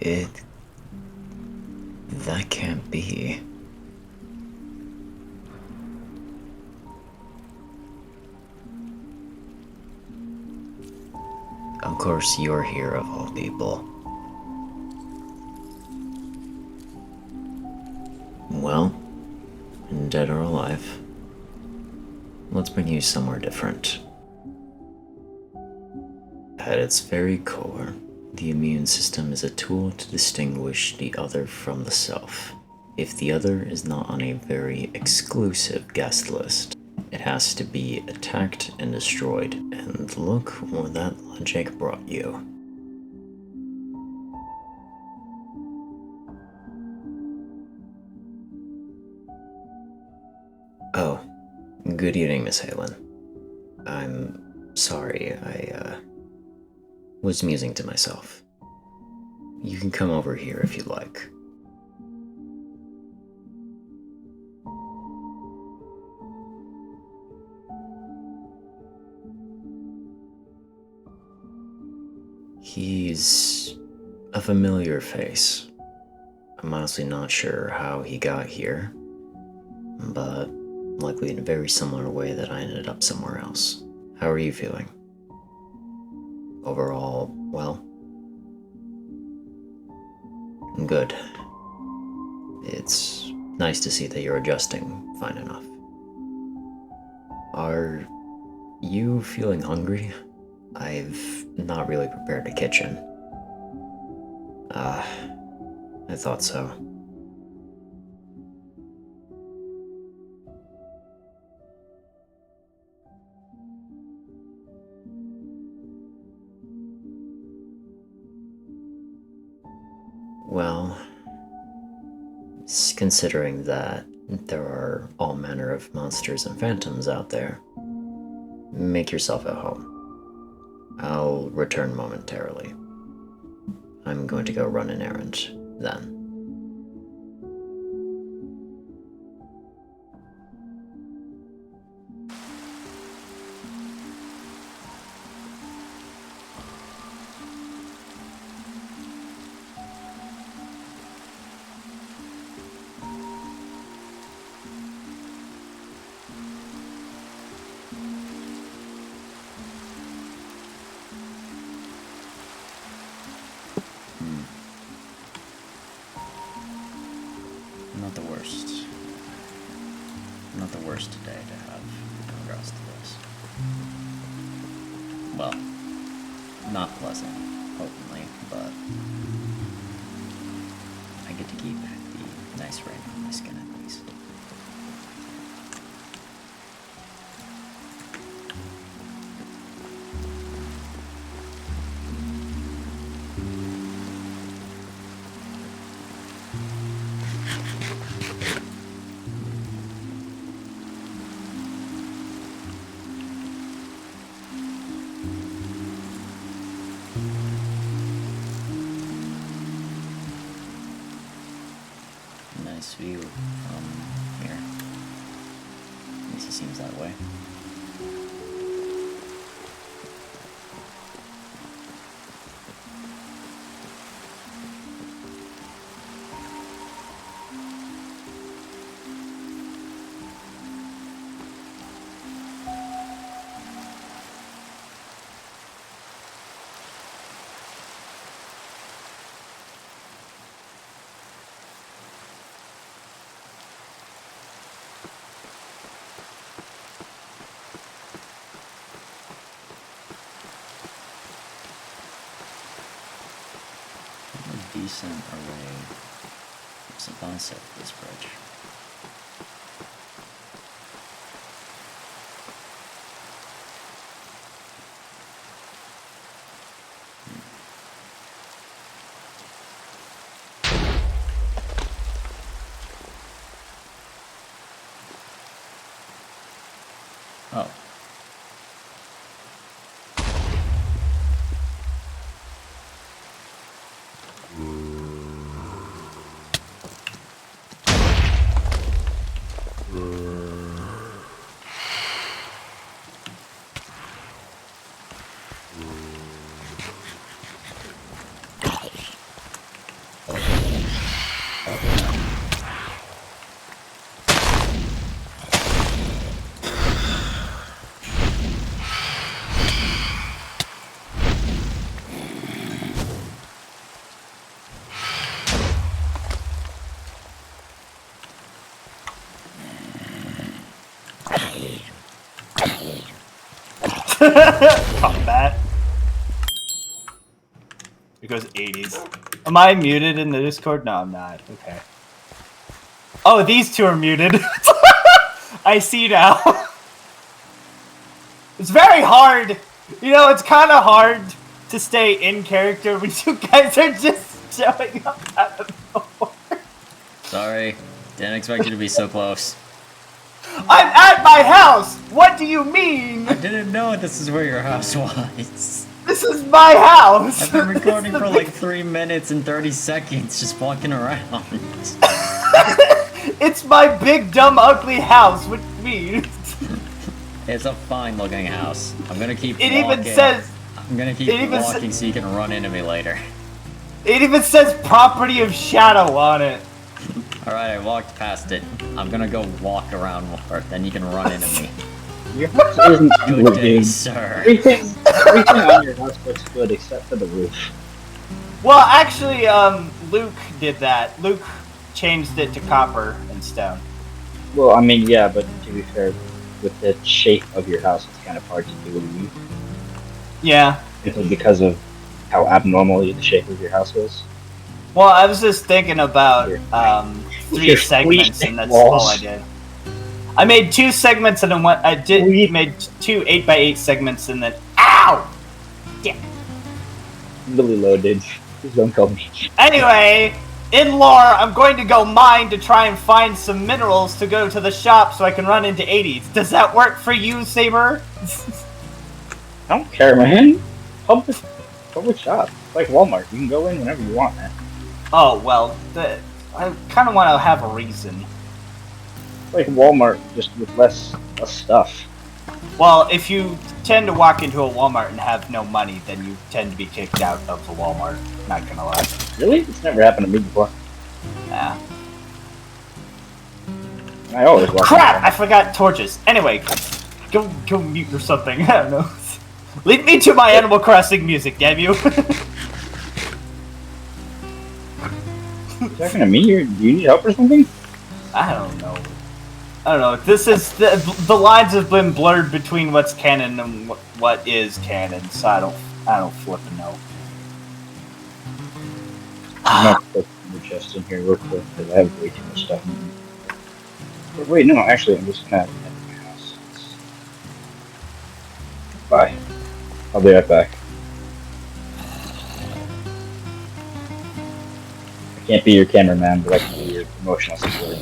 It... that can't be. Of course, you're here of all people. Well, dead or alive, let's bring you somewhere different. At its very core, the immune system is a tool to distinguish the other from the self. If the other is not on a very exclusive guest list, it has to be attacked and destroyed, and look where that logic brought you. Oh, good evening, Miss Halen. I'm sorry, I was musing to myself. You can come over here if you like. He's a familiar face. I'm honestly not sure how he got here, but likely in a very similar way that I ended up somewhere else. How are you feeling? Overall, well? Good. It's nice to see that you're adjusting fine enough. Are you feeling hungry? I've not really prepared a kitchen. I thought so. Well, considering that there are all manner of monsters and phantoms out there, make yourself at home. I'll return momentarily. I'm going to go run an errand, then. Not the worst. Not the worst day to have in regards to this. Well, not pleasant, openly, but I get to keep the nice ring on my skin at least. Nice view from here. At least it seems that way. Decent array of supplies at this bridge. Oh. Combat. It goes 80s. Am I muted in the Discord? No, I'm not. Okay. Oh, these two are muted. I see now. It's very hard. You know, it's kind of hard to stay in character when you guys are just showing up out of nowhere. Sorry, didn't expect you to be so close. I'm at my house! What do you mean? I didn't know this is where your house was. This is my house! I've been recording for like 3 minutes and 30 seconds just walking around. It's my big, dumb, ugly house. What do you mean? It's a fine looking house. I'm gonna keep It walking. even says... I'm gonna keep walking so you can run into me later. It even says property of shadow on it. Alright, I walked past it. I'm gonna go walk around more, then you can run into me. Your house isn't Good day, looking. sir. Everything on your house looks good except for the roof. Well, actually, Luke did that. Luke changed it to copper and stone. Well, I mean, yeah, but to be fair, with the shape of your house, it's kind of hard to do. Yeah. Because of how abnormally the shape of your house is. Well, I was just thinking about 3 your segments, and that's walls. all I did. I made 2 segments, and then made 2 8x8 segments, and then ow! Yeah. Really low, dude. Please don't call me. Anyway, in lore, I'm going to go mine to try and find some minerals to go to the shop so I can run into 80s. Does that work for you, Saber? I don't care, man. Public shop. It's like Walmart. You can go in whenever you want, man. Oh, well, I kind of want to have a reason. It's like Walmart, just with less stuff. Well, if you tend to walk into a Walmart and have no money, then you tend to be kicked out of the Walmart. Not gonna lie. Really? It's never happened to me before. Yeah. I always walk. Crap! I forgot torches. Anyway, go mute or something. I don't know. Lead me to my Animal Crossing music, damn you. You talking to me? Do you need help or something? I don't know. This is the lines have been blurred between what's canon and what is canon, so I don't flipping know. I'm not putting the chest in here real quick because I have way too much stuff in here. But wait, no, actually, I'm just gonna head to my house. Bye. I'll be right back. I can't be your cameraman, but I can be your emotional support.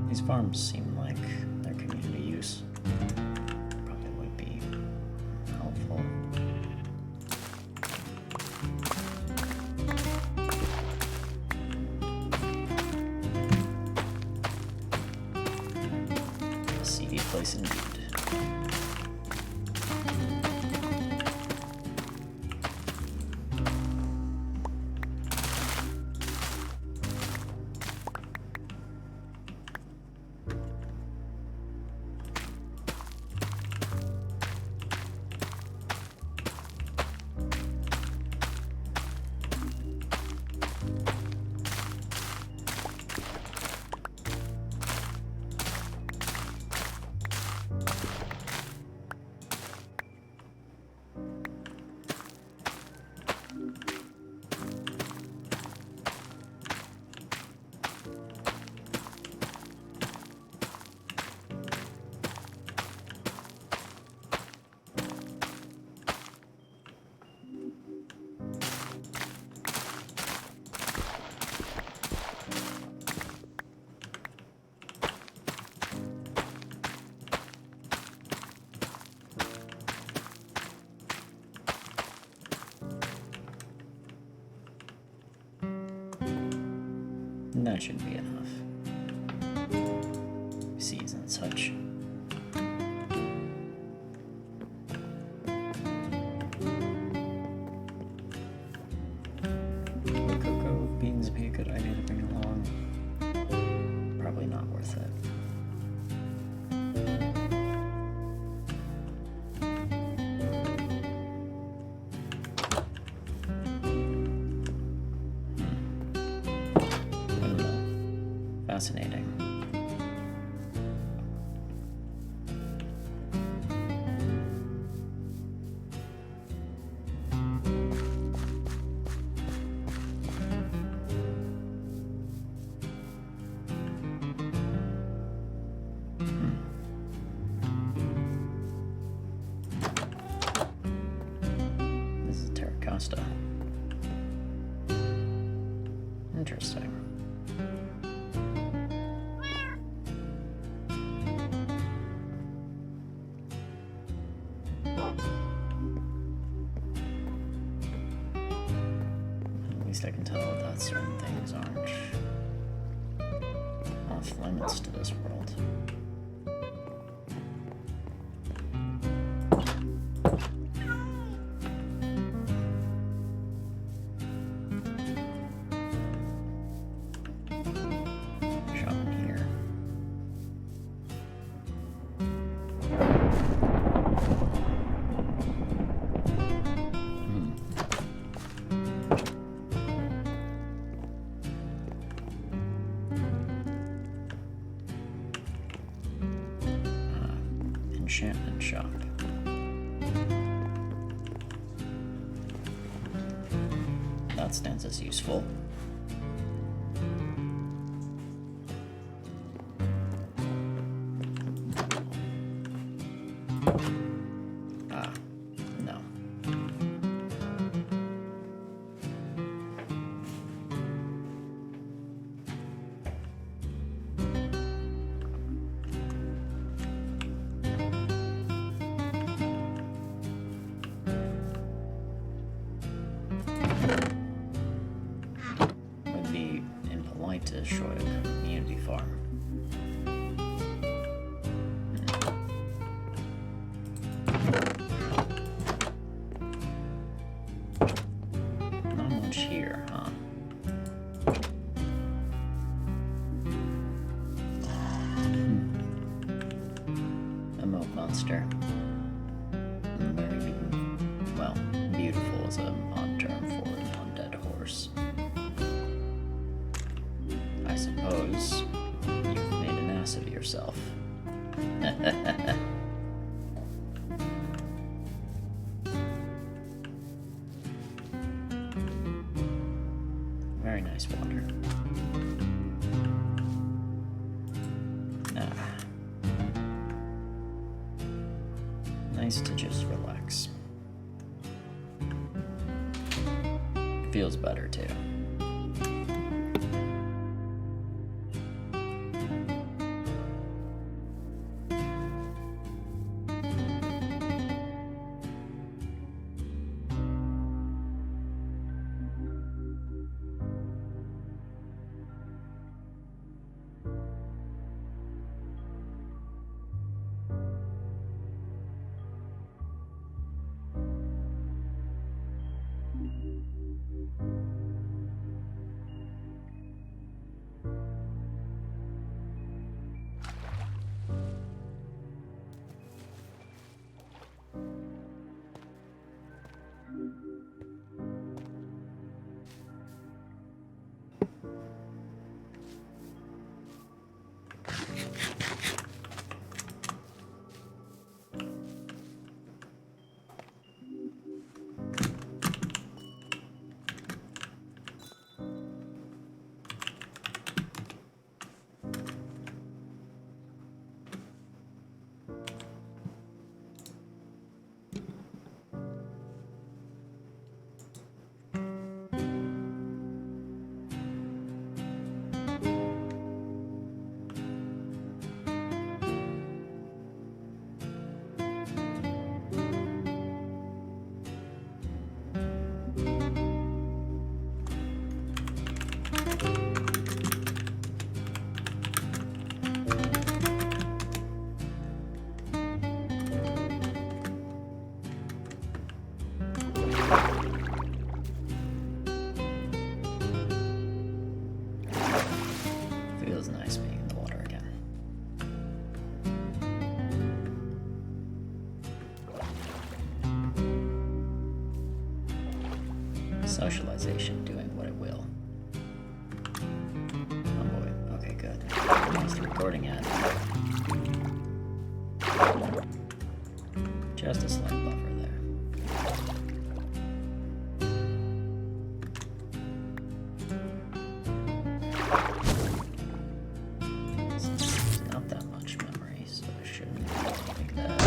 These farms seem like they're community use. Probably would be helpful. A seedy place indeed. that should be enough. Seeds and such. Would cocoa beans be a good idea to bring along? Probably not worth it. Fascinating. This is Terracosta. Interesting. I can tell that certain things aren't off limits to this world. Shop in here. Enchantment shop. That stands as useful. Ah, no. Would be impolite to destroy a community farm. Not much here, huh? A moat monster. Very, well, beautiful is an odd term for an undead horse. I suppose you've made an ass of yourself. Very nice water. Ah. Nice to just relax. Feels better too. Socialization doing what it will. Oh boy. Okay, good. How's the recording at? Just a slight buffer there. It's not that much memory, so I shouldn't be like that.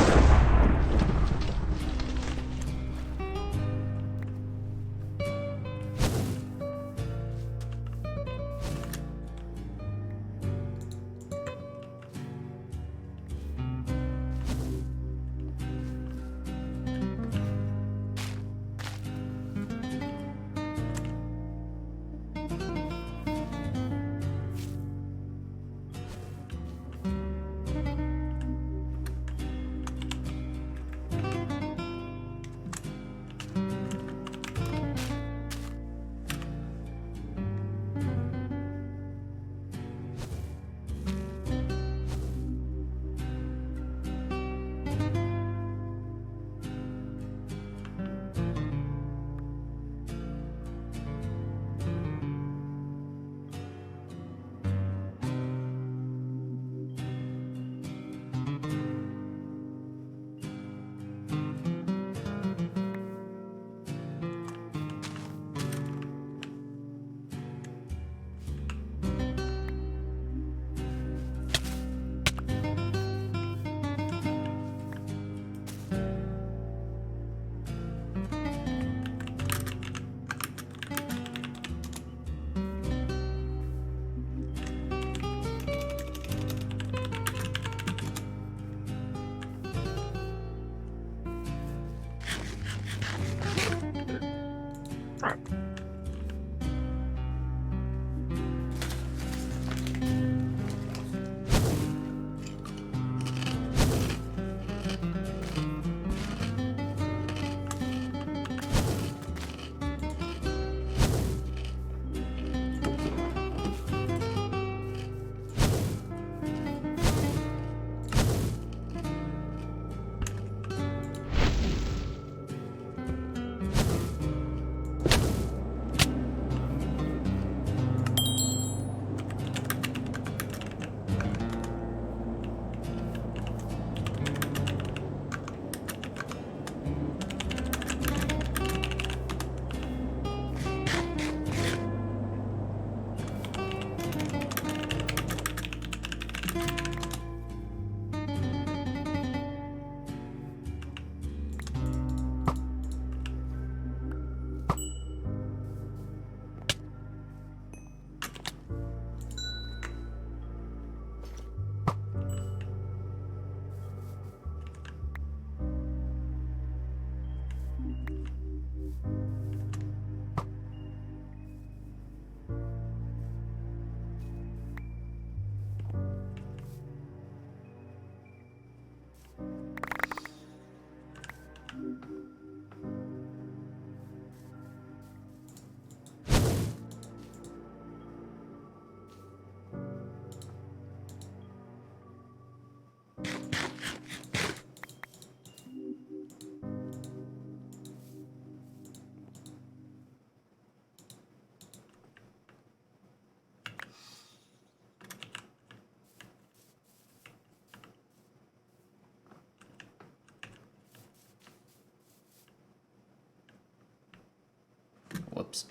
Whoops.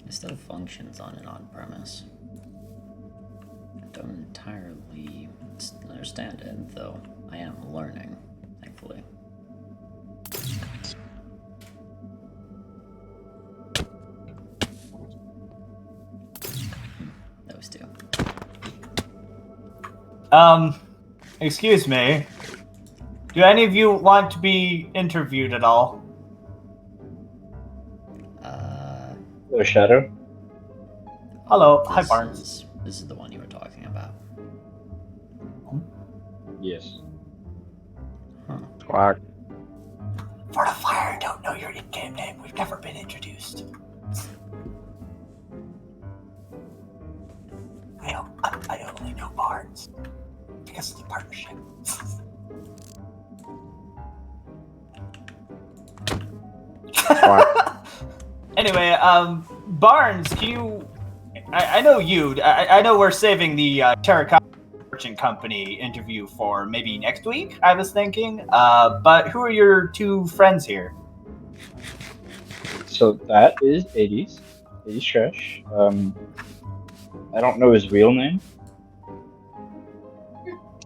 It still functions on and on premise. I don't entirely understand it, though I am learning, thankfully. Those two. Excuse me. Do any of you want to be interviewed at all? Hello, Shadow. Hello. Hi, Barnes. This is the one you were talking about. Yes. Huh. Quack. For the fire, I don't know your in-game name. We've never been introduced. shit. Anyway, Barnes, can you... I know you. I know we're saving the Terracotta Merchant Company interview for maybe next week, I was thinking. But who are your two friends here? So that is 80s. 80s Trash. I don't know his real name,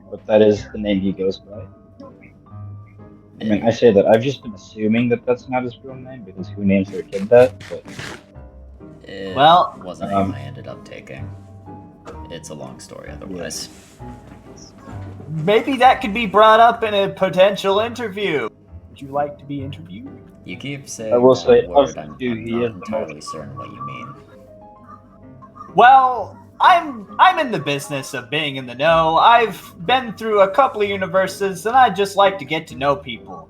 but that is the name he goes by. I mean, I say that I've just been assuming that that's not his real name because who names their kid that? But It Well, wasn't a name I ended up taking. It's a long story otherwise. maybe that could be brought up in a potential interview. Would you like to be interviewed? You keep saying I will that say, word, of I'm two, he not is the entirely most. certain what you mean. Well, I'm in the business of being in the know. I've been through a couple of universes, and I just like to get to know people.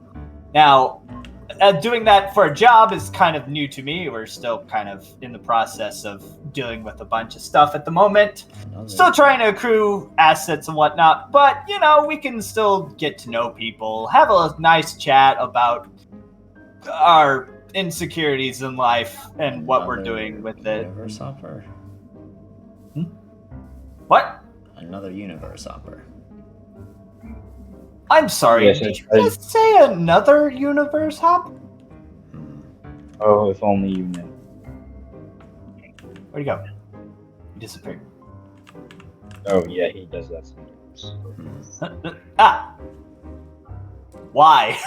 Now, doing that for a job is kind of new to me. We're still kind of in the process of dealing with a bunch of stuff at the moment. Still trying to accrue assets and whatnot, but you know, we can still get to know people, have a nice chat about our insecurities in life and what we're doing with it. Universe hopper? What? Another universe hopper. I'm sorry, Yes, did you I- just say another universe hop? Oh, if only you knew. Where'd he go? He disappeared. Oh yeah, he does that sometimes. Ah! Why?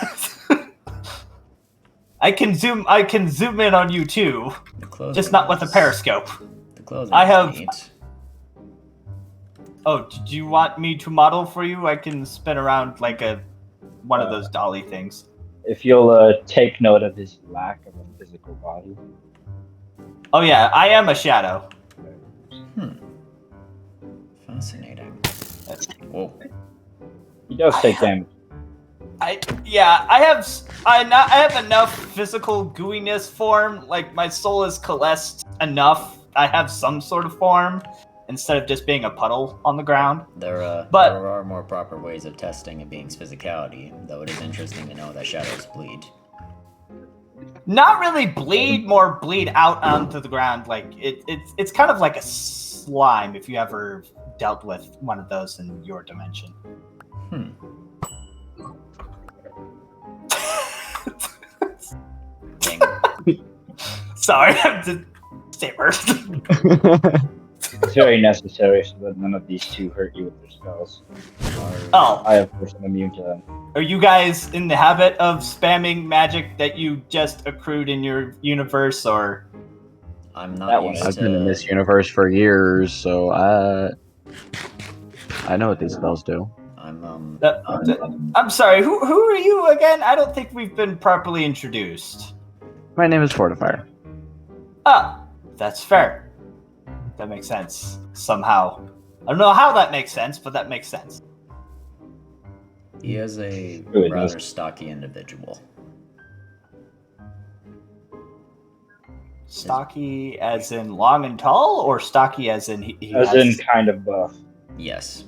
I can zoom in on you too. Just not with a periscope. The clothing I have- is neat. Oh, did you want me to model for you? I can spin around like one of those dolly things. If you'll take note of his lack of a physical body. Oh yeah, I am a shadow. Fascinating. Whoa. He does take damage. I have enough physical gooiness form. Like my soul is coalesced enough. I have some sort of form instead of just being a puddle on the ground. There But- are more proper ways of testing a being's physicality, though it is interesting to know that shadows bleed. Not really bleed, more bleed out onto the ground. Like it's kind of like a slime if you ever dealt with one of those in your dimension. Dang. Sorry, I'm just stammer. It's very necessary so that none of these two hurt you with their spells. Oh, I, of course, am immune to them. are you guys in the habit of spamming magic that you just accrued in your universe, or? I'm That not one, used I've to... been in this universe for years, so I know what these spells do. I'm sorry. Who are you again? I don't think we've been properly introduced. My name is Fortifier. Ah, that's fair. That makes sense somehow. I don't know how that makes sense, but that makes sense. He is a Really rather does. stocky individual. Stocky as in long and tall, or stocky as in he As has... in kind of buff. Yes.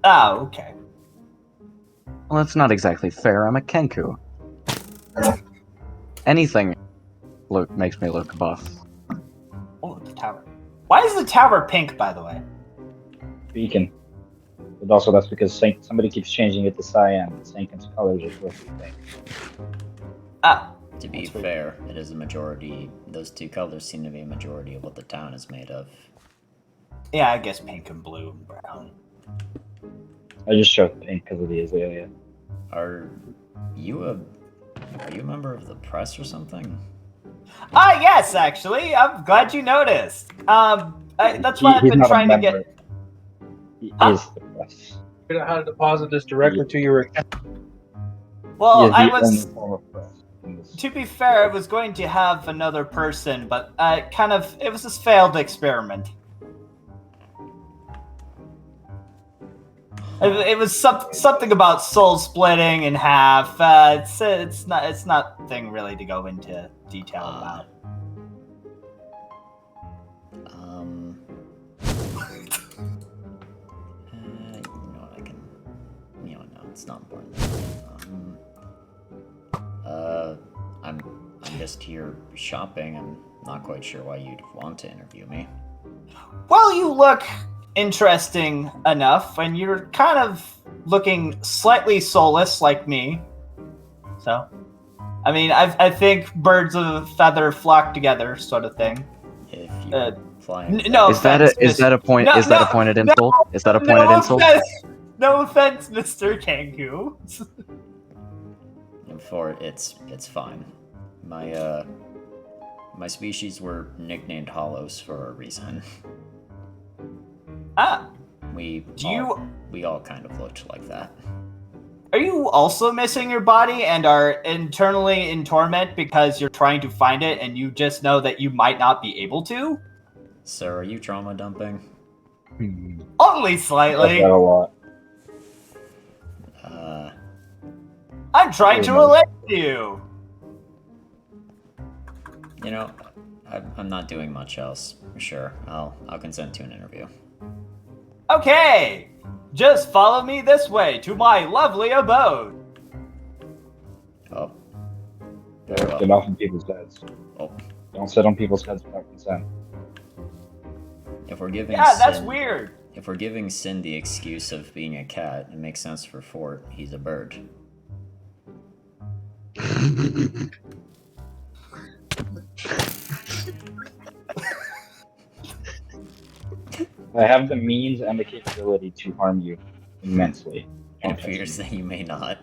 Oh, okay. Well, that's not exactly fair. I'm a Kenku. Anything makes me look buff. Oh, the tower. Why is the tower pink, by the way? Beacon. But also that's because somebody keeps changing it to cyan. But Sankin's colors are supposed to be pink. Ah, To be That's weird. fair, it is a majority. Those two colors seem to be a majority of what the town is made of. yeah, I guess pink and blue and brown. I just showed pink because of the azalea. Are you a member of the press or something? Ah, yes, actually. I'm glad you noticed. That's why I've He's been not a trying to member. get... He Huh? is the press. Figure out how to deposit this directly to your account. Well, He is I the was... only form of press in this. To be fair, I was going to have another person, but it was this failed experiment. It was something about soul splitting in half. It's nothing really to go into detail about. You know what, I can It's not important. I'm just here shopping. I'm not quite sure why you'd want to interview me. Well, you look interesting enough, and you're kind of looking slightly soulless like me. So, I mean, I think birds of a feather flock together, sort of thing. If you flying, no Is that a point? No, is that a no, pointed no, insult? Is that a pointed insult? No offense, Mr. Kangu. for it's fine. My species were nicknamed Hollows for a reason. Ah, We all kind of looked like that. are you also missing your body and are internally in torment because you're trying to find it and you just know that you might not be able to? Sir, are you trauma dumping? Only slightly. That's a lot. I'm trying to relate to you. You know, I'm not doing much else. Sure, I'll consent to an interview. Okay, just follow me this way to my lovely abode. Oh, very well. Get off of people's heads. Oh, Don't sit on people's heads without consent. if we're giving Yeah, that's Sin, weird. If we're giving Sin the excuse of being a cat, it makes sense for Fort. He's a bird. I have the means and the capability to harm you immensely. It appears that you may not.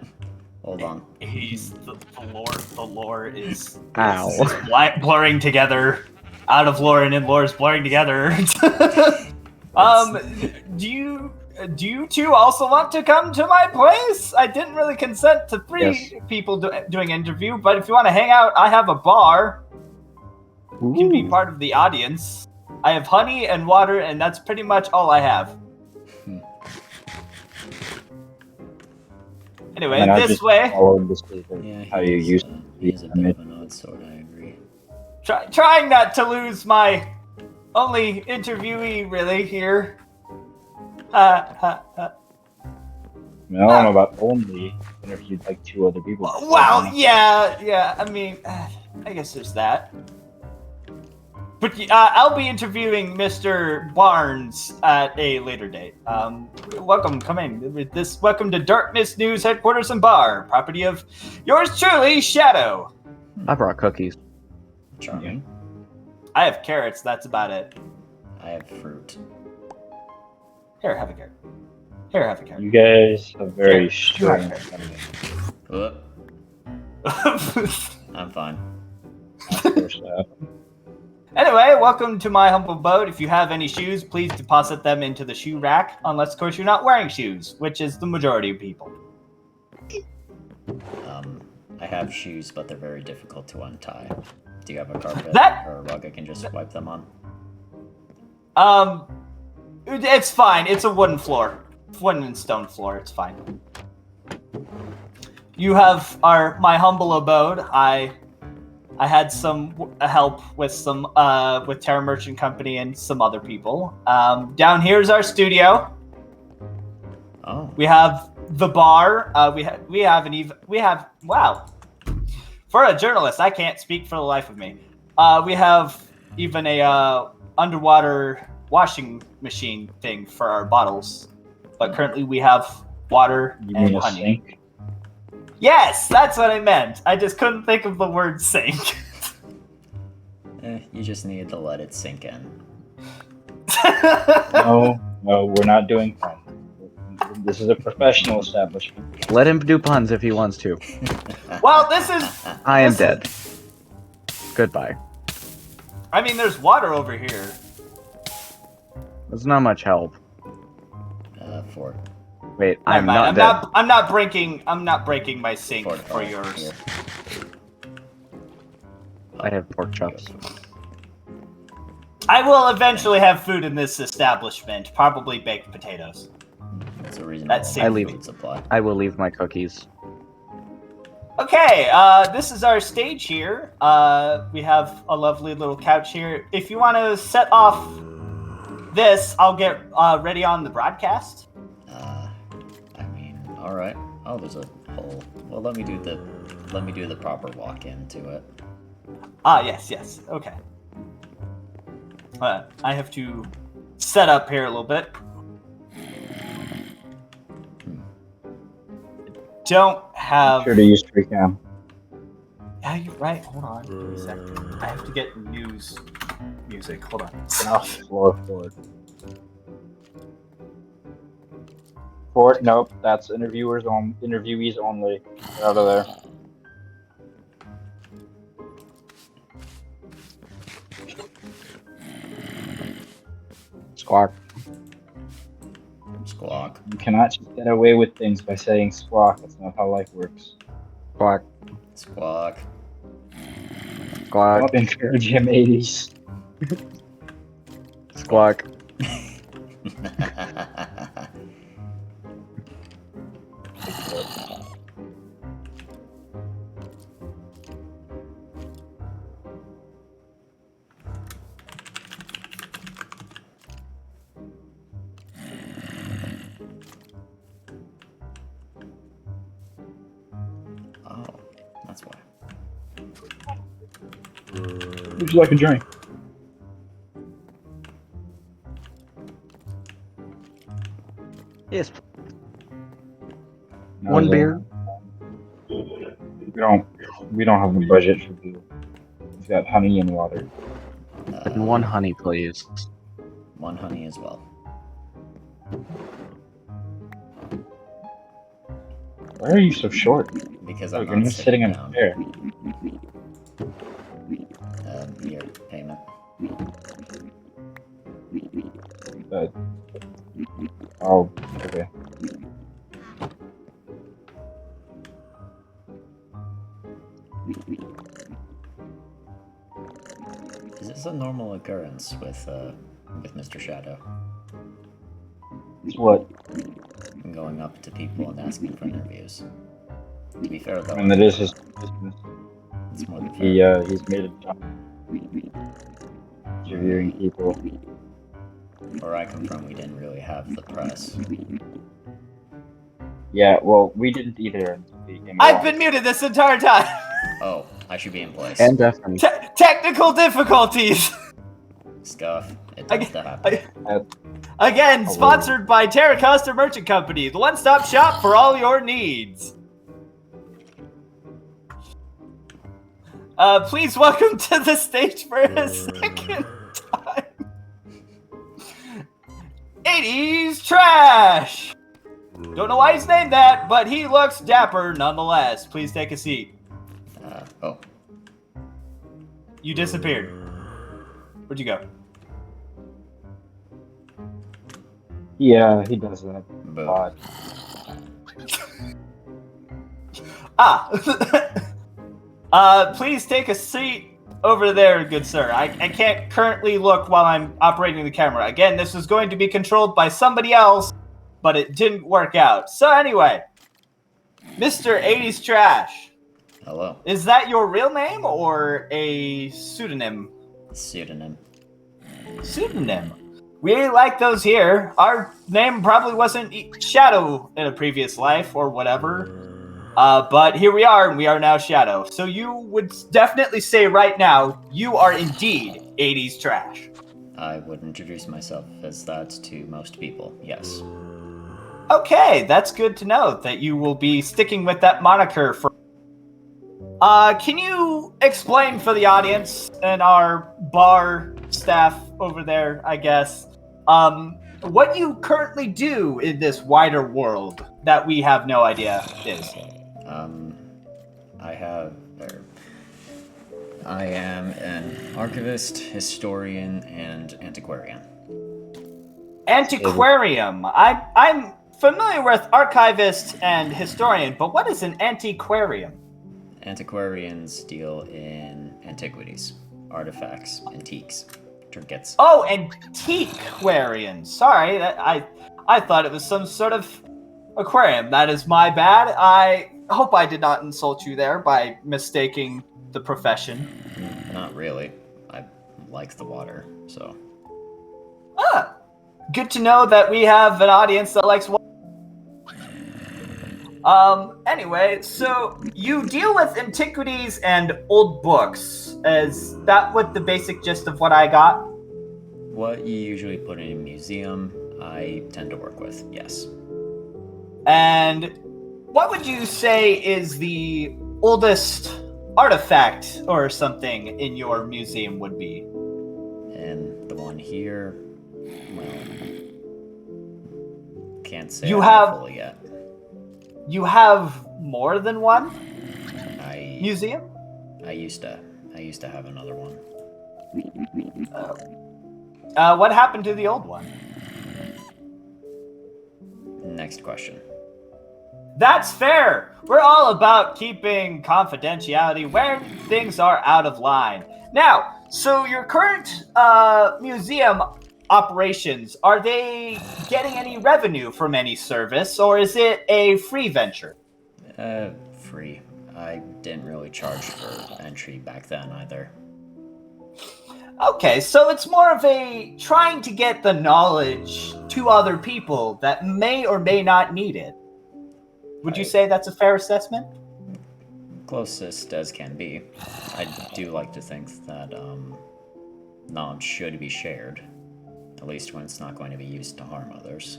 Hold on. He's the lore. The lore is Ow. blurring together. Out of lore and in lore is blurring together. Do you two also want to come to my place? I didn't really consent to three people doing an interview, but if you want to hang out, I have a bar. You can be part of the audience. I have honey and water, and that's pretty much all I have. Anyway, And I this just way. followed this Yeah, how you used to he's a bit of an odd sort, I agree. Trying not to lose my only interviewee, really, here. I don't know about only interviewed like 2 other people. Well, yeah. I mean, I guess there's that. But I'll be interviewing Mr. Barnes at a later date. Welcome, come in. Welcome to Darkness News Headquarters and Bar, property of yours truly, Shadow. I brought cookies. Charming. I have carrots. That's about it. I have fruit. Here, have a carrot. Here, have a carrot. You guys have very Sure. strange. I'm fine. Anyway, welcome to my humble abode. If you have any shoes, please deposit them into the shoe rack, unless, of course, you're not wearing shoes, which is the majority of people. I have shoes, but they're very difficult to untie. Do you have a carpet or a rug I can just wipe them on? It's fine. It's a wooden floor. Wooden and stone floor. It's fine. You have my humble abode. I had some help with with Terra Merchant Company and some other people. Down here is our studio. Oh. We have the bar. We have wow. For a journalist, I can't speak for the life of me. We have even a underwater washing machine thing for our bottles. But currently we have water You and mean a honey. sink? Yes, that's what I meant. I just couldn't think of the word sink. You just needed to let it sink in. No, we're not doing fun. This is a professional establishment. Let him do puns if he wants to. Well, this is... I am this dead. is- Goodbye. I mean, there's water over here. That's not much help. Fort. Wait, I'm Never mind. not dead. I'm not breaking my sink Fort, for oh, yours. here. I have pork chops. I will eventually have food in this establishment, probably baked potatoes. That's a reasonable That's amount of safe. food supply. I will leave my cookies. Okay, this is our stage here. We have a lovely little couch here. If you want to set off this, I'll get ready on the broadcast. I mean, alright. Oh, there's a hole. Well, let me do the proper walk into it. Ah, yes. Okay. I have to set up here a little bit. Don't have. Sure to use tree cam. Yeah, you're right. Hold on. Give me a second. I have to get news music. Hold on. Off the floor forward. Forward. Nope. That's interviewees only. Get out of there. Squawk. Squawk. You cannot just get away with things by saying squawk. That's not how life works. Squawk. Squawk. Squawk. Don't encourage him, 80s. Squawk. Oh, that's why. Would you like a drink? Yes. No, One Zane. beer. We don't have the budget for beer. We've got honey and water. And one honey, please. One honey as well. Why are you so short? Because Oh, I'm you're not not sitting in a down. chair. Your payment. Oh, okay. Is this a normal occurrence with Mr. Shadow? It's what? Going up to people and asking for interviews. To be fair though, I mean, that is his business. it's more than fair. He's made a job interviewing people. Where I come from, we didn't really have the press. Yeah, well, we didn't either until he came I've along. been muted this entire time. Oh, I should be in place. And deafened. Technical difficulties. Scuff. It tends to happen. Again, sponsored by Terracosta Merchant Company, the one-stop shop for all your needs. Please welcome to the stage for a second time, 80s Trash! Don't know why he's named that, but he looks dapper nonetheless. Please take a seat. Oh. You disappeared. Where'd you go? Yeah, he does that. Boo. Odd. Please take a seat over there, good sir. I can't currently look while I'm operating the camera. Again, this was going to be controlled by somebody else, but it didn't work out. So anyway, Mr. 80s Trash. Hello. Is that your real name or a pseudonym? Pseudonym. Pseudonym. We like those here. Our name probably wasn't Shadow in a previous life or whatever. But here we are, and we are now Shadow. So you would definitely say right now, you are indeed 80s Trash. I would introduce myself as that to most people, yes. Okay, that's good to know that you will be sticking with that moniker for... can you explain for the audience and our bar staff over there, I guess, what you currently do in this wider world that we have no idea is? I am an archivist, historian, and antiquarian. Antiquarium. I'm familiar with archivist and historian, but what is an antiquarium? Antiquarians deal in antiquities, artifacts, antiques, trinkets. Oh, antiquarian. Sorry, I thought it was some sort of aquarium. That is my bad. I hope I did not insult you there by mistaking the profession. Not really. I like the water, so. Good to know that we have an audience that likes water. Anyway, so you deal with antiquities and old books. Is that what the basic gist of what I got? What you usually put in a museum, I tend to work with, yes. And what would you say is the oldest artifact or something in your museum would be? And the one here, well, can't say You I know have- fully yet. You have more than one I museum? I used to have another one. What happened to the old one? Next question. That's fair. We're all about keeping confidentiality when things are out of line. Now, so your current museum operations, are they getting any revenue from any service, or is it a free venture? Free. I didn't really charge for entry back then either. Okay, so it's more of a trying to get the knowledge to other people that may or may not need it. Would you say that's a fair assessment? Closest as can be. I do like to think that knowledge should be shared, at least when it's not going to be used to harm others.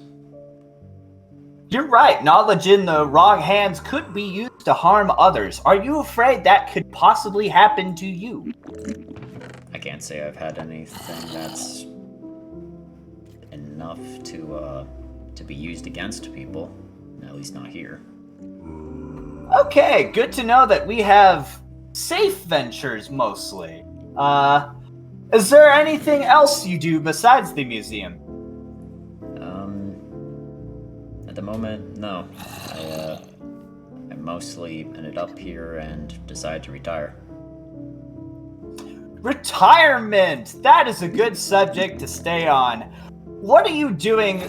You're right. Knowledge in the wrong hands could be used to harm others. Are you afraid that could possibly happen to you? I can't say I've had anything that's enough to be used against people, at least not here. Okay, good to know that we have safe ventures mostly. Is there anything else you do besides the museum? At the moment, no. I mostly ended up here and decided to retire. Retirement! That is a good subject to stay on. What are you doing?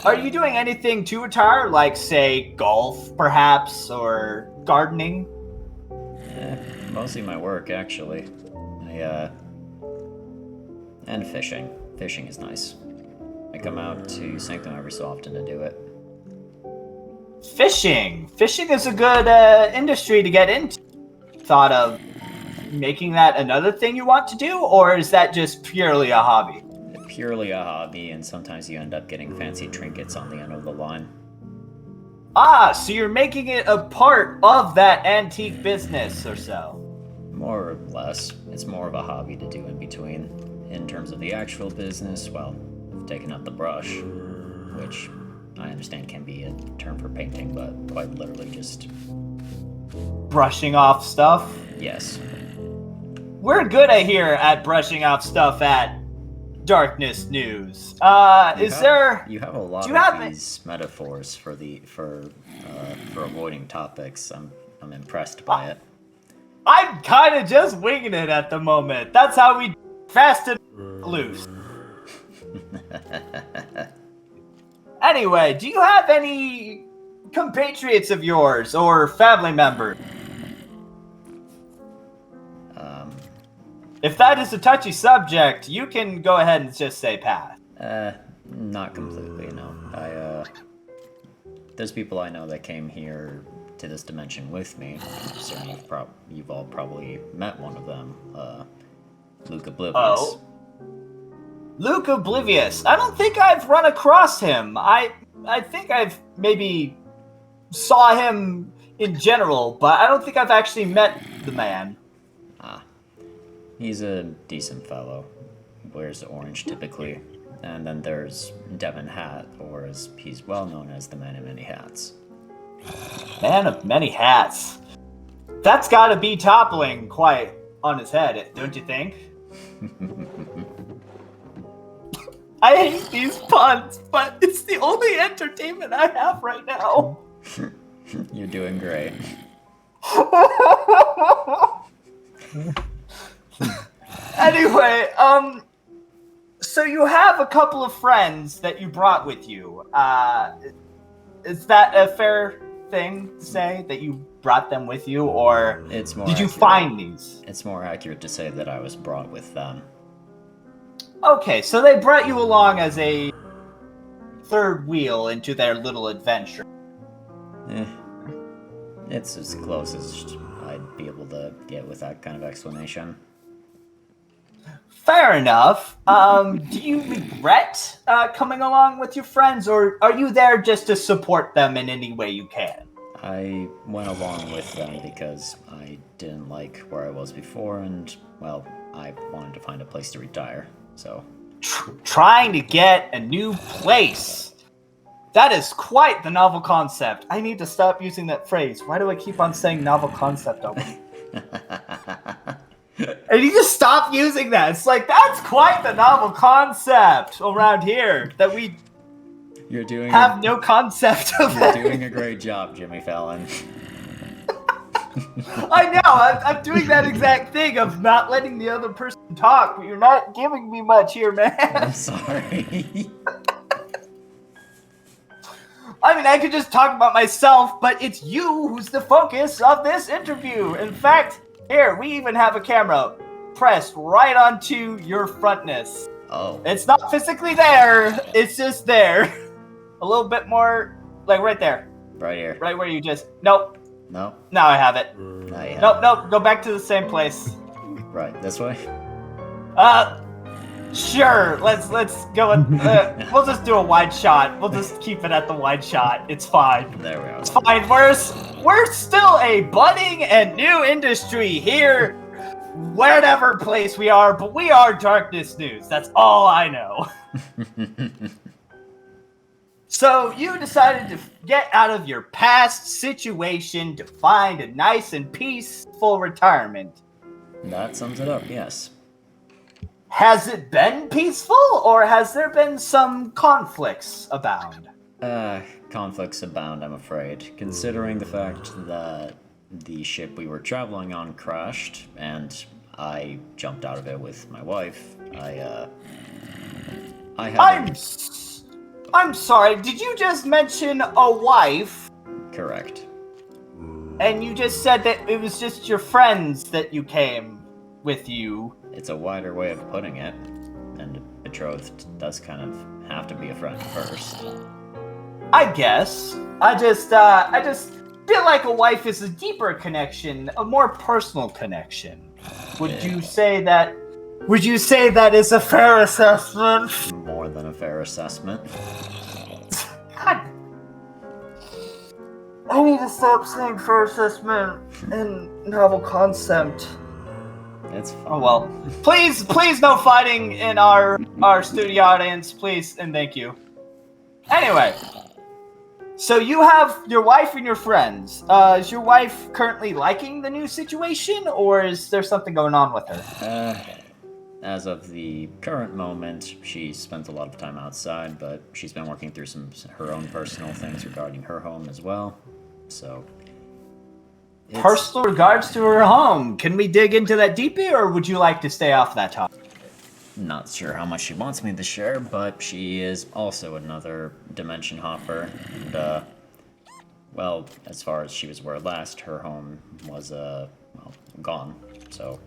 Are you doing anything to retire? Like, say, golf, perhaps, or gardening? Mostly my work, actually. And fishing. Fishing is nice. I come out to Sanctum every so often to do it. Fishing! Fishing is a good industry to get into. Thought of making that another thing you want to do, or is that just purely a hobby? Purely a hobby, and sometimes you end up getting fancy trinkets on the end of the line. Ah, so you're making it a part of that antique business or so. More or less. It's more of a hobby to do in between. In terms of the actual business, well, I've taken up the brush, which I understand can be a term for painting, but quite literally just... Brushing off stuff? Yes. We're good at here at brushing off stuff at Darkness News. You have a lot of it? these metaphors for avoiding topics. I'm impressed by it. I'm kind of just winging it at the moment. That's how we fast and loose. Anyway, do you have any compatriots of yours or family members? If that is a touchy subject, you can go ahead and just say pass. Not completely, no. There's people I know that came here to this dimension with me. Certainly you've all probably met one of them, Luke Oblivious. Oh. Luke Oblivious. I don't think I've run across him. I think I've maybe saw him in general, but I don't think I've actually met the man. He's a decent fellow. Wears orange typically. And then there's Devin Hat, or as he's well known as the Man of Many Hats. Man of many hats. That's gotta be toppling quite on his head, don't you think? I hate these puns, but it's the only entertainment I have right now. You're doing great. Anyway, so you have a couple of friends that you brought with you. Is that a fair thing to say, that you brought them with you, or It's more did you accurate. find these? It's more accurate to say that I was brought with them. Okay, so they brought you along as a third wheel into their little adventure. It's as close as I'd be able to get with that kind of explanation. Fair enough. Do you regret coming along with your friends, or are you there just to support them in any way you can? I went along with them because I didn't like where I was before, and, well, I wanted to find a place to retire, so... Trying to get a new place. That is quite the novel concept. I need to stop using that phrase. Why do I keep on saying novel concept over? And you just stop using that. It's like, that's quite the novel concept around here that we have no concept of. You're doing a great job, Jimmy Fallon. I know, I'm doing that exact thing of not letting the other person talk, but you're not giving me much here, man. I'm sorry. I mean, I could just talk about myself, but it's you who's the focus of this interview. In fact, here, we even have a camera pressed right onto your frontness. Oh. It's not physically there, it's just there. A little bit more, like right there. Right here. Right where you just, nope. No? Now I have it. Now you have Nope, go back to the same place. Right, this way? Sure, let's go with, we'll just do a wide shot. We'll just keep it at the wide shot. It's fine. There we are. It's fine. We're still a budding and new industry here, whatever place we are, but we are Darkness News. That's all I know. So you decided to get out of your past situation to find a nice and peaceful retirement. That sums it up, yes. Has it been peaceful, or has there been some conflicts abound? Conflicts abound, I'm afraid. Considering the fact that the ship we were traveling on crashed, and I jumped out of it with my wife, I'm sorry, did you just mention a wife? Correct. And you just said that it was just your friends that you came with you. It's a wider way of putting it, and betrothed does kind of have to be a friend first. I guess. I just feel like a wife is a deeper connection, a more personal connection. Would you say that is a fair assessment? More than a fair assessment. God. I need to stop saying fair assessment and novel concept. It's fine. Oh well. Please no fighting in our studio audience, please, and thank you. Anyway. So you have your wife and your friends. Is your wife currently liking the new situation, or is there something going on with her? As of the current moment, she spends a lot of time outside, but she's been working through her own personal things regarding her home as well. So... Personal regards to her home. Can we dig into that deeply, or would you like to stay off that topic? Not sure how much she wants me to share, but she is also another dimension hopper. And, well, as far as she was aware last, her home was, well, gone, so...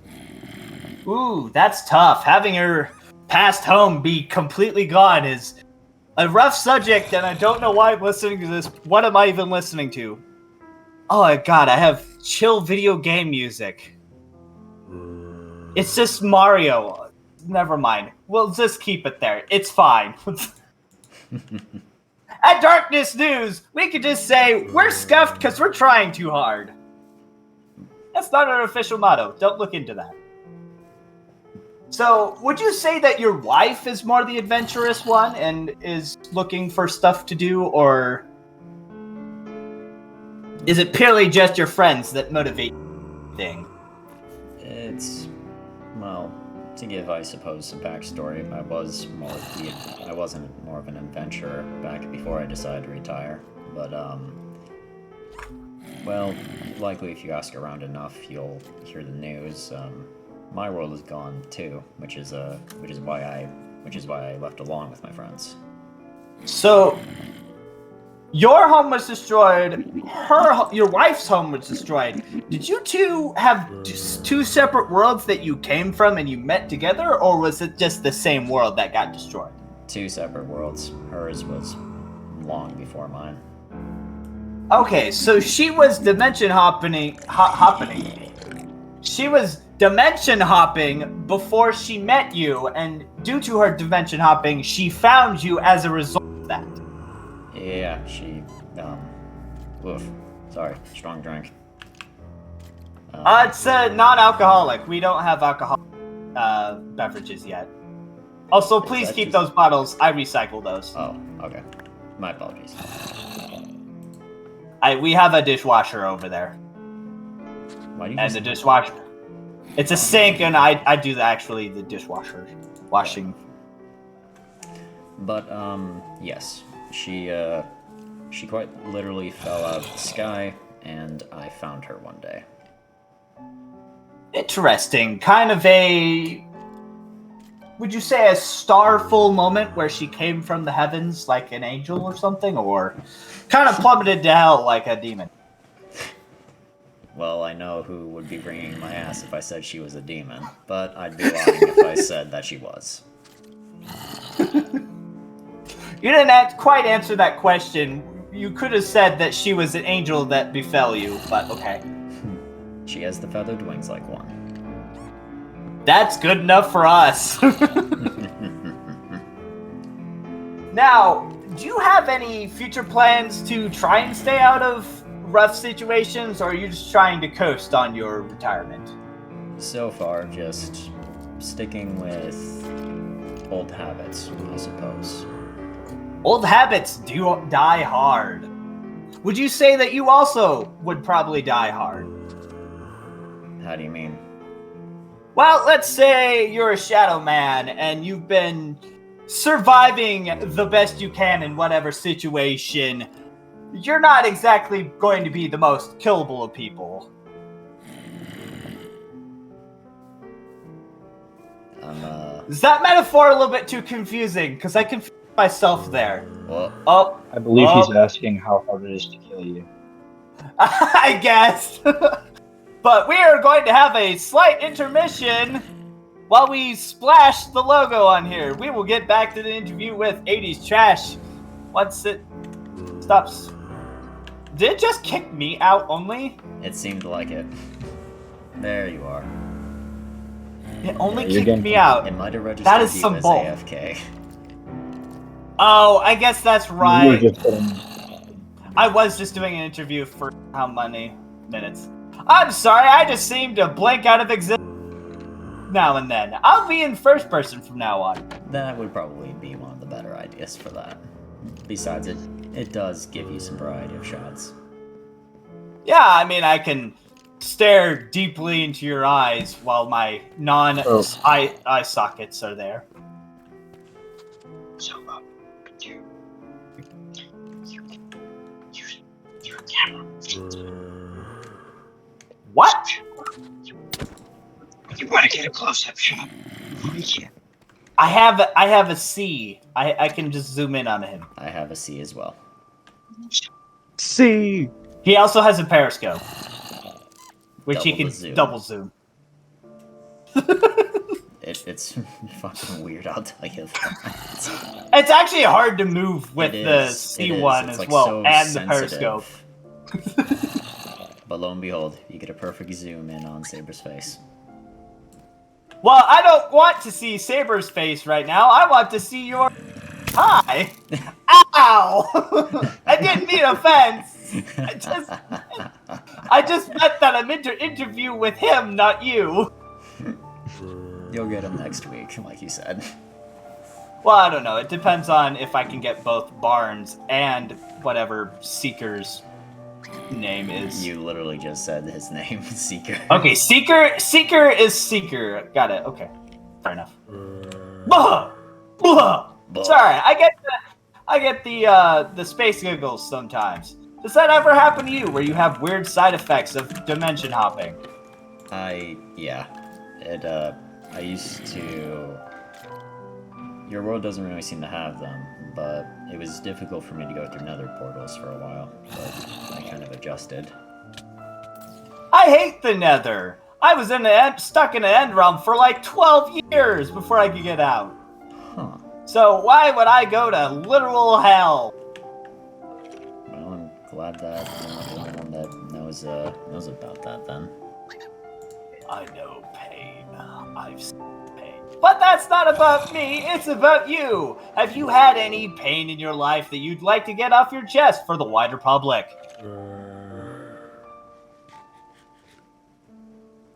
Ooh, that's tough. Having her past home be completely gone is a rough subject, and I don't know why I'm listening to this. What am I even listening to? Oh my god, I have chill video game music. It's just Mario. Never mind. We'll just keep it there. It's fine. At Darkness News, we could just say, we're scuffed because we're trying too hard. That's not our official motto. Don't look into that. So, would you say that your wife is more the adventurous one and is looking for stuff to do, or is it purely just your friends that motivate things? It's, well, to give, I suppose, some backstory, I wasn't more of an adventurer back before I decided to retire, but, well, likely if you ask around enough, you'll hear the news. My world is gone too, which is why I left along with my friends. So, your home was destroyed. Your wife's home was destroyed. Did you two have just two separate worlds that you came from and you met together, or was it just the same world that got destroyed? Two separate worlds. Hers was long before mine. Okay, so she was dimension hopping. She was dimension hopping before she met you, and due to her dimension hopping, she found you as a result of that. Yeah, she, oof. Sorry, strong drink. It's non-alcoholic. We don't have alcoholic beverages yet. Also, please keep those bottles. I recycle those. Oh, okay. My apologies. We have a dishwasher over there. Why do you And the dishwasher. It's a sink, and I do the dishwasher washing. But, yes. She quite literally fell out of the sky, and I found her one day. Interesting. Kind of a... Would you say a starful moment where she came from the heavens like an angel or something? Or kind of plummeted to hell like a demon? Well, I know who would be bringing my ass if I said she was a demon, but I'd be lying if I said that she was. You didn't quite answer that question. You could have said that she was an angel that befell you, but okay. She has the feathered wings like one. That's good enough for us. Now, do you have any future plans to try and stay out of rough situations, or are you just trying to coast on your retirement? So far, just sticking with old habits, I suppose. Old habits do die hard. Would you say that you also would probably die hard? How do you mean? Well, let's say you're a shadow man and you've been surviving the best you can in whatever situation. You're not exactly going to be the most killable of people. Is that metaphor a little bit too confusing? Because I confused myself there. What? Oh, I believe he's asking how hard it is to kill you. I guess. But we are going to have a slight intermission while we splash the logo on here. We will get back to the interview with 80s Trash once it stops. Did it just kick me out only? It seemed like it. There you are. It only Yeah, kicked me out. It might have registered That is you some as bull. AFK. Oh, I guess that's You were right. just getting- I was just doing an interview for how many minutes? I'm sorry, I just seem to blank out of existence now and then. I'll be in first person from now on. That would probably be one of the better ideas for that. Besides, it does give you some variety of shots. Yeah, I mean, I can stare deeply into your eyes while my eye sockets are there. So, your camera. What? You want to get a close-up shot? Yeah. I have a C. I can just zoom in on him. I have a C as well. See. He also has a periscope, which Double he the can zoom. double zoom. It's fucking weird, I'll tell you that. It's actually hard to move with It the is, C1 it's as like well, so and the sensitive. periscope. But lo and behold, you get a perfect zoom in on Saber's face. Well, I don't want to see Saber's face right now. I want to see your... Hi! Ow! I didn't mean offense. I just meant that I'm interview with him, not you. You'll get him next week, like you said. Well, I don't know. It depends on if I can get both Barnes and whatever Seeker's name is. You literally just said his name, Seeker. Okay, Seeker is Seeker. Got it. Okay, fair enough. Blah! Blah! Blah. Sorry, I get the space giggles sometimes. Does that ever happen to you, where you have weird side effects of dimension hopping? Yeah. I used to... Your world doesn't really seem to have them, but it was difficult for me to go through nether portals for a while, but I kind of adjusted. I hate the nether! I was stuck in an end realm for like 12 years before I could get out. Huh. So why would I go to literal hell? Well, I'm glad that I'm not the only one that knows about that then. I know pain. I've seen pain. But that's not about me, it's about you! Have you had any pain in your life that you'd like to get off your chest for the wider public?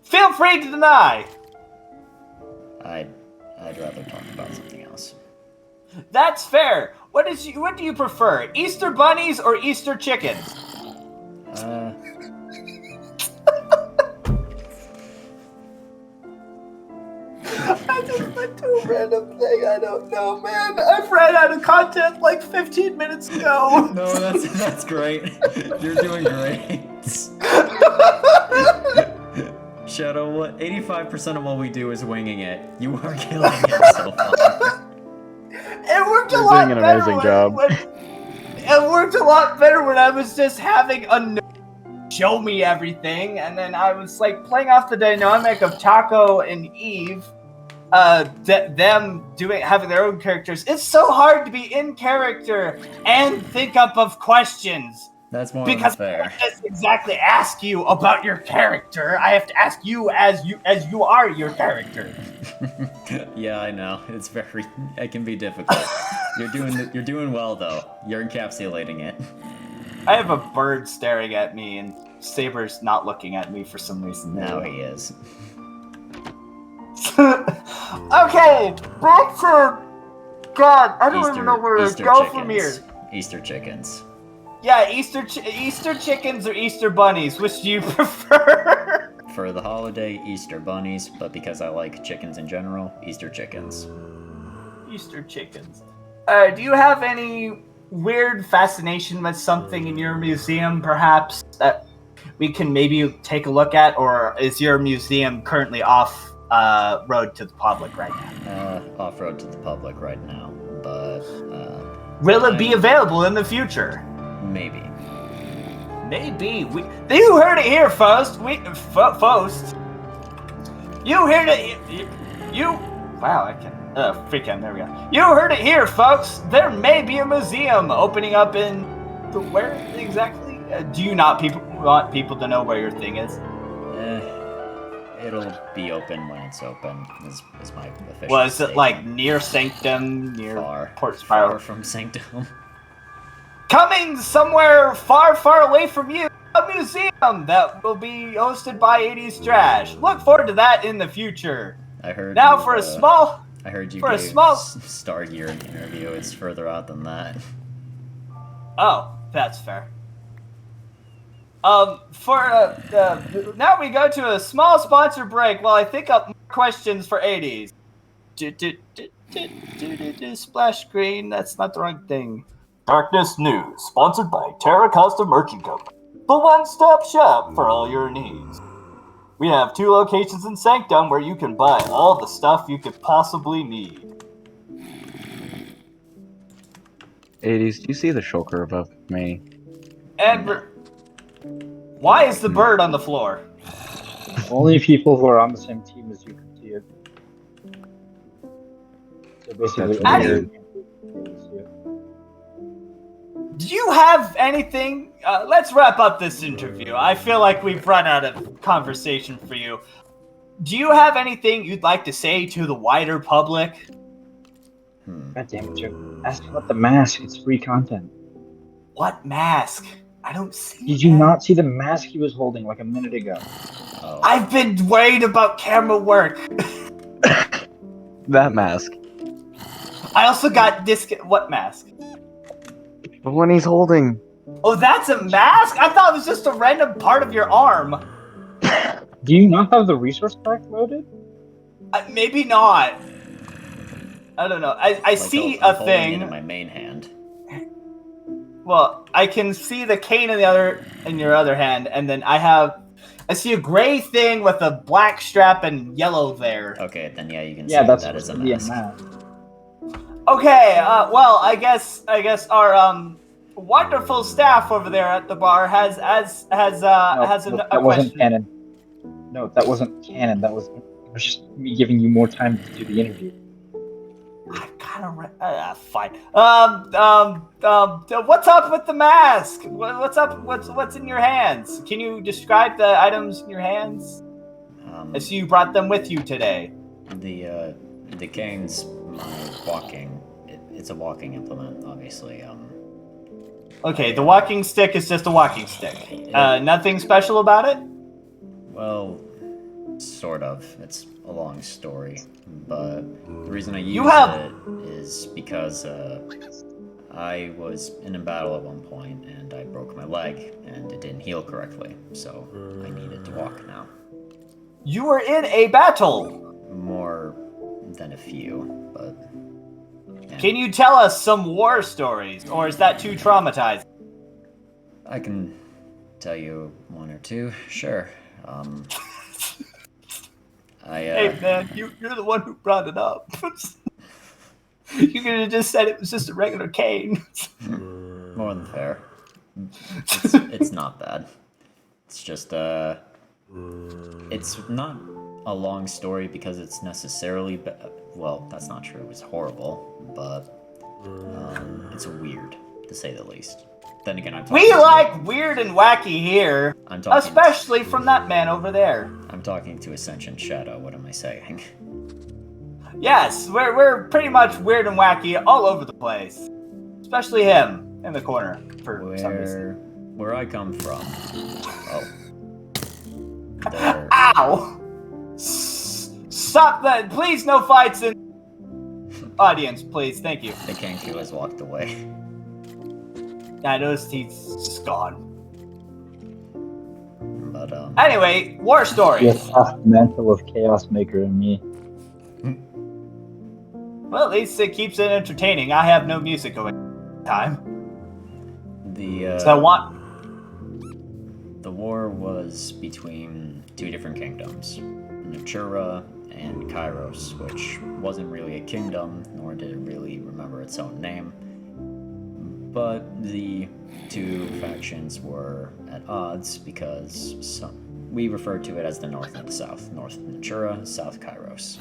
Feel free to deny! I'd rather talk about something else. That's fair. What do you prefer, Easter bunnies or Easter chickens? I just went to a random thing. I don't know, man. I've ran out of content like 15 minutes ago. No, that's great. You're doing great. Shadow, what 85% of what we do is winging it. You are killing it so far. It worked a You're lot doing an better amazing job. it worked a lot better when I was just having a show me everything, and then I was like playing off the dynamic of Taco and Eve, them having their own characters. It's so hard to be in character and think up of questions. That's more Because than fair. I can't exactly ask you about your character. I have to ask you as you are your character. Yeah, I know. It can be difficult. You're doing well though. You're encapsulating it. I have a bird staring at me, and Saber's not looking at me for some reason. Now he is. Okay, back to God. I don't even know where to go from here. Easter chickens. Yeah, Easter chickens or Easter bunnies. Which do you prefer? For the holiday, Easter bunnies, but because I like chickens in general, Easter chickens. Easter chickens. Do you have any weird fascination with something in your museum, perhaps, that we can maybe take a look at, or is your museum currently off road to the public right now? Off road to the public right now, but Will it be available in the future? maybe. Maybe. You heard it here first. You heard it. Wow, I can. Freaking. There we go. You heard it here, folks. There may be a museum opening up in where exactly? Do you not want people to know where your thing is? It'll be open when it's open. Is my official. Was it statement. like near Sanctum, near Port Spiral? Far from Sanctum. Coming somewhere far, far away from you, a museum that will be hosted by 80s Trash. Look forward to that in the future. I heard. Now you, for a small. I heard you for a gave small. Stargear an interview. It's further out than that. Oh, that's fair. Now we go to a small sponsor break while I think up more questions for 80s. Splash screen. That's not the right thing. Darkness News, sponsored by Terra Costa Merchant Company, the one-stop shop for all your needs. We have 2 locations in Sanctum where you can buy all the stuff you could possibly need. 80s, do you see the shulker above me? And why is the bird on the floor? Only people who are on the same team as you can see it. So basically, That's weird. Do you have anything? Let's wrap up this interview. I feel like we've run out of conversation for you. Do you have anything you'd like to say to the wider public? God damn it, Joe. Ask about the mask. It's free content. What mask? I don't see. Did you not see the mask he was holding like a minute ago? Oh. I've been worried about camera work. That mask. I also got what mask? The one he's holding. Oh, that's a mask? I thought it was just a random part of your arm. Do you not have the resource pack loaded? Maybe not. I don't know. I see I'm a holding thing. it in my main hand. Well, I can see the cane in your other hand, and then I see a gray thing with a black strap and yellow there. Okay, then yeah, you can Yeah, see that's that is a supposed to be mask. Okay, well, I guess our wonderful staff over there at the bar has that a wasn't question. canon. No, that wasn't canon. It was just me giving you more time to do the interview. I've got Fine. What's up with the mask? What's up? What's in your hands? Can you describe the items in your hands? I see you brought them with you today. The cane's my walking. It's a walking implement, obviously. Okay, the walking stick is just a walking stick. Nothing special about it? Well, sort of. It's a long story, but the reason I use it is because I was in a battle at one point and I broke my leg and it didn't heal correctly, so I needed to walk now. You were in a battle! More than a few, but... Yeah. Can you tell us some war stories, or is that too traumatizing? I can tell you one or two, sure. Hey man, you're the one who brought it up. You could have just said it was just a regular cane. More than fair. It's not bad. It's just, it's not a long story because it's necessarily, well, that's not true, it's horrible, but, it's weird, to say the least. Then again, we like weird and wacky here, especially from that man over there. I'm talking to Ascension Shadow, what am I saying? Yes, we're pretty much weird and wacky all over the place. Especially him, in the corner, for some reason. Where I come from. Oh. There. Ow! Stop that! Please, no fights in... Audience, please, thank you. The Kenku has walked away. I noticed he's just gone. But, Anyway, war stories. Yes, half mantle of Chaos Maker in me. Well, at least it keeps it entertaining. I have no music going time. The war was between two different kingdoms, Natura and Kairos, which wasn't really a kingdom, nor did it really remember its own name. But the two factions were at odds because we referred to it as the North and the South. North Natura, South Kairos.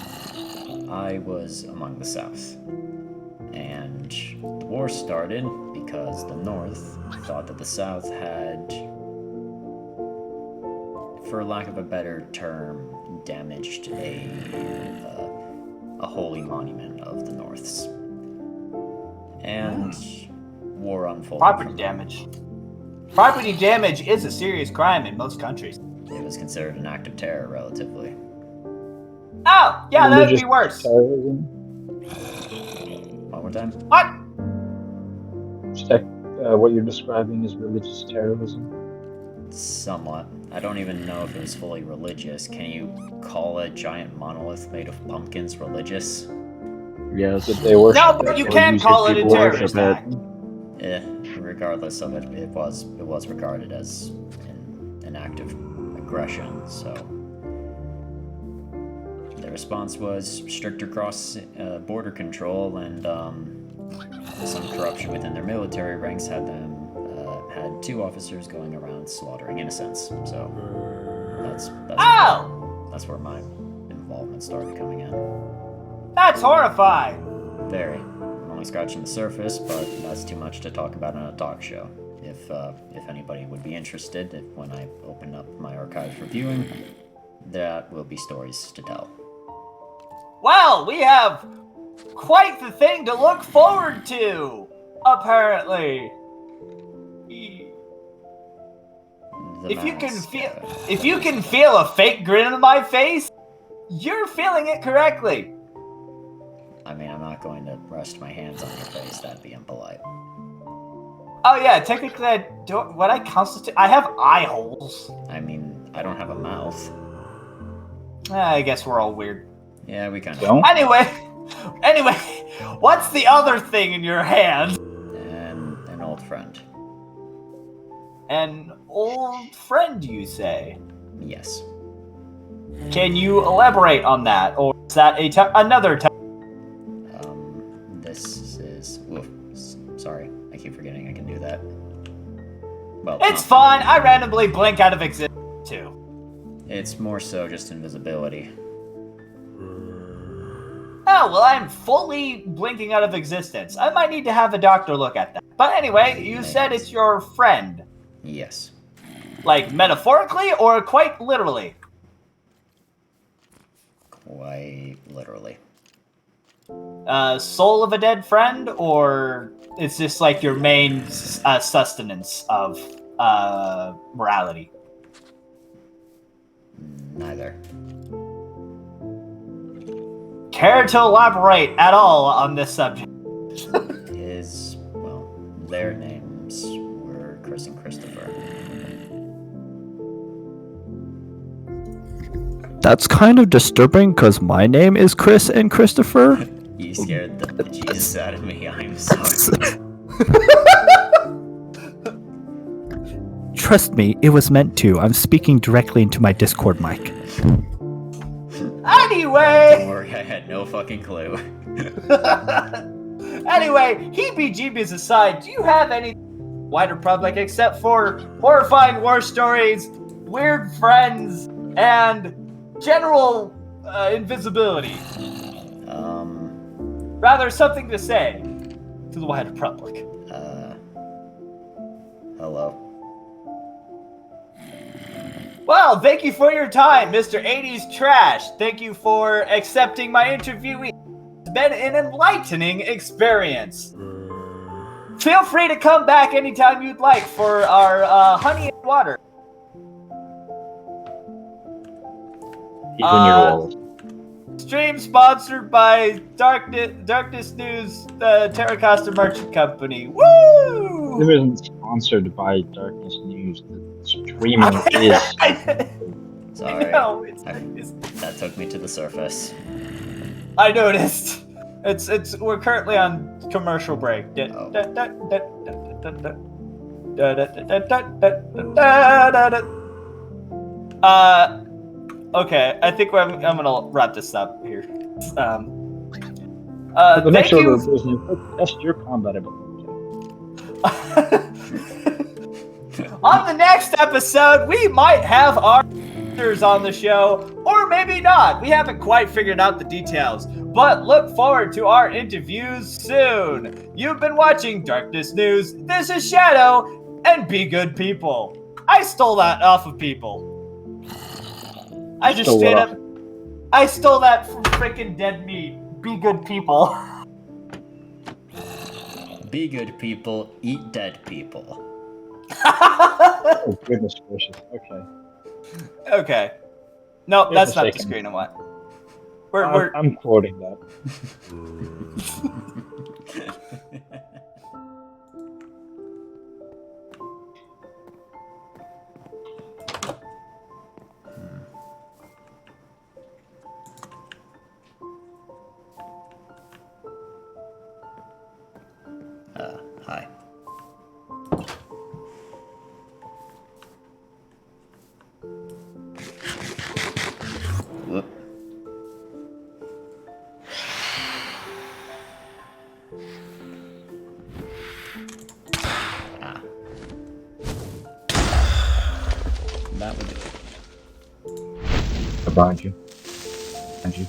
I was among the South. And the war started because the North thought that the South had, for lack of a better term, damaged a holy monument of the North's. And war unfolded. Property damage. Property damage is a serious crime in most countries. It was considered an act of terror, relatively. Oh, yeah, that would be worse. Terrorism? One more time? What? What you're describing is religious terrorism? Somewhat. I don't even know if it was fully religious. Can you call a giant monolith made of pumpkins religious? Yes. Did they worship No, but you can call it a terrorist act. Regardless of it, it was regarded as an act of aggression, so the response was stricter border control and some corruption within their military ranks had two officers going around slaughtering innocents. So that's where my involvement started coming in. That's horrifying. Very. I'm only scratching the surface, but that's too much to talk about on a talk show. If anybody would be interested, when I open up my archives for viewing, that will be stories to tell. Well, we have quite the thing to look forward to, apparently. If you can feel a fake grin on my face, you're feeling it correctly. I mean, I'm not going to rest my hands on your face. That'd be impolite. Oh yeah, technically I have eye holes. I mean, I don't have a mouth. I guess we're all weird. Yeah, we kind of don't. Anyway, what's the other thing in your hand? An old friend. An old friend, you say? Yes. Can you elaborate on that, or is that another time? This is... Oof, sorry, I keep forgetting I can do that. Well, it's fine, I randomly blink out of existence, too. It's more so just invisibility. Oh, well, I'm fully blinking out of existence. I might need to have a doctor look at that. But anyway, you said it's your friend. Yes. Like, metaphorically or quite literally? Quite literally. Soul of a dead friend, or it's just like your main sustenance of morality? Neither. Care to elaborate at all on this subject? Their names were Chris and Christopher. That's kind of disturbing because my name is Chris and Christopher. You scared the bejesus out of me, I'm sorry. Trust me, it was meant to. I'm speaking directly into my Discord mic. Anyway! Don't worry, I had no fucking clue. Anyway, heebie-jeebies aside, do you have any wider public except for horrifying war stories, weird friends, and general invisibility? Rather, something to say to the wider public. Hello. Well, thank you for your time, Mr. 80s Trash. Thank you for accepting my interviewee. It's been an enlightening experience. Feel free to come back anytime you'd like for our honey and water. He's in your walls. Stream sponsored by Darkness News, the Terracosta Merchant Company. Woo! It isn't sponsored by Darkness News. The streaming is. Sorry. No, That took me to the surface. I noticed. We're currently on commercial break. Okay, I think I'm gonna wrap this up here. The next order of business, test your combat ability. On the next episode, we might have our actors on the show, or maybe not. We haven't quite figured out the details, but look forward to our interviews soon. You've been watching Darkness News. This is Shadow, and be good people. I stole that off of people. I just straight up. I stole that from freaking Dead Meat. Be good people. Be good people, eat dead people. Oh, goodness gracious. Okay. Okay. Nope, Wait that's a not the second. screen I want. I'm quoting that. Hi. Whoop. That would do it. Behind you. Behind you.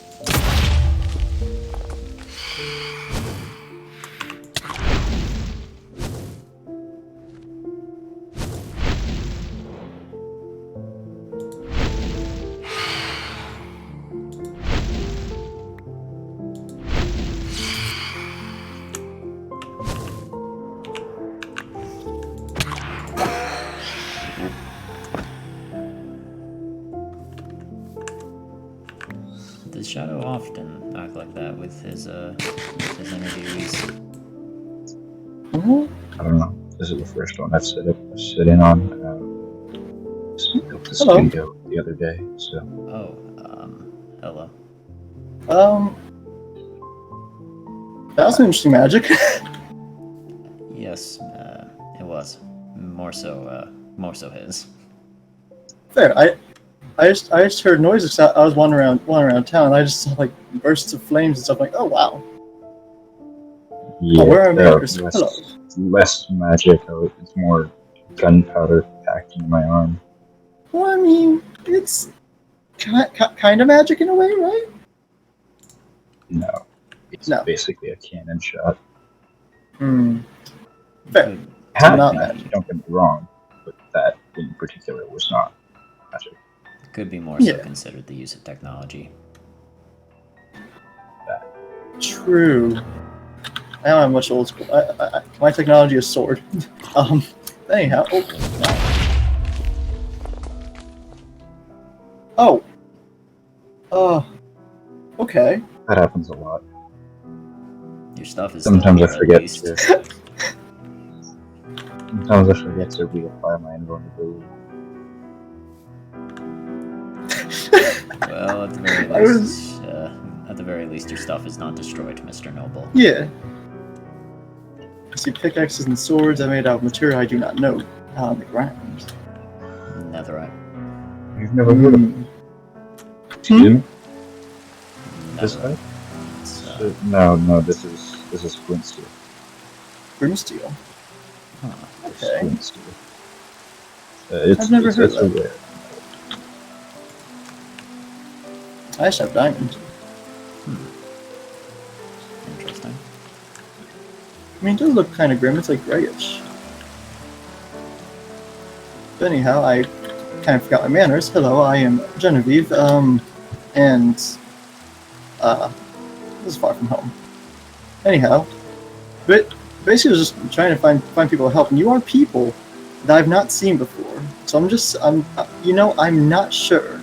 Does Shadow often act like that with his interviewees? I don't know. This is the first one I've sit in on. Built the studio the other day, so. Oh, hello. That was some interesting magic. Yes, it was. More so his. Fair. I just heard noises. I was wandering around town. I just saw like bursts of flames and stuff. Like, oh wow. Yeah, where are makers? Hello. less magic. It's more gunpowder packed into my arm. Well, I mean, it's kind of magic in a way, right? No. It's No. basically a cannon shot. Hmm. Fair. Could, Had not magic, magic. don't get me wrong, but that in particular was not magic. could be more so Yeah. considered the use of technology. True. I don't have much old school. My technology is sword. Anyhow. Oh. Okay. That happens a lot. Your stuff is Sometimes still I there, forget at least. to. Sometimes I forget to reapply my invulnerability. Well, at the very I least, your stuff is not destroyed, Mr. Noble. Yeah. I see pickaxes and swords are made out of material I do not know on the ground. Netherite. You've never heard of it? Excuse me? This Netherite. guy? It's, No, this is flint steel. Grimsteel. huh. Okay. Flint steel. I've never heard it's of that. rare. I just have diamonds. Interesting. I mean, it does look kind of grim. It's like grayish. But anyhow, I kind of forgot my manners. Hello, I am Genevieve, and this is far from home. Anyhow, but basically, I was just trying to find people to help, and you are people that I've not seen before. So I'm not sure.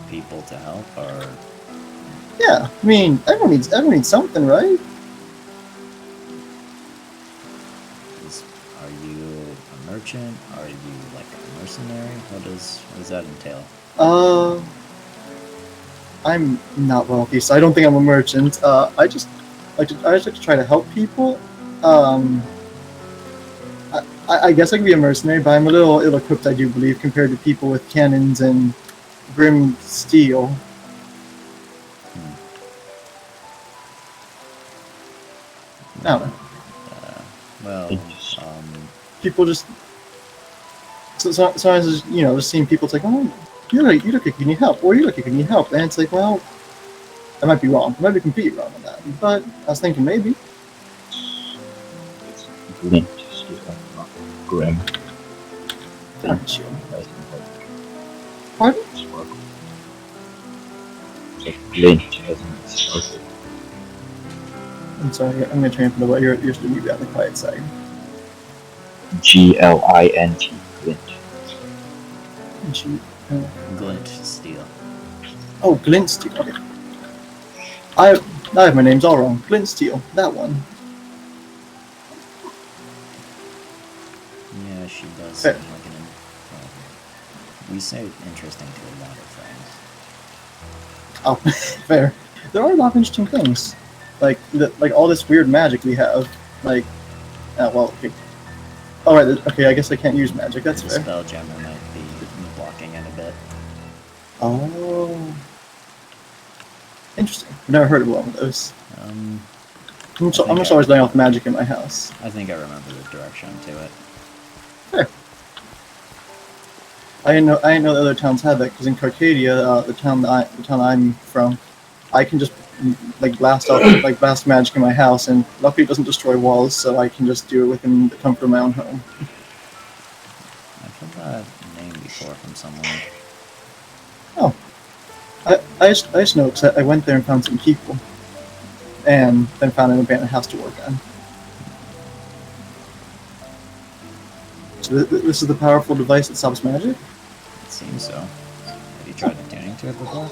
People to help, or Yeah, I mean, everyone needs something, right? are you a merchant? Are you like a mercenary? What does that entail? I'm not wealthy, so I don't think I'm a merchant. I just like to try to help people. I guess I could be a mercenary, but I'm a little ill-equipped, I do believe, compared to people with cannons and grim steel. No, Well, people just sometimes just seeing people. It's like, oh, you look like you need help, or you look like you need help, and it's like, well, I might be wrong. I might be completely wrong on that, but I was thinking maybe. It's glint steel, not grim. Aren't you? As in, like, Pardon? sparkle. It's like glint as in sparkle. I'm sorry. I'm gonna turn up the you're supposed to be on the quiet side. Glint, glint. glint steel. Oh, glint steel. Okay. I have my names all wrong. Glint steel. That one. Yeah, she does Fair. seem like well, we say interesting to a lot of things. Oh, fair. There are a lot of interesting things, like all this weird magic we have. Like, well, okay. All right. Okay, I guess I can't use magic. That's The fair. spelljammer might be blocking it a bit. Oh, interesting. I've never heard of one of those. Um, I'm just always laying off magic in my house. I think I remember the direction to it. Fair. I didn't know the other towns had that, because in Carcadia, the town I'm from, I can just blast magic in my house, and luckily it doesn't destroy walls, so I can just do it within the comfort of my own home. I've heard that name before from someone. Oh, I just know because I went there and found some people, and then found an abandoned house to work on. So this is the powerful device that stops magic? It seems so. Have you tried attuning to it before?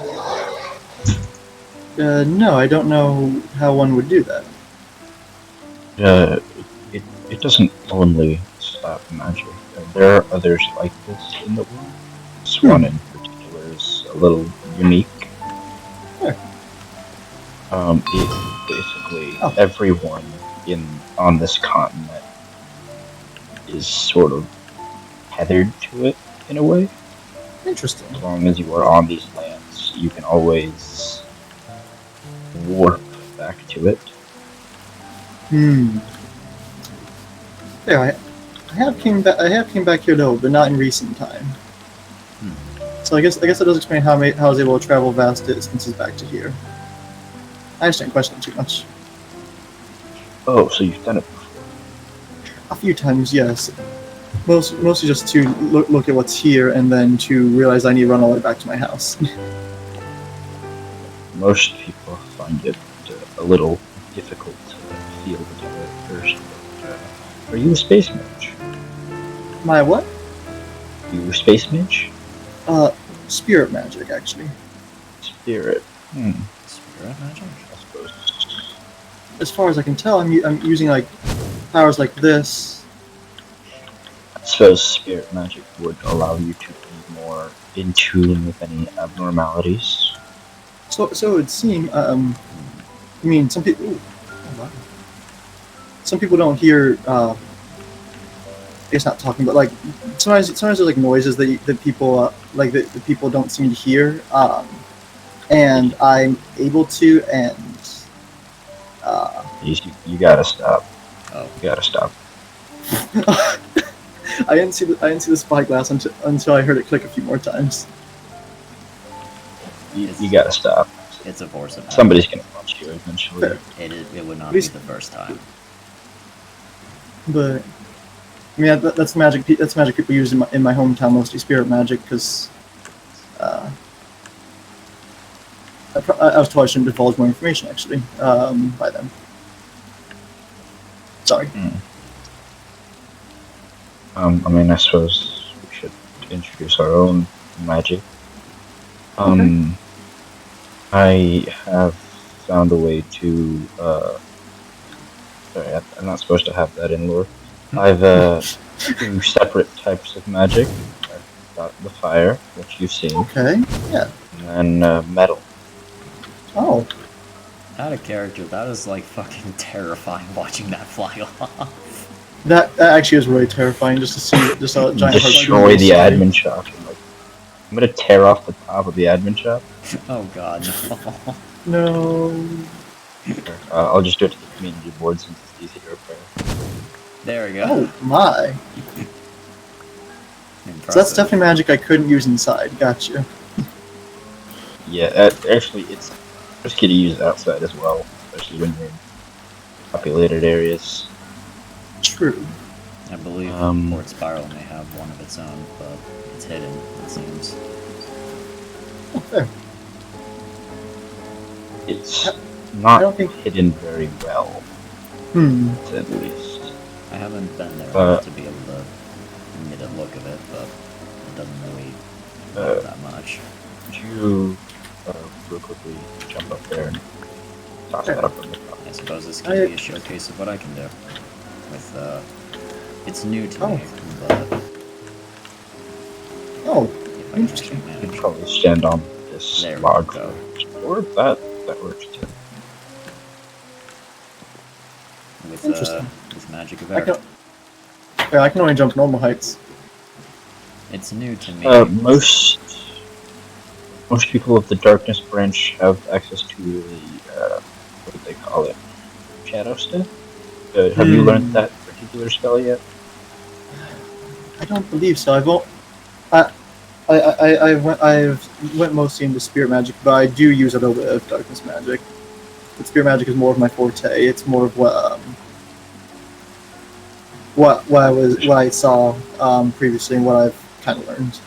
No, I don't know how one would do that. It doesn't only stop magic. There are others like this in the world. This one in particular is a little unique. Sure. Basically everyone on this continent is sort of tethered to it in a way. Interesting. As long as you are on these lands, you can always warp back to it. Yeah, I have came back here though, but not in recent time. So I guess that does explain how I was able to travel vast distances back to here. I just didn't question it too much. Oh, so you've done it before. A few times, yes. Mostly just to look at what's here and then to realize I need to run all the way back to my house. Most people find it a little difficult to feel the tower at first. But, are you a space mage? My what? You a space mage? Spirit magic, actually. Spirit. Spirit magic? I suppose. As far as I can tell, I'm using like powers like this. I suppose spirit magic would allow you to be more in tune with any abnormalities. So it would seem. I mean, some people. Ooh, oh, wow. Some people don't hear. I guess not talking, but like sometimes there's like noises that people that people don't seem to hear, and I'm able to, and You gotta stop. Oh. You gotta stop. I didn't see the spyglass until I heard it click a few more times. You gotta stop. It's a force of habit. Somebody's gonna punch you eventually. Fair. It would not be the first time. But I mean, that's magic. That's magic people use in my hometown, mostly spirit magic, because I was told I shouldn't divulge more information actually by them. Sorry. I mean, I suppose we should introduce our own magic. Okay. I have found a way to. Sorry, I'm not supposed to have that in lore. I've two separate types of magic. I've got the fire, which you've seen, Okay. Yeah. and then metal. Oh. Out of character, that is like fucking terrifying watching that fly off. That actually is really terrifying just to see just a giant Destroy the admin shop. I'm gonna tear off the top of the admin shop. Oh god, no. No. I'll just do it to the community board since it's easy to repair. There we go. Oh my. Impressive. So that's definitely magic I couldn't use inside. Gotcha. Yeah, actually, it's risky to use outside as well, especially when you're in populated areas. True. I believe Port Spiral may have one of its own, but it's hidden, it seems. Oh, fair. It's I not don't think- hidden very well, at least. I haven't been there enough to be able to get a look of it, but it doesn't really matter that much. Could you real quickly jump up there and toss that up on the top? I suppose this can be a showcase of what I can do. With, it's new to me, but Oh, if I can interesting. actually You could manage. probably stand on this There we log go. or that works too. With, Interesting. with magic of I air. I can only jump normal heights. It's new to me. Most people of the Darkness branch have access to the what do they call it? Shadow Step? Have you learned that particular spell yet? I don't believe so. I've went mostly into spirit magic, but I do use a little bit of darkness magic. But spirit magic is more of my forte. It's more of what I saw previously and what I've kind of learned.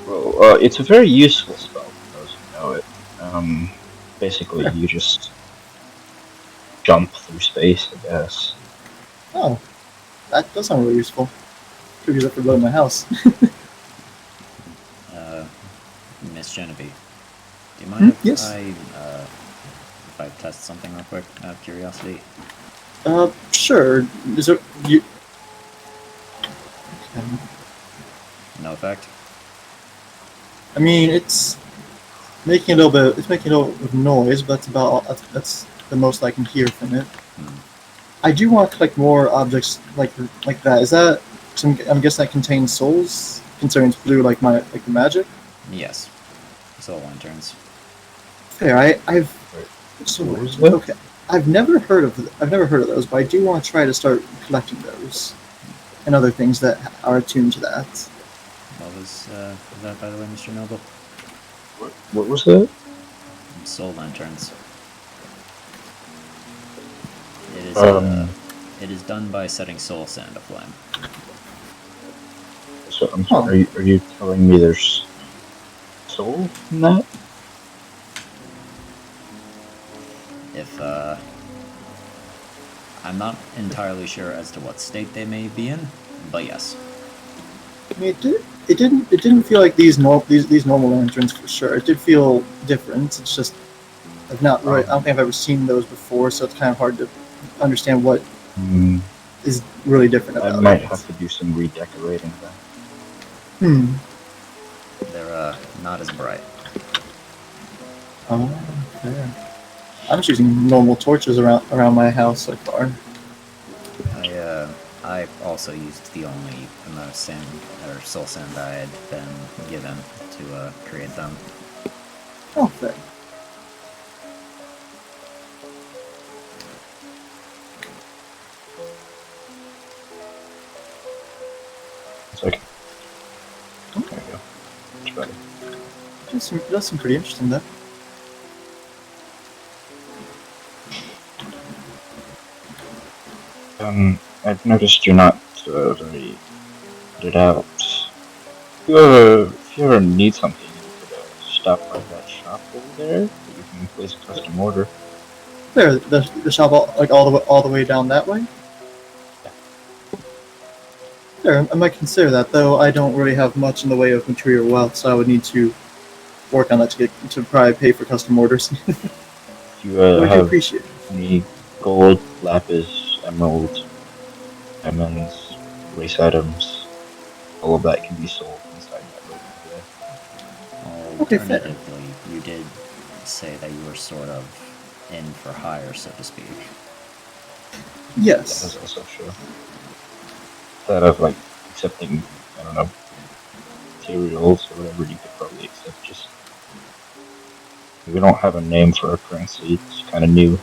Well, it's a very useful spell for those who know it. Basically, you just jump through space, I guess. Oh, that does sound really useful. Could use it for building my house. Miss Genevieve, do you mind if yes. I test something real quick out of curiosity? Sure. Is it you? Okay. No effect? I mean, it's making a little bit of noise, but that's about all, that's the most I can hear from it. I do want to collect more objects like that. Is that? I'm guessing that contains souls, considering it's blue, like the magic. Yes. Soul lanterns. Fair. I've so What was that? okay. I've never heard of those, but I do want to try to start collecting those and other things that are attuned to that. Well, was that, by the way, Mr. Noble? What was that? Soul lanterns. It is done by setting soul sand aflame. So are you telling me there's soul in that? If I'm not entirely sure as to what state they may be in, but yes. I mean, it didn't feel like these normal lanterns for sure. It did feel different. It's just I don't think I've ever seen those before, so it's kind of hard to understand what is really different about it. I might have to do some redecorating then. They're not as bright. Oh, fair. I'm just using normal torches around my house so far. I also used the only amount of sand or soul sand I had been given to create them. Oh, fair. It's like, there you go. Much better. That's some pretty interesting though. I've noticed you're not very put it out. If you ever need something, you could stop by that shop over there. You can place a custom order. There, the shop all the way down that way. There, I might consider that, though I don't really have much in the way of material wealth, so I would need to work on that to probably pay for custom orders. If you I have appreciate it. any gold, lapis, emerald, diamonds, race items, all of that can be sold inside that room today. Okay, fair. Alternatively, you did say that you were sort of in for hire, so to speak. That Yes. is also true. Instead of like accepting, I don't know, materials or whatever, you could probably accept just. We don't have a name for our currency. It's kind of new.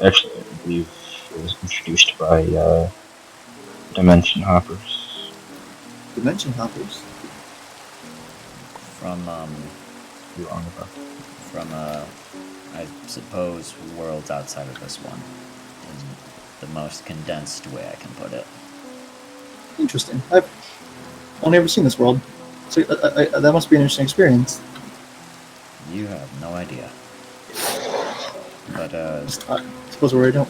Actually, I believe it was introduced by Dimension Hoppers. Dimension hoppers. From You're wrong about. From I suppose worlds outside of this one, in the most condensed way I can put it. Interesting. I've only ever seen this world, so that must be an interesting experience. You have no idea. But I suppose where I don't.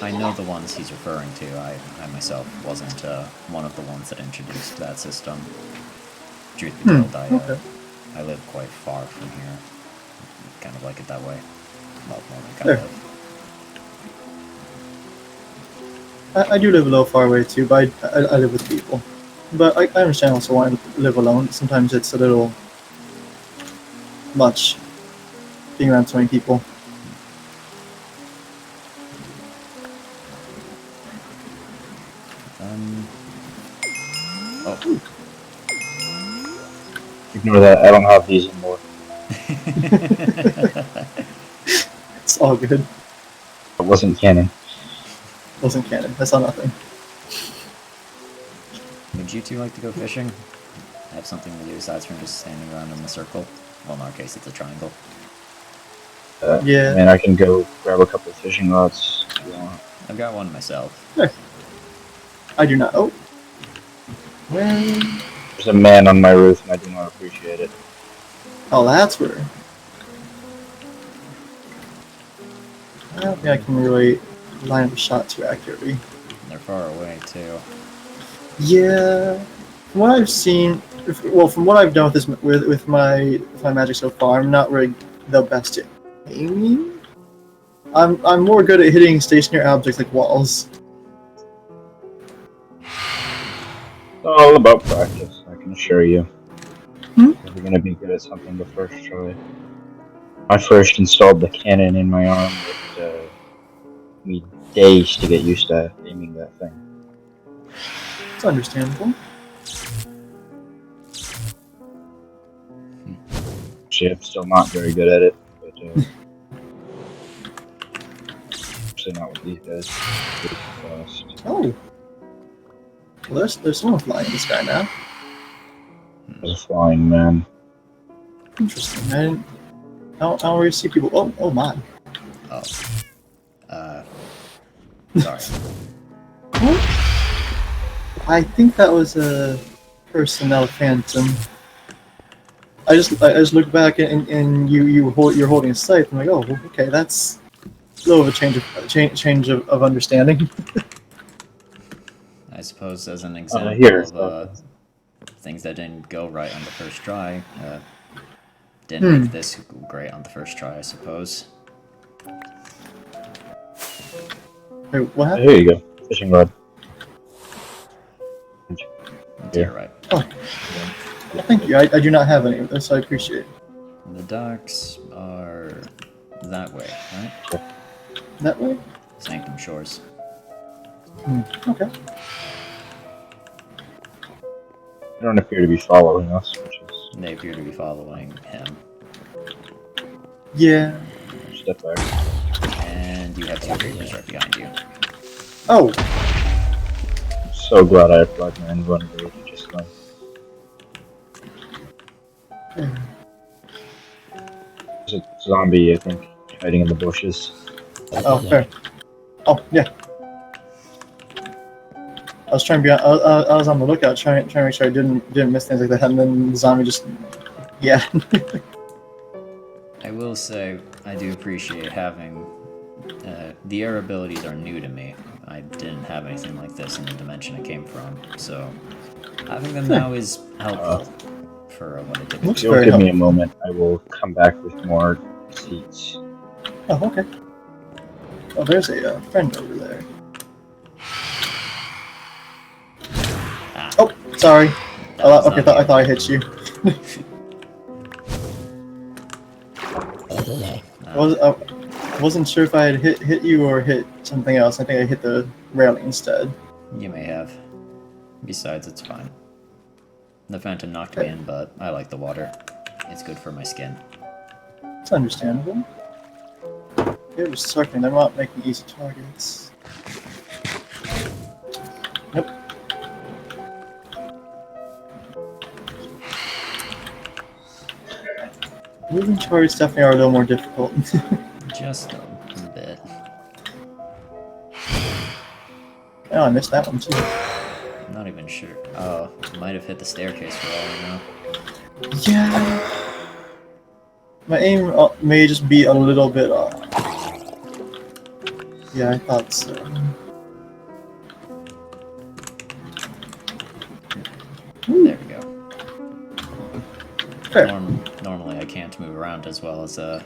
I know the ones he's referring to. I myself wasn't one of the ones that introduced that system. Truth be told, I live quite far from here. Kind of like it that way. Well, more than kind of. I do live a little far away too, but I live with people. But I understand also wanting to live alone. Sometimes it's a little much being around so many people. Oh. Ignore that. I don't have these anymore. It's all good. It wasn't canon. Wasn't canon. I saw nothing. Would you two like to go fishing? Have something to do aside from just standing around in the circle? Well, in our case, it's a triangle. Yeah. And I can go grab a couple of fishing rods if you want. I've got one myself. Sure. I do not. Oh. Well. There's a man on my roof and I do not appreciate it. Oh, that's where. I don't think I can really line up a shot too accurately. They're far away, too. Yeah. From what I've seen, from what I've done with my magic so far, I'm not really the best at aiming. I'm more good at hitting stationary objects like walls. It's all about practice, I can assure you. You're gonna be good at something the first try. I first installed the cannon in my arm. It took me days to get used to aiming that thing. It's understandable. Actually, I'm still not very good at it, but actually not with these guys. Pretty fast. Oh. Well, there's someone flying in the sky now. There's a flying man. Interesting. I don't really see people. Oh my. Oh. Sorry. I think that was a personnel phantom. I just look back and you're holding a scythe. I'm like, oh, okay, that's a little of a change of understanding. I suppose as an example Here. of things that didn't go right on the first try, didn't make this great on the first try, I suppose. Wait, what happened? Here you go. Fishing rod. To your right. Oh, well, thank you. I do not have any of this. I appreciate it. The docks are that way, right? That way? Sanctum Shores. Okay. They don't appear to be following us, which is... They appear to be following him. Yeah. Step back. And you have two creepers right behind you. Oh, I'm so glad I applied my invulnerability just then. There's a zombie, I think, hiding in the bushes. oh, fair. Oh, yeah. I was trying to be. I was on the lookout, trying to make sure I didn't miss things like that, and then the zombie just. Yeah. I will say, I do appreciate having... the air abilities are new to me. I didn't have anything like this in the dimension I came from, so having them now is helpful for what it did. Looks If you'll very give me a helpful. moment, I will come back with more seats. Oh, okay. Oh, there's a friend over there. Oh, sorry. was Okay, not I thought I hit you. I wasn't sure if I had hit you or hit something else. I think I hit the railing instead. You may have. Besides, it's fine. The Phantom knocked me in, but I like the water. It's good for my skin. It's understandable. They're just circling. They're not making easy targets. Nope. Moving targets definitely are a little more difficult. Just a bit. Oh, I missed that one too. I'm not even sure. Oh, might have hit the staircase for all I know. Yeah. My aim may just be a little bit off. Yeah, I thought so. There we go. Fair. Normally I can't move around as well as I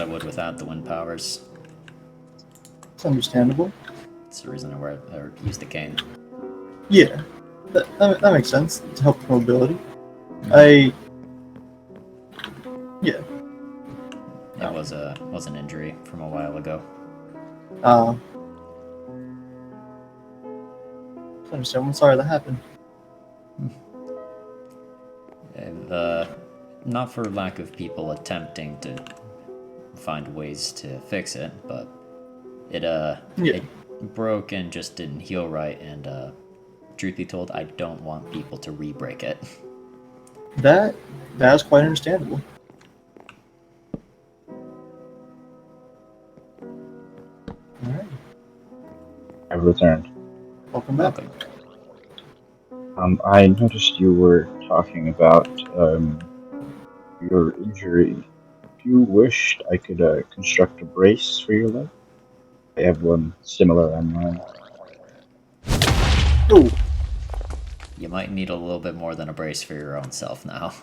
would without the wind powers. It's understandable. It's the reason I use the cane. Yeah, that makes sense to help with mobility. Yeah. It was an injury from a while ago. It's understandable. I'm sorry that happened. Not for lack of people attempting to find ways to fix it, but it broke and just didn't heal right, and truth be told, I don't want people to re-break it. That is quite understandable. Alright, I've returned. welcome back. Welcome. I noticed you were talking about your injury. If you wished, I could construct a brace for your leg. I have one similar on mine. Ooh, You might need a little bit more than a brace for your own self now.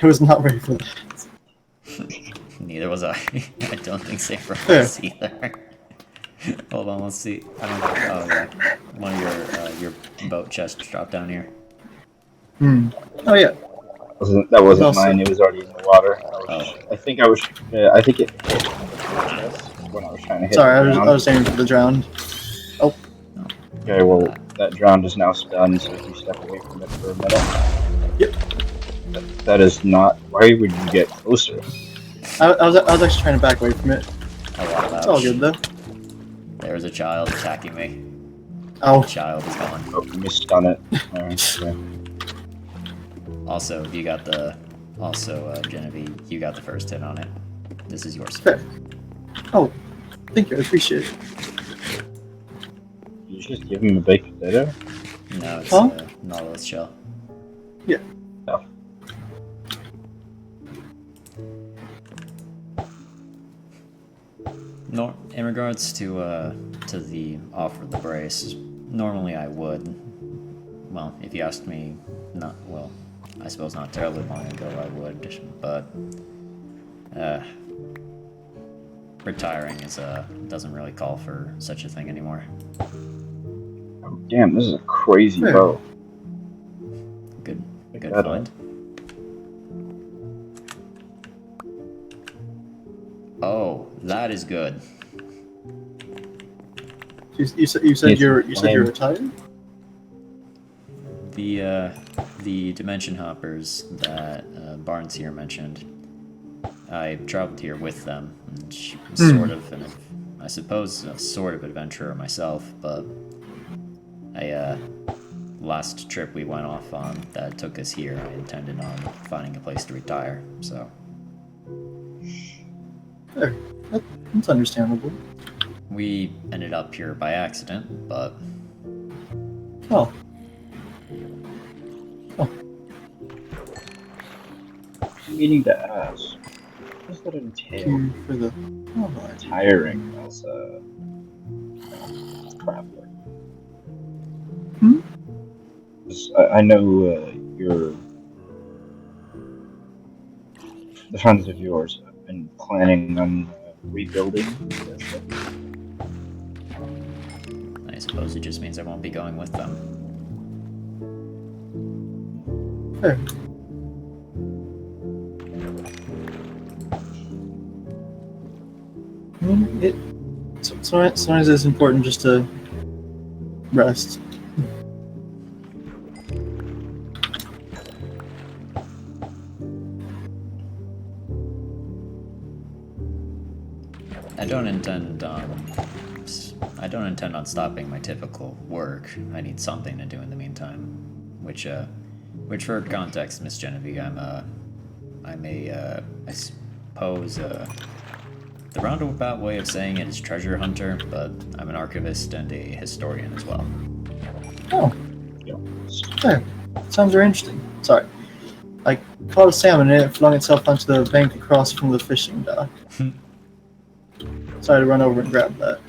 I was not ready for that. Neither was I. I don't think Safer Fair. was either. Hold on, let's see. I don't. Oh yeah, one of your boat chests dropped down here. Oh yeah. That wasn't Also- mine. It was already in the water. Oh. I think it hit when I was trying to hit. Sorry, the I was aiming for the drowned. Oh, Okay, well, that drowned is now stunned, so if you step away from it for a minute. Yep. That is not. Why would you get closer? I was actually trying to back away from it. A lot of It's all ouch. good though. There There's a child attacking me. Oh, The child is gone. Oh, missed on it. Alright, okay. Also, you got the. Also, Genevieve, you got the first hit on it. This is yours. okay. Oh, thank you. I appreciate it. You just give him a baked potato? No, it's Huh? Nautilus shell. Yeah. Oh. In regards to the offer of the brace, normally I would. Well, if you asked me, not well, I suppose not terribly long ago I would, but retiring doesn't really call for such a thing anymore. Oh, damn, this is a crazy Fair. bow. Good Pick that find. Oh, that is good. You said Yes, you're flame. retired. The dimension hoppers that Barnes here mentioned, I traveled here with them. And sort of, I suppose, a sort of adventurer myself, but last trip we went off on that took us here, I intended on finding a place to retire. So Fair. That's understandable. we ended up here by accident, but Oh. Meaning to ask, what does that entail? Thank you for the. Oh, Retiring as a traveler. Hmm? 'Cause I know you're. The friends of yours have been planning on rebuilding this. I suppose it just means I won't be going with them. fair. I mean, sometimes it's important just to rest. I don't intend on stopping my typical work. I need something to do in the meantime. Which for context, Miss Genevieve, I suppose, the roundabout way of saying it is treasure hunter, but I'm an archivist and a historian as well. Oh, Yeah. fair. Sounds very interesting. Sorry. I caught a salmon and it flung itself onto the bank across from the fishing dock. So I had to run over and grab that.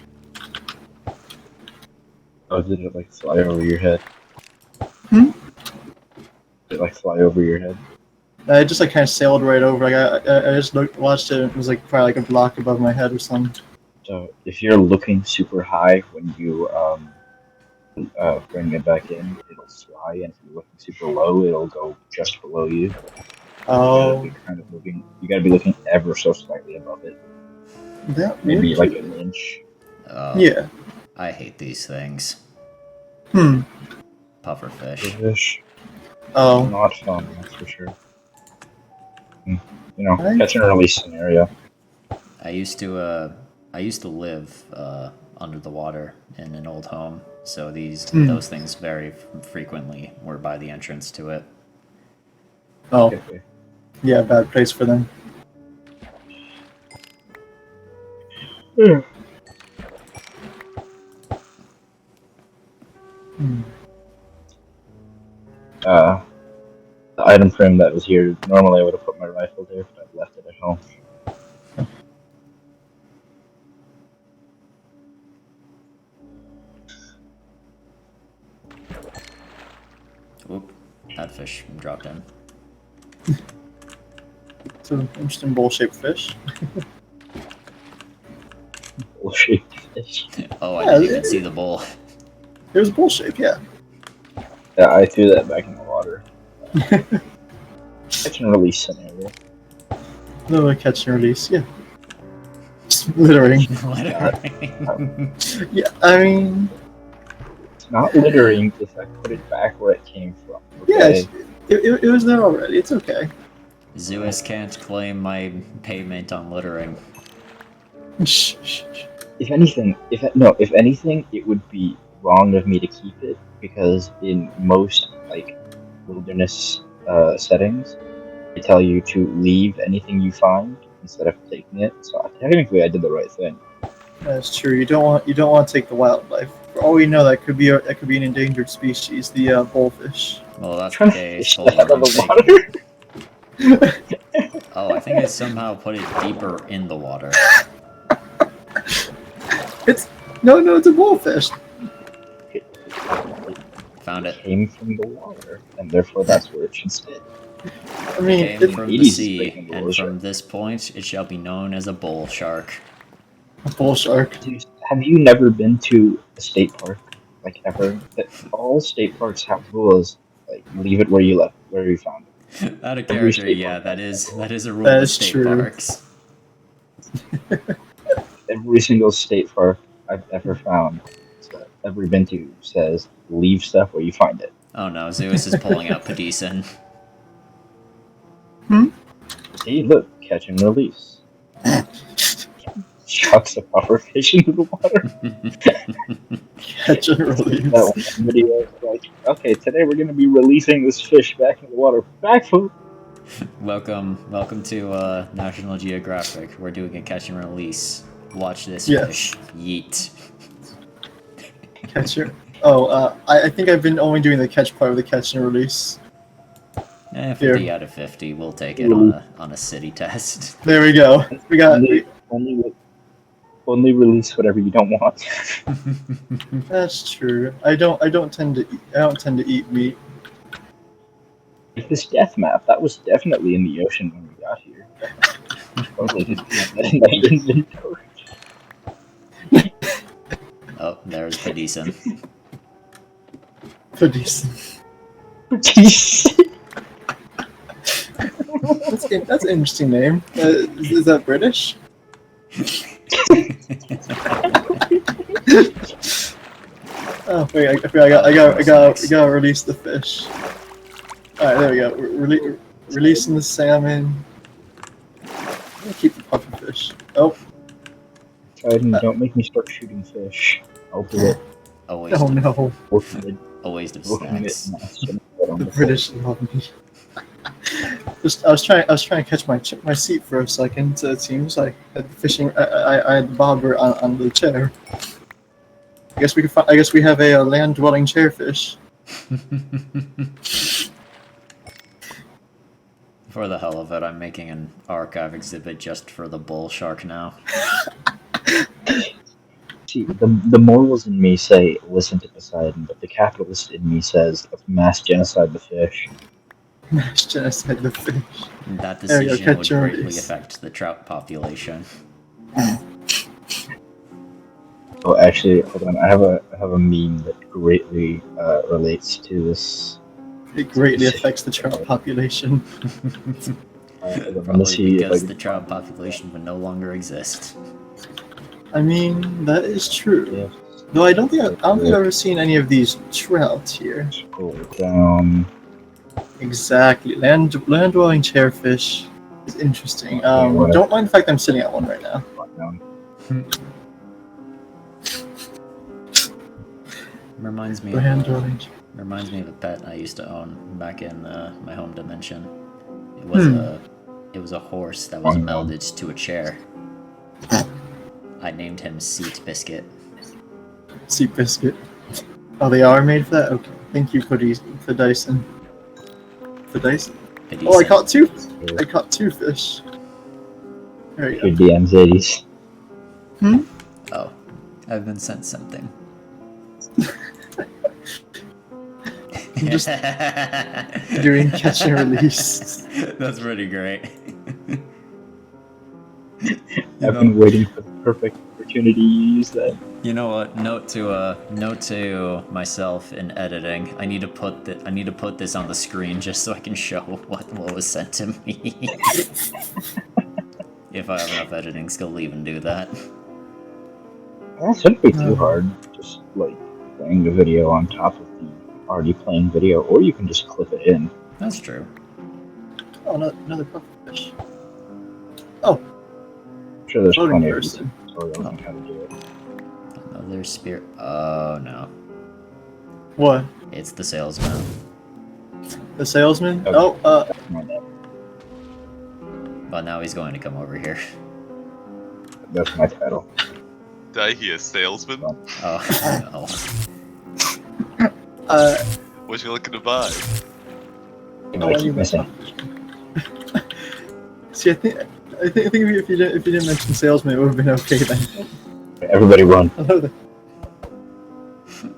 Oh, did it like fly over your head? Hmm? Did it like fly over your head? I just like kind of sailed right over. Like I just watched it. And it was like probably like a block above my head or something. So if you're looking super high when you bring it back in, it'll fly, and if you're looking super low, it'll go just below you. Oh, You gotta be looking ever so slightly above it. that Maybe would like be- an inch. Yeah. I hate these things. Hmm. Pufferfish. Fish. Oh. Not fun, that's for sure. You know, Right. catch and release scenario. I used to live under the water in an old home, so those things very frequently were by the entrance to it. Oh. Okay. Yeah, bad place for them. Yeah. Hmm. The item frame that was here, normally I would have put my rifle there, but I've left it at home. Oop, that fish dropped in. It's an interesting bowl-shaped fish. Bullshit fish. Oh, I Yeah, didn't even see the bowl. It was bowl-shaped, yeah. Yeah, I threw that back in the water. Catch and release scenario. No, catch and release, yeah. Just littering. Literally. Yeah, I mean, It's not littering if I put it back where it came from. yeah, Okay? it was there already. It's okay. Zeus can't claim my payment on littering. Shh, shh, shh. if anything, it would be wrong of me to keep it because in most like wilderness settings, they tell you to leave anything you find instead of taking it. So technically, I did the right thing. That's true. You don't want to take the wildlife. For all we know, that could be an endangered species, the bullfish. Well, that's the Trying to case. fish Hold that out on, of I'm the taking. water. Oh, I think I somehow put it deeper in the water. It's it's a bullfish. Found it. Came from the water, and therefore that's where it should stay. I mean, Came from the Hades is sea, breaking the and rules, from right? this point it shall be known as a bull shark. a bull shark. Dude, have you never been to a state park, like ever? That all state parks have rules, like leave it where you found it. Out of Every character, state yeah, park has that is a rule That of is state true. parks. Every single state park I've ever found, ever been to, says leave stuff where you find it. Oh no, Zeus is pulling out Pedicin. See, look, catch and release. Chucks a puffer fish into the water. Catch and release. That one video is like, okay, today we're gonna be releasing this fish back in the water. Backflip. Welcome to National Geographic. We're doing a catch and release. Watch this Yes. fish. Yeet. Catch your. Oh, I think I've been only doing the catch part of the catch and release. 50 Here. out of 50. We'll take it on a city test. There we go. We got. Only release whatever you don't want. That's true. I don't tend to eat meat. Like this death map, that was definitely in the ocean when we got here. Probably didn't have that in my inventory. Oh, there's Pedicin. For decent. That's an interesting name. Is that British? Oh wait, I gotta release the fish. All right, there we go. Releasing the salmon. I'm gonna keep the pufferfish. Oh, Trident, don't make me start shooting fish. I'll do it. A waste oh of, no, a waste of We'll commit snacks. the British love me. I was trying to catch my seat for a second. So it seems like I had the fishing. I had the bobber on the chair. I guess we have a land dwelling chairfish. For the hell of it, I'm making an archive exhibit just for the bull shark now. See, the morals in me say listen to Poseidon, but the capitalist in me says mass genocide the fish. Mass genocide the fish. That There we go, decision would catch and greatly release. affect the trout population. Oh, actually, hold on. I have a meme that greatly relates to this. It greatly affects the trout population. Let me Probably see if I because can the trout population would no longer exist. I mean, that is true. Yes. Though I don't think I've ever seen any of these trout here. Scroll down. Exactly, land dwelling chairfish is interesting. what Don't mind the fact I'm sitting at one right now. Down. Reminds me Land dwelling. Reminds me of a pet I used to own back in my home dimension. It was a horse that was melded to a chair. I named him Seat Biscuit. Seat biscuit. Oh, they are made for that. Okay, thank you for Dyson. For Dyson. Oh, I caught two. I caught two fish. There you Your go. DM's 80s. Oh, I've been sent something. I'm just doing catch and release. That's pretty great. I've been waiting for the perfect opportunity to use that. You know what? Note to myself in editing. I need to put this on the screen just so I can show what was sent to me. If I have enough editing skill to even do that. That shouldn't be too hard. Just like playing the video on top of the already playing video, or you can just clip it in. That's true. Oh, no, another pufferfish. Oh, I'm sure there's floating plenty of person. reasons. so y'all know how to do it. Another spear. Oh no. What? It's the salesman. The salesman? Oh. Oh, That's my bad. But now he's going to come over here. That's my title. Did I hear salesman? Oh What you looking to buy? I keep missing. See, I think if you didn't mention salesman, it would have been okay then. Everybody run. Hello there. no.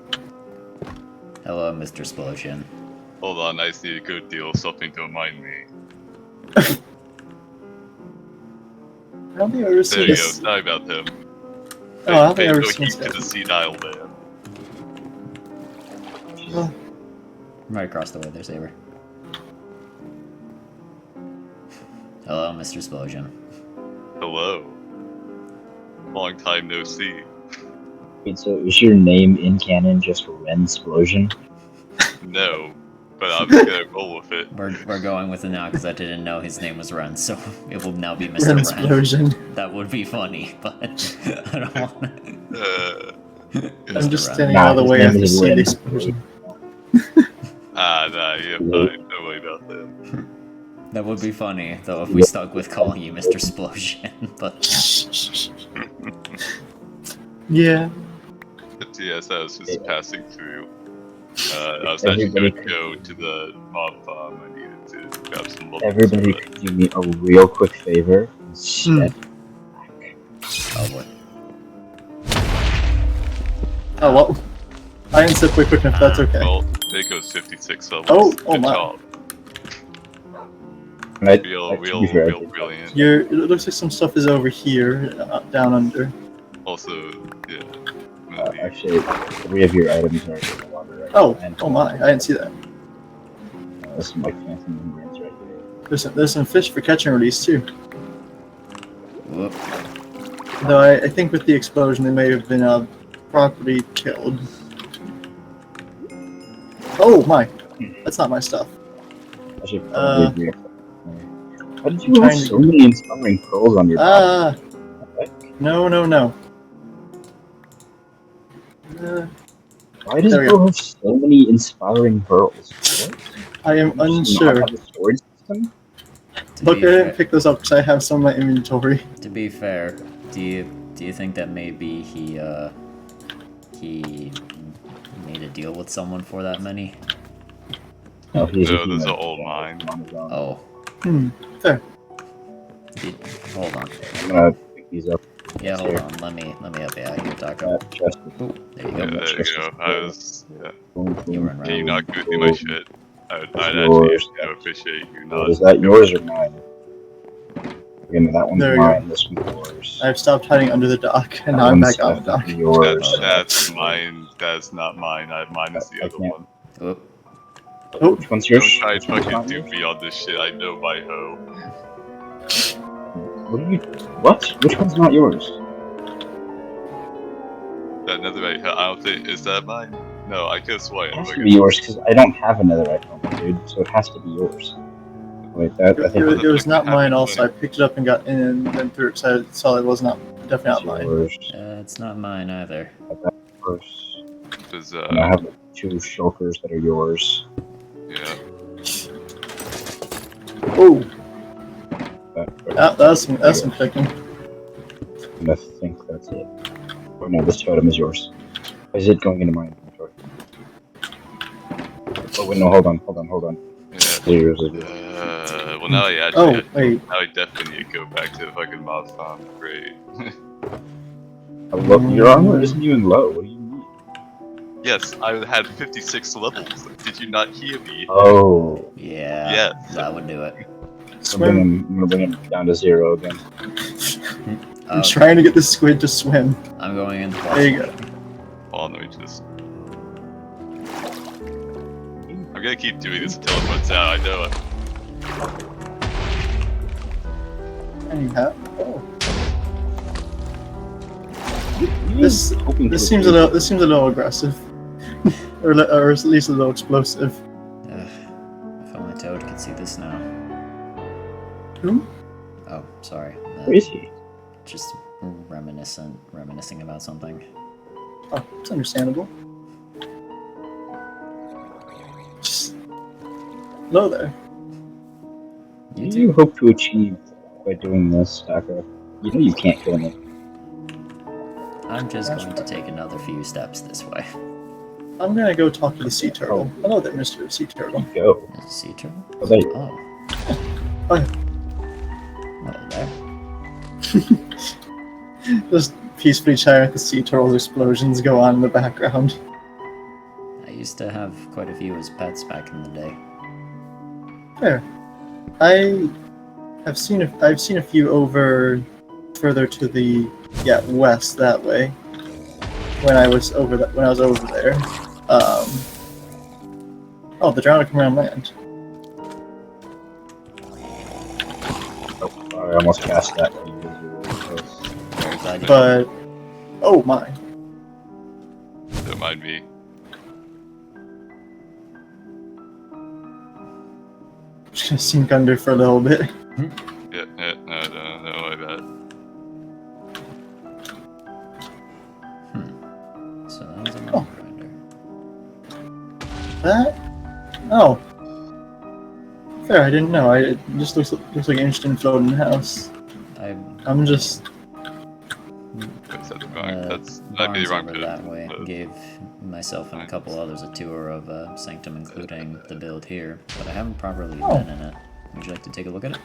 Hello, Mr. Splosion. Hold on, I see a good deal, something to remind me. I don't think I've ever There seen you go, this. sorry about him. Oh, I don't think Pay I've no ever seen heed to the this. senile man. Oh, Right across the way there, Saber. Hello, Mr. Splosion. Hello. Long time no see. Wait, so is your name in canon just Ren Splosion? No, but I'm just gonna roll with it. We're going with it now because I didn't know his name was Ren, so it will now be Ren Mr. Ren. explosion. That would be funny, but I don't want I'm just Ren. standing out of the his way name after is seeing Ren. the explosion. Nah, you're fine. Don't worry about that. That would be funny, though, if we stuck with calling you Mr. Splosion, but Yeah. But yes, I was just passing through. I was actually going to go to the mob farm. I needed to grab some levels. Everybody could do me a real quick favor and step back. oh boy. Oh well. I didn't step away quick enough. That's okay. Well, there goes 56 levels. Oh Good my. job. And I, Real to be fair, I did brilliant. It looks like some stuff is over here, down under. Also, yeah. actually, 3 of your items are in the water right Oh, now. And, oh my! I didn't see that. there's some like fancy membranes right here. There's some fish for catch and release too. Whoop. Though I think with the explosion they may have been properly killed. Oh my! That's not my stuff. I should probably agree. Why did I'm you have trying to- so many inspiring pearls on your body? No. Why does there we Bill have so many inspiring pearls? What? I am Does he not unsure. have a storage system? Look, I didn't pick those up because I have some in my inventory. To be fair, do you think that maybe he made a deal with someone for that many? No, he's No, a those human. are all mine. On his own. Oh, Fair. hold on. I'm gonna pick these up. Yeah, hold on. Let me help you out here, Taco. Just Ooh, there you Yeah, go. there you go. I was, yeah. You were in Can you round. not go through my shit? I'd actually yours. appreciate you not. Is that yours or mine? Again, that one's There we mine. This one's yours. I've stopped hiding under the dock, and That now I'm one's back on the dock. definitely yours. That's mine. That's not mine. Mine is the I other can't- one. Whoop. Oh, Which one's Don't yours? try and Which one's fucking not yours? dupe me on this shit. I know my hoe. What are you? What? Which one's not yours? That netherite hoe. I don't think. Is that mine? No, I could have sworn. It has to be yours because I don't have another iPhone, dude. So it has to be yours. Wait, that I think it was not mine. Also, I picked it up and got in, and then threw it because I saw it was definitely not it's mine. yours. It's not mine either. First. Because, And I have 2 shulkers that are yours. yeah. Oh, That, that's some picking. And I think that's it. Oh no, this totem is yours. Is it going into my inventory? Oh wait, no, hold on. Yeah. Yours is yours. Well, now I actually. Oh, wait. Now I definitely need to go back to the fucking mob farm. Great. Your armor isn't even low. What do you mean? Yes, I had 56 levels. Did you not hear me? Oh. Yeah. Yes. That would do it. I'm gonna bring him down to 0 again. I'm trying to get the squid to swim. I'm going in. There you go. Hold on, let me just. I'm gonna keep doing this until it runs out. I know it. And you have. Oh. This seems a little aggressive, or at least a little explosive. If only Toad could see this now. Who? Oh, sorry. Where is he? Just reminiscing about something. Oh, it's understandable. Just... Hello there. What do you hope to achieve by doing this, Taka? You know you can't kill me. I'm just going to take another few steps this way. I'm gonna go talk to the sea turtle. Hello there, Mr. Sea Turtle. Go. There's a sea turtle? Oh, there you Oh. Oh, Hello there. just peacefully chatting with the sea turtles. Explosions go on in the background. I used to have quite a few as pets back in the day. There. I've seen a few over further to the west that way. When I was over there. Oh, the drown come around land. Oh, sorry, I almost cast that. Very glad you But oh my. Don't mind me. Just gonna sink under for a little bit. Yeah, no, I bet. So that was a mob grinder. That? Oh. Fair, I didn't know. It just looks like an interesting floating house. I'm just... That's wrong. That's I'd be Barnes wrong over to that way but- gave myself and a couple others a tour of Sanctum, including the build here, but I haven't properly been in it. Would you like to take a look at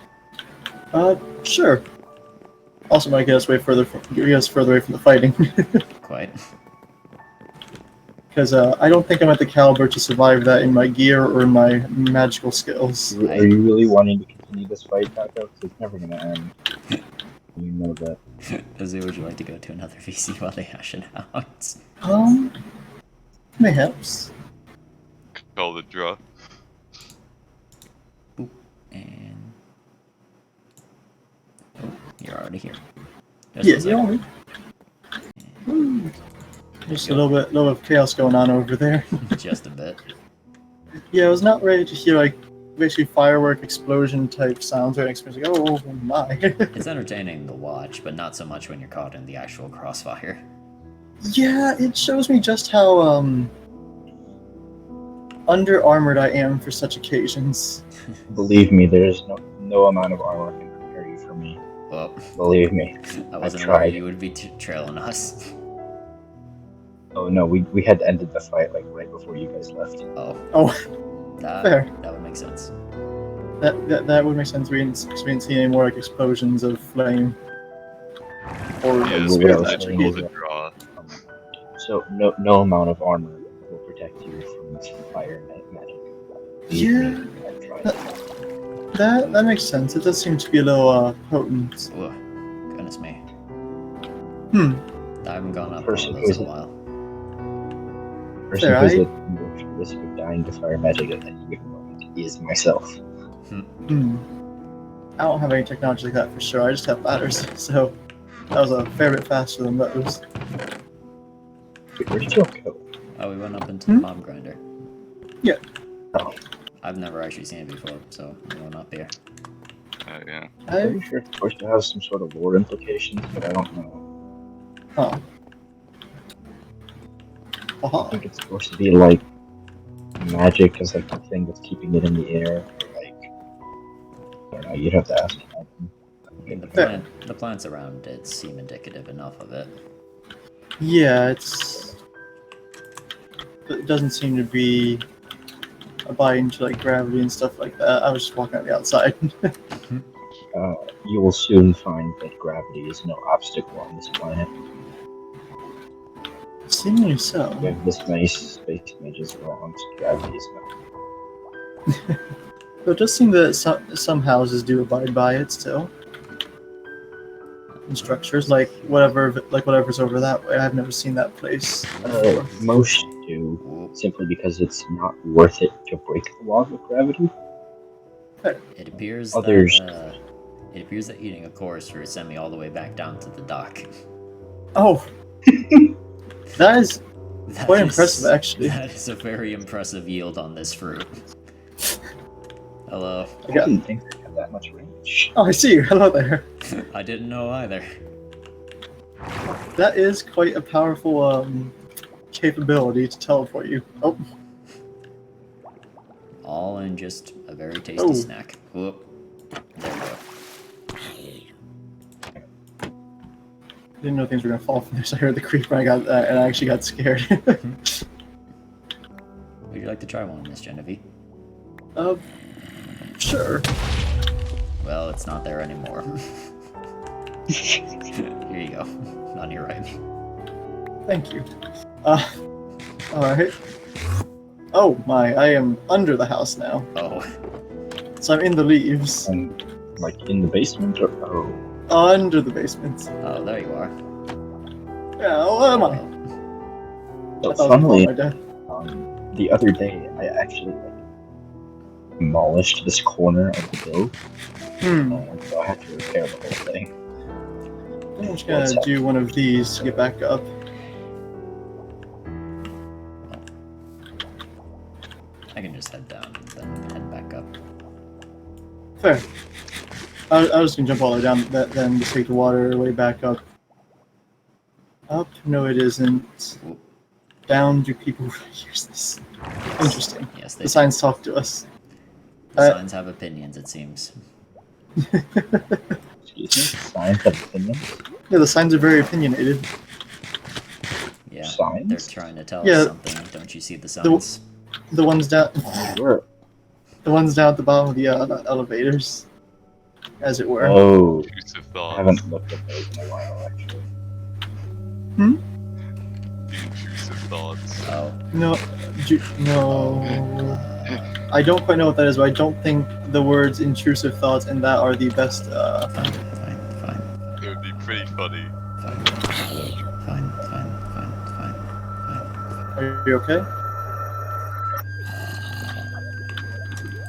it? Sure. Also might get us further away from the fighting. Quite. Because I don't think I'm at the caliber to survive that in my gear or in my magical skills. Are you really wanting to continue this fight, Taka? Because it's never gonna end. You know that. Izzy, would you like to go to another VC while they hash it out? Mayhaps. Call the draw. Boop. And... Oh, you're already here. Just a Yeah, second. Just a little bit of chaos going on over there. Just a bit. Yeah, I was not ready to hear like basically firework explosion type sounds or like, oh my. It's entertaining to watch, but not so much when you're caught in the actual crossfire. Yeah, it shows me just how under armored I am for such occasions. Believe me, there is no amount of armor can prepare you for me. Well, Believe me. I wasn't tried. aware you would be trailing us. Oh no, we had ended the fight like right before you guys left. Oh. Fair. That would make sense. That would make sense. We didn't see any more like explosions of flame. Or Yes, what because else I do call you the do? draw. So no amount of armor will protect you from fire and magic. Yeah. I tried. That makes sense. It does seem to be a little potent. Ugh, goodness me. I haven't gone up Person one of who those in a isn't- while. Person There, who's at the risk of dying to fire magic at any given moment is myself. I don't have any technology like that for sure. I just have ladders, so that was a fair bit faster than those. Wait, where did you go? Oh, we went up into the mob grinder. Yeah. Oh, I've never actually seen it before, so we went up here. Yeah. I'm pretty sure it's supposed to have some sort of lore implications, but I don't know. Oh. I think it's supposed to be like magic as like the thing that's keeping it in the air. Or, like, I don't know. You'd have to ask. I mean, the plants around it seem indicative enough of it. Yeah, it doesn't seem to be abiding to like gravity and stuff like that. I was just walking on the outside. You will soon find that gravity is no obstacle on this planet. Seemingly so. We have this many space mages around. Gravity is not. But it does seem that some houses do abide by it still. And structures like whatever's over that way. I've never seen that place. Most do, simply because it's not worth it to break the laws of gravity. It appears Others- that eating a chorus route sent me all the way back down to the dock. Oh, that is That quite is- impressive, actually. That is a very impressive yield on this fruit. Hello. I didn't think they had that much range. Oh, I see you. Hello there. I didn't know either. That is quite a powerful capability to teleport you. Oh, All in just a very tasty Oh. snack. Whoop. There we go. didn't know things were gonna fall from there, so I heard the creeper. And I actually got scared. Would you like to try one, Miss Genevieve? Sure. Well, it's not there anymore. Here you go. On your right. Thank you. Alright. Oh my, I am under the house now. Oh. So I'm in the leaves. Like in the basement or Under the basement. Oh, there you are. Yeah, what am I? So I thought I was funnily, my dad. the other day I actually demolished this corner of the build, so I had to repair the whole thing. I'm just gonna do one of these to get back up. I can just head down and then head back up. Fair. I was gonna jump all the way down, then just take the water way back up. Up? No, it isn't. Whoop. Down? Do people use this? Interesting. Yes, they The signs talk to us. The signs have opinions, it seems. Excuse me? Signs have opinions? Yeah, the signs are very opinionated. Yeah, Signs? they're trying to tell Yeah. us something. Don't you see the signs? The ones down, Sure. the ones down at the bottom of the elevators, as it were. Oh, Intrusive I thoughts. haven't looked at those in a while, actually. The intrusive thoughts. Oh. No, no. I don't quite know what that is, but I don't think the words intrusive thoughts and that are the best. Fine. It would be pretty funny. Fine. Are you okay?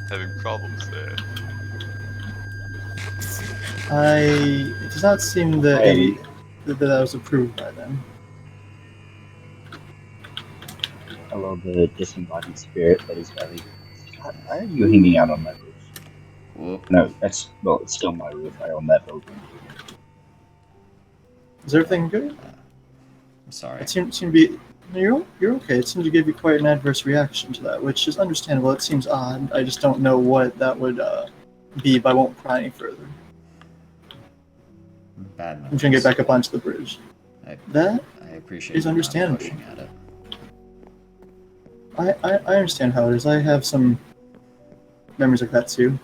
Having problems there. It does not seem that that was approved by them. Hello, the disembodied spirit that is very. God, why are you hanging out on my roof? Whoop. No, it's still my roof. I own that building. Is everything good? I'm sorry. It seemed to be. No, you're okay. It seemed to give you quite an adverse reaction to that, which is understandable. It seems odd. I just don't know what that would be, but I won't pry any further. Bad I'm trying to get back up onto the bridge. That I appreciate is you not understandable. pushing at it. I understand how it is. I have some memories like that too.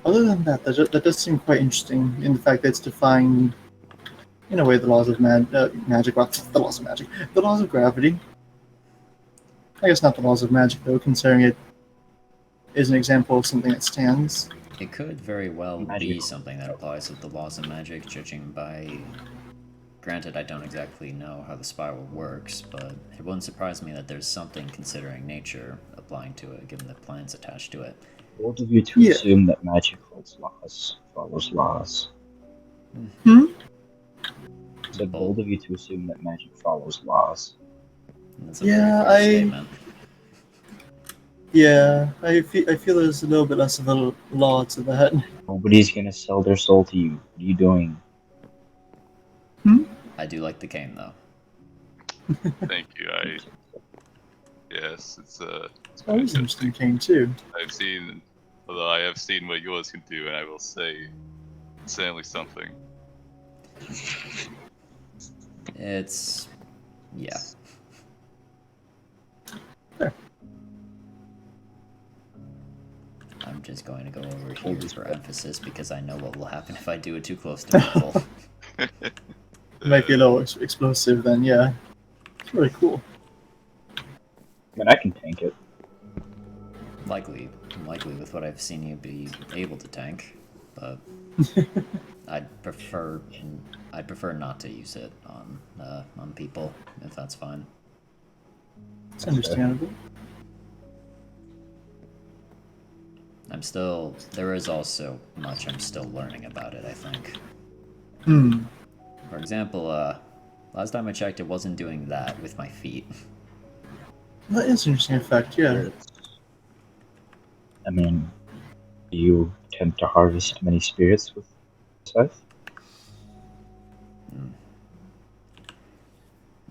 Other than that, that does seem quite interesting in the fact that it's defying, in a way, the laws of magic. Well, the laws of magic. The laws of gravity. I guess not the laws of magic, though, considering it is an example of something that stands. It could very well be Magical. something that applies with the laws of magic, judging by... Granted, I don't exactly know how the spiral works, but it wouldn't surprise me that there's something considering nature applying to it, given the plants attached to it. Bold of you to Yeah. assume that magic follows laws. So bold of you to assume that magic follows laws. And that's a Yeah, very fair statement. Yeah, I feel there's a little bit less of a law to that. Nobody's gonna sell their soul to you. What are you doing? I do like the cane, though. Thank you. Yes, it's That was interesting, Kane, too. Although I have seen what yours can do, and I will say, it's certainly something. It's... yeah. Fair. I'm just going to go over here for emphasis, because I know what will happen if I do it too close to level. It might be a little explosive then, yeah. It's really cool. I mean, I can tank it. Likely with what I've seen you be able to tank, but I'd prefer not to use it on people, if that's fine. It's understandable. There is also much I'm still learning about it, I think. For example, last time I checked, it wasn't doing that with my feet. That is an interesting effect, yeah. I mean, do you tend to harvest many spirits with scythe?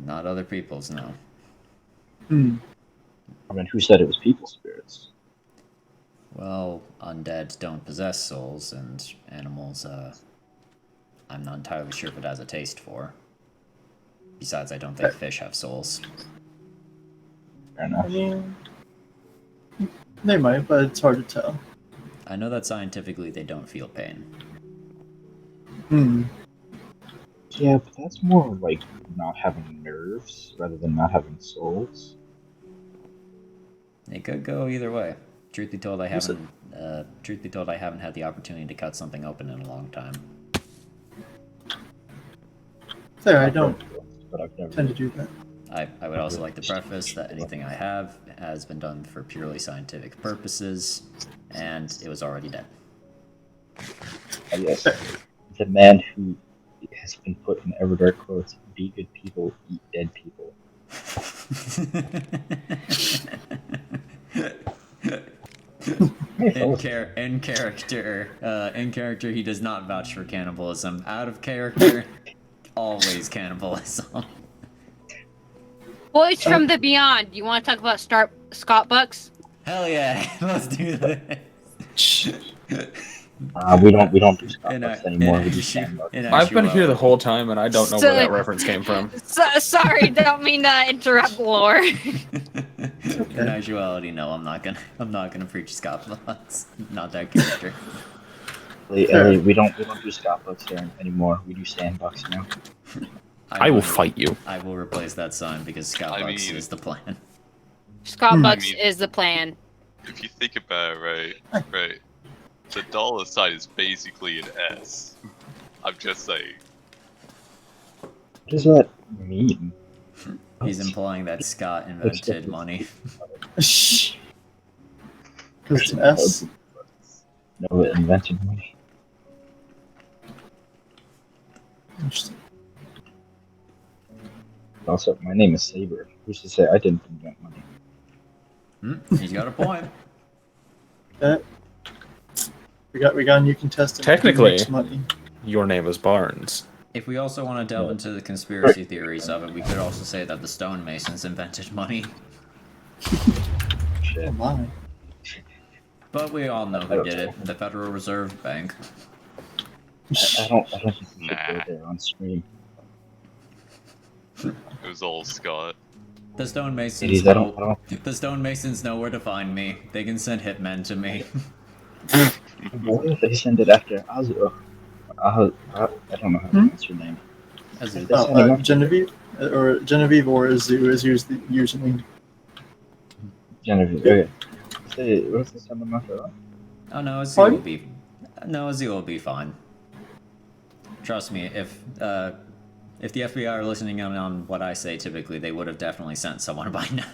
Not other people's, no. Hmm. I mean, who said it was people spirits? Well, undead don't possess souls, and animals, I'm not entirely sure if it has a taste for. Besides, I don't think fish have souls. Fair enough. I mean, they might, but it's hard to tell. I know that scientifically they don't feel pain. Hmm. Yeah, but that's more like not having nerves rather than not having souls. It could go either way. Truth be told, I haven't had the opportunity to cut something open in a long time. Fair, I don't But I've never. tend to do that. I would also like to preface that anything I have has been done for purely scientific purposes, and it was already dead. Yes, the man who has been put in Everdark quotes: "Be good people, eat dead people." In character, he does not vouch for cannibalism. Out of character, always cannibalism. Voice from the Beyond. You want to talk about Scott Bucks? Hell yeah, let's do this. We don't do Starbucks anymore. We do Sandbox. I've been here the whole time and I don't know where that reference came from. Sorry, don't mean to interrupt lore. In actuality, no, I'm not gonna preach Scott Bucks. Not that character. Ellie, we don't do Starbucks here anymore. We do Sandbox now. I will fight you. I will replace that sign because Scott Bucks is the plan. Scott Bucks is the plan. If you think about it, right, the dollar sign is basically an S. I'm just saying. What does that mean? He's implying that Scott invented money. Because it's an S. No, it invented money. Interesting. Also, my name is Saber. Who's to say I didn't invent money? He's got a point. We got a new contestant. Technically, money. Your name is Barnes. If we also want to delve into the conspiracy theories of it, we could also say that the stonemasons invented money. Oh my. But we all know who did it. The Federal Reserve Bank. I don't think we should go there on stream. It was all Scott. The stonemasons The stonemasons know where to find me. They can send hitmen to me. What if they send it after Azu? I don't know how to pronounce your name. Genevieve? Or Genevieve or Azu is usually. Genevieve, okay. What if they send them after that? Oh no, Azu will be fine. Trust me, if the FBI are listening in on what I say, typically they would have definitely sent someone by now.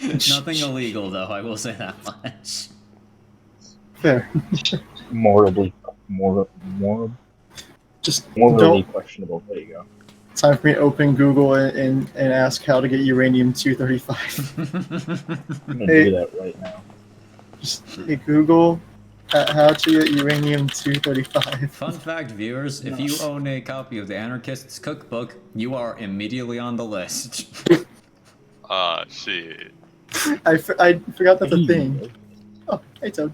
Nothing illegal though, I will say that much. Fair. Morally don't questionable. There you go. Time for me to open Google and ask how to get uranium-235. I'm gonna do that right now. Hey Google, how to get uranium-235. Fun fact, viewers, if you own a copy of the Anarchist's Cookbook, you are immediately on the list. Shit. I forgot that's a thing. Oh, hey Toad.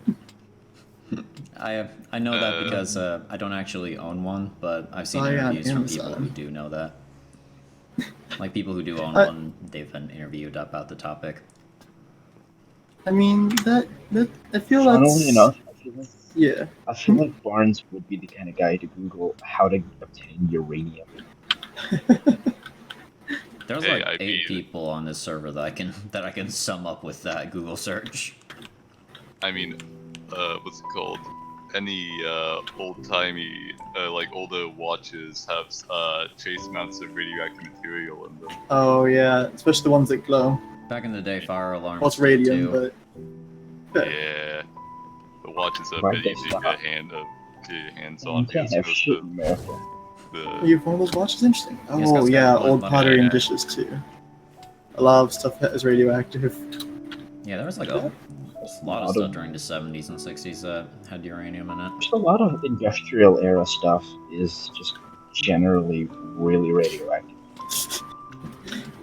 I know that because I don't actually own one, but I've seen interviews from people who do know that. Like people who do own one, they've been interviewed about the topic. I mean, that I feel Funnily enough, I feel like Barnes would be the kind of guy to Google how to obtain uranium. There's like 8 people on this server that I can sum up with that Google search. I mean, what's it called? Any old-timey, like older watches have trace amounts of radioactive material in them. Oh yeah, especially the ones that glow. Back in the day, fire alarms. Well, it's radium, but yeah, the watches are pretty easy to get your hands on. You can't have shit in America. You have one of those watches? Interesting. Oh yeah, old pottery and dishes too. A lot of stuff is radioactive. Yeah, there was like a lot of stuff during the 70s and 60s that had uranium in it. There's a lot of industrial era stuff is just generally really radioactive.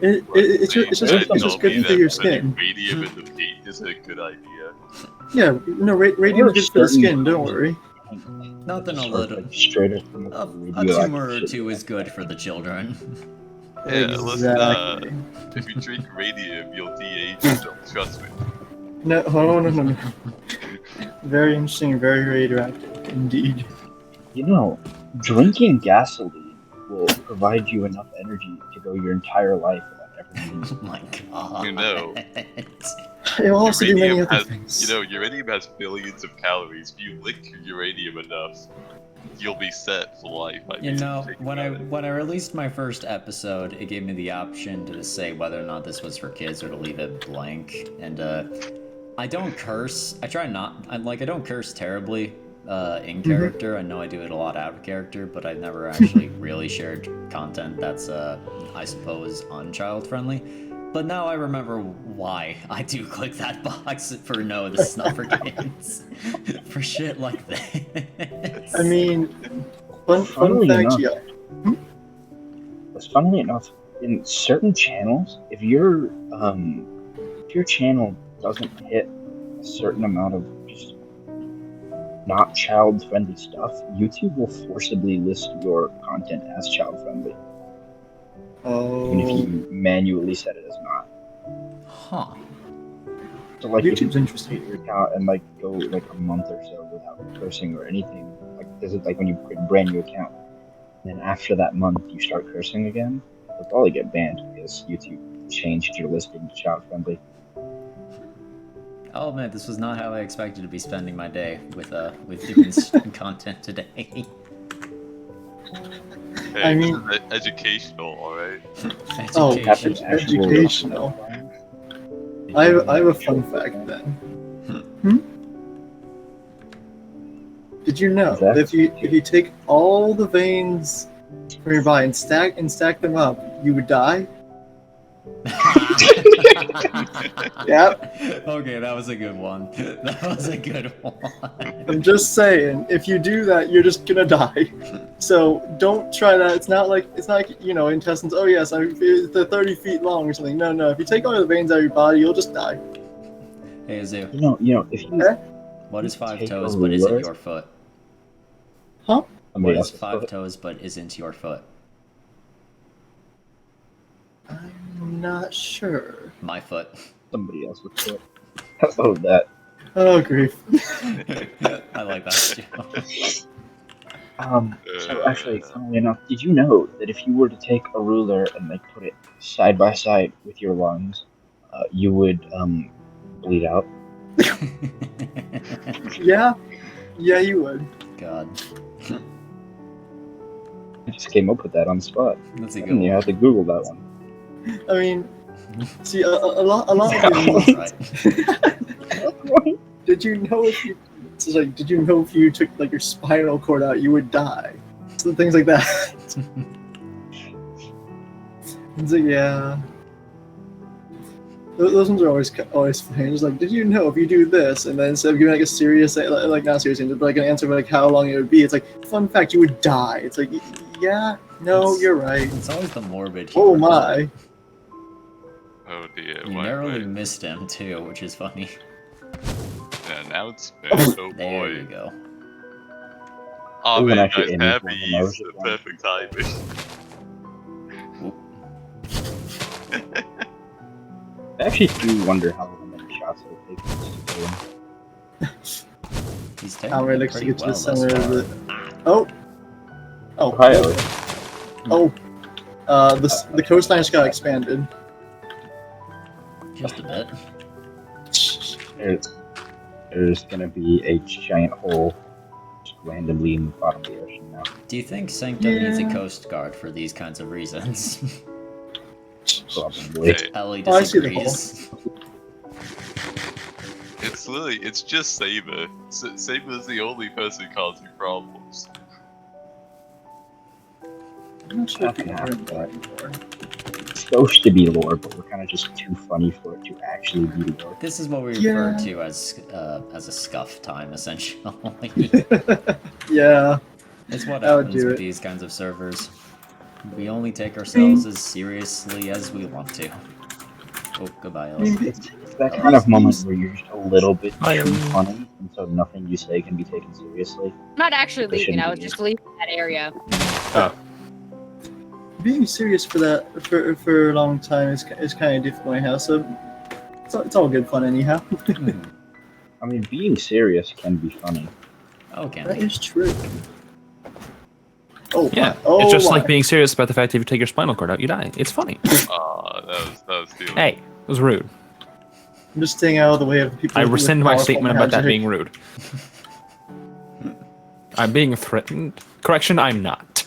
It's just good for your skin. Radium in the paint is a good idea. Yeah, no, radium's good for the skin. Don't worry. Nothing a Sort of little. like straight up from A radioactive tumor or shit. two is good for the children. Yeah, Exactly. listen, if you drink radium, you'll de-age yourself, trust me. No, hold on, no. Very interesting, very radioactive, indeed. You know, drinking gasoline will provide you enough energy to go your entire life without ever needing Oh my god. You know. It will also do many Uranium other has, things. you know, uranium has billions of calories. If you lick uranium enough, you'll be set for life. I You mean, know, think when about it. I released my first episode, it gave me the option to say whether or not this was for kids or to leave it blank. And I don't curse. I try not. I don't curse terribly in character. I know I do it a lot out of character, but I've never actually really shared content that's I suppose unchild friendly. But now I remember why I do click that box for no, this is not for kids. For shit like this. I mean, fun Funnily fact, enough, yeah. funnily enough, in certain channels, if your channel doesn't hit a certain amount of just not child-friendly stuff, YouTube will forcibly list your content as child-friendly, even if Oh, you manually set it as not. Huh. So like, if you YouTube's interesting. create your account and like go like a month or so without cursing or anything, like this is like when you create a brand new account, and then after that month you start cursing again, you'll probably get banned because YouTube changed your listing to child-friendly. Oh man, this was not how I expected to be spending my day with doing content today. Hey, I mean- this is educational, alright? Oh, Education. educational. I have a fun fact then. Did you know that if you take all the veins from your body and stack them up, you would die? Yep. Okay, that was a good one. That was a good one. I'm just saying, if you do that, you're just gonna die. So don't try that. It's not like intestines. Oh yes, they're 30 feet long or something. No. If you take all the veins out of your body, you'll just die. Hey, Azu. You know, if you What is five take toes a but isn't ruler- your foot? Huh? What somebody is else's five foot, toes but isn't your foot? I'm not sure. My foot. somebody else's foot. Oh, that. Oh grief. I like that joke. So actually, funnily enough, did you know that if you were to take a ruler and like put it side by side with your lungs, you would bleed out? Yeah, you would. God. I just came up with that on the spot. That's a good And you one. had to Google that one. I mean, see, a lot of Right. Did you know if you took like your spinal cord out, you would die? So things like that. So yeah, those ones are always funny. Just like, did you know if you do this, and then instead of giving like a serious, like not serious answer, but like an answer for like how long it would be, it's like, fun fact, you would die. It's like, yeah, no, It's- you're right. It's always the morbid Oh humor. my. Oh dear, You why? narrowly missed him too, which is funny. Yeah, now it's spent. Oh There boy. you go. Oh Wasn't man, actually guys, aiming happy for him, I was is the just perfect timing. I actually do wonder how many shots it'll take to kill him. He's How taking many it likes to pretty get to well the thus center of far. the. Oh. Ohio. The coastline just got expanded. Just a bit. There's gonna be a giant hole just randomly in the bottom of the ocean now. Do you think Sanctum needs a Yeah. Coast Guard for these kinds of reasons? Probably. Hey, Ellie Oh, I see the disagrees. it's just Saber. Saber's the only person causing problems. I'm not sure if That can you happen, heard but that. it's supposed to be lore, but we're kind of just too funny for it to actually be lore. This is what we Yeah. refer to as a scuff time, essentially. Yeah. It's what I would happens do with it. these kinds of servers. We only take ourselves as seriously as we want to. Oh, goodbye, Ellie. It's that kind of moment where you're just a little bit too funny, and so nothing you say can be taken seriously. I'm not actually They leaving. shouldn't I was be. just leaving that area. Being serious for a long time is kind of difficult anyhow. So it's all good fun anyhow. I mean, being serious can be funny. Oh, can That we? is true. Oh Yeah, my. Oh it's just my. like being serious about the fact that if you take your spinal cord out, you die. It's funny. That was stealing. Hey, it was rude. I'm just staying out of the way of the people. I with rescind my powerful statement about that magic. being rude. I'm being threatened. Correction, I'm not.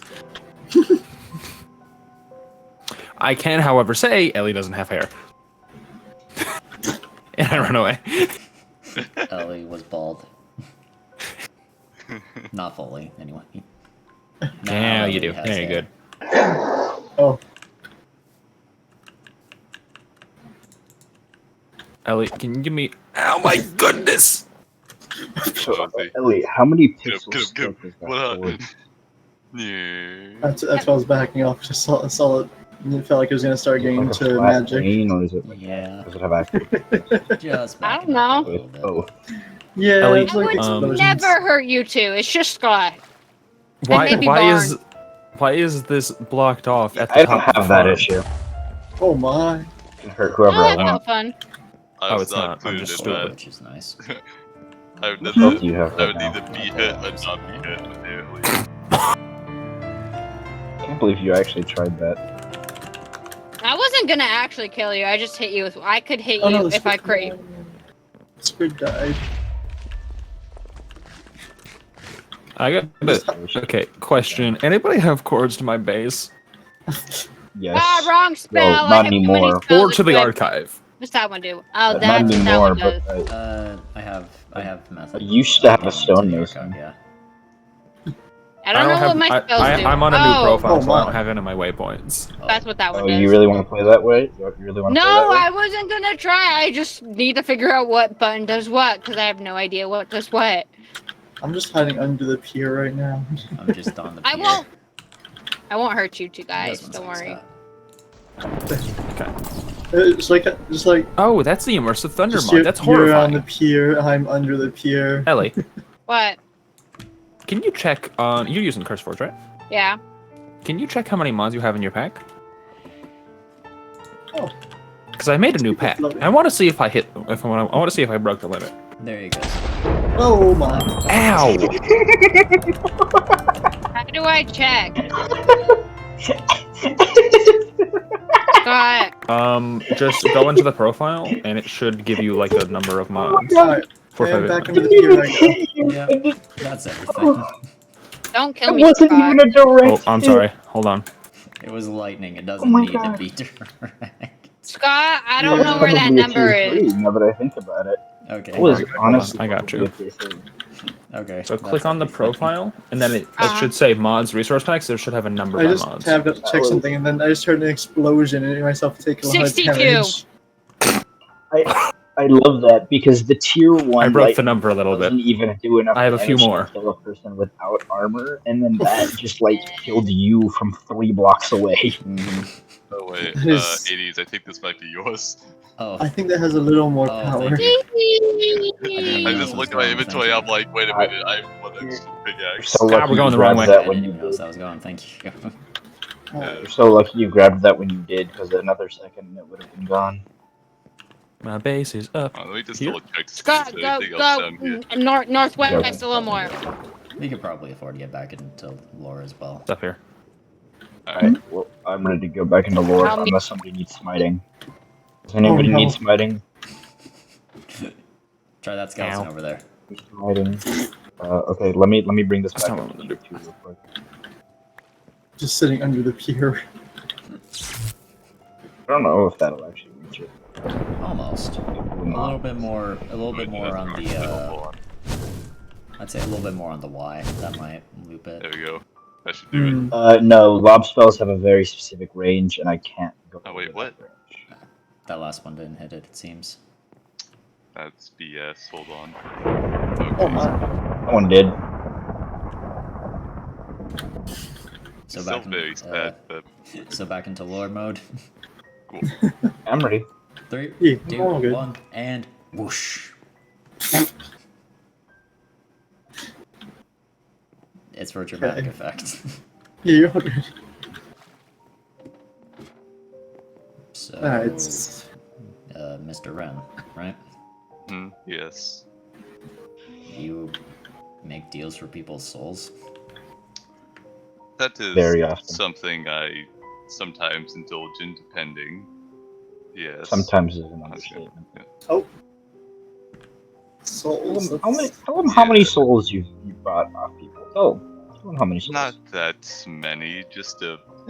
I can, however, say Ellie doesn't have hair. And I run away. Ellie was bald. Not fully, anyway. Yeah, you Ellie do. has Yeah, you're hair. good. Oh, Ellie, can you give me... Oh my goodness! So, Ellie, how many Get him, pixels get him, thick is that What sword? happened? Yeah. that's why I was backing off. Just saw it. And it felt like it was gonna start getting Like a into flat magic. plane, or is it like Yeah. does it have active? Just I backing don't up know. a little bit. Oh, Yeah, Ellie, it's like I would explosions. never hurt you two. It's just Scott. Why, maybe why is this blocked off at the I don't top of the have that farm? issue. Oh my. I can hurt whoever Oh, I that want. felt fun. I Oh, was it's not. I'm included just in stupid. that. Which is nice. I would What health do you have I right would now? either be hit or not be hit, apparently. I can't believe you actually tried that. I wasn't gonna actually kill you. I just hit you with. I could hit Oh no, you the if I squid- crave. Squid died. I got okay, question. Anybody have cords to my base? Yes. Ah, wrong spell. Well, I not have too many anymore. spells Or to the equipped. archive? What's that one do? Oh, Not that's what that anymore, one does. but I have method. I used to have a of getting stone to the mason. archive, yeah. I don't know have, what my spells do. I'm on a new Oh, profile, so I my. don't have any of my waypoints. that's what that one Oh, does. you really want to play that way? You really want to No, play that way? I wasn't gonna try. I just need to figure out what button does what, because I have no idea what does what. I'm just hiding under the pier right now. I'm just on the pier. I won't hurt you two guys. Desmond's Don't like, worry. "Stop." It's just like Oh, that's the immersive thunder just mod. That's you're on the horrifying. pier. I'm under the pier. Ellie, What? can you check on... You're using Curse Forge, right? Yeah. Can you check how many mods you have in your pack? Oh. Because I made a new pack. I want to see if I hit... I want to see if I broke the limit. There you go. Oh my. Ow! How do I check? Scott. Just go into the profile, and it should give you like a number of mods. Alright, For I am 5 back under the pier right now. Yeah, that's everything. Don't kill It me, wasn't Scott. even a direct Oh, I'm hit. sorry. Hold on. It was lightning. It doesn't Oh my need God. to be direct. Scott, I don't Yeah, know where that Probably a number tier is. 3, now that I think about it. Okay. It was Hold on, honestly I got you. a tier 3. Okay. So that's click on the everything. profile, and then it Uh-huh. should say mods resource packs. There should have a number I by just mods. tabbed up to check something, and then I just heard an explosion, and myself take a lot of 62. damage. I love that because the tier 1 I broke the lightning number a little bit. doesn't even do enough I have a few damage more. to kill a person without armor, and then that just like killed you from 3 blocks away. Mhm. Oh wait, That is- 80s, I think this might be yours. Oh. I think that has a little more Oh, power. thank you. I just looked at my inventory, I'm like, wait a minute, I have one extra big axe. So lucky we're going you the wrong grabbed way. that I when didn't you even notice did. that was gone. Thank you. You're so lucky you grabbed that when you did, because another second and it would have been gone. My base is up. Let me just Here? double check. Scott, Is there go, anything else down here? northwest a little more. We could probably afford to get back into lore as well. It's up here. Alright, well, I'm ready to go back into lore I'll meet- unless somebody needs smiting. Does anybody no. need smiting? Try that skeleton Ow. over there. Smiting. Okay, let me bring this That's back not up what to I'm you real quick. Just sitting under the pier. I don't know if that'll actually reach it. Almost. Probably A not. little bit more on the I'd say a little bit more on the Y. That might loop it. There we go. That should do it. Hmm. No, lob spells have a very specific range, and I can't go. Oh, wait, over what? that range. That last one didn't hit it, it seems. That's BS, hold on. Oh Okay. my. That one did. So Still back in, very sad, but so back into lore mode. cool. I'm ready. 3, Yeah, 2, all good. 1, and whoosh. It's for dramatic Okay. effect. Yeah, you're all good. So, Alright. Mr. Wren, right? Yes. You make deals for people's souls? That is Very often. something I sometimes indulge in, depending. Yes. Sometimes is an understatement. Yeah. Oh. Souls. Tell them how many souls you bought off people. Tell them how many souls. Not that many,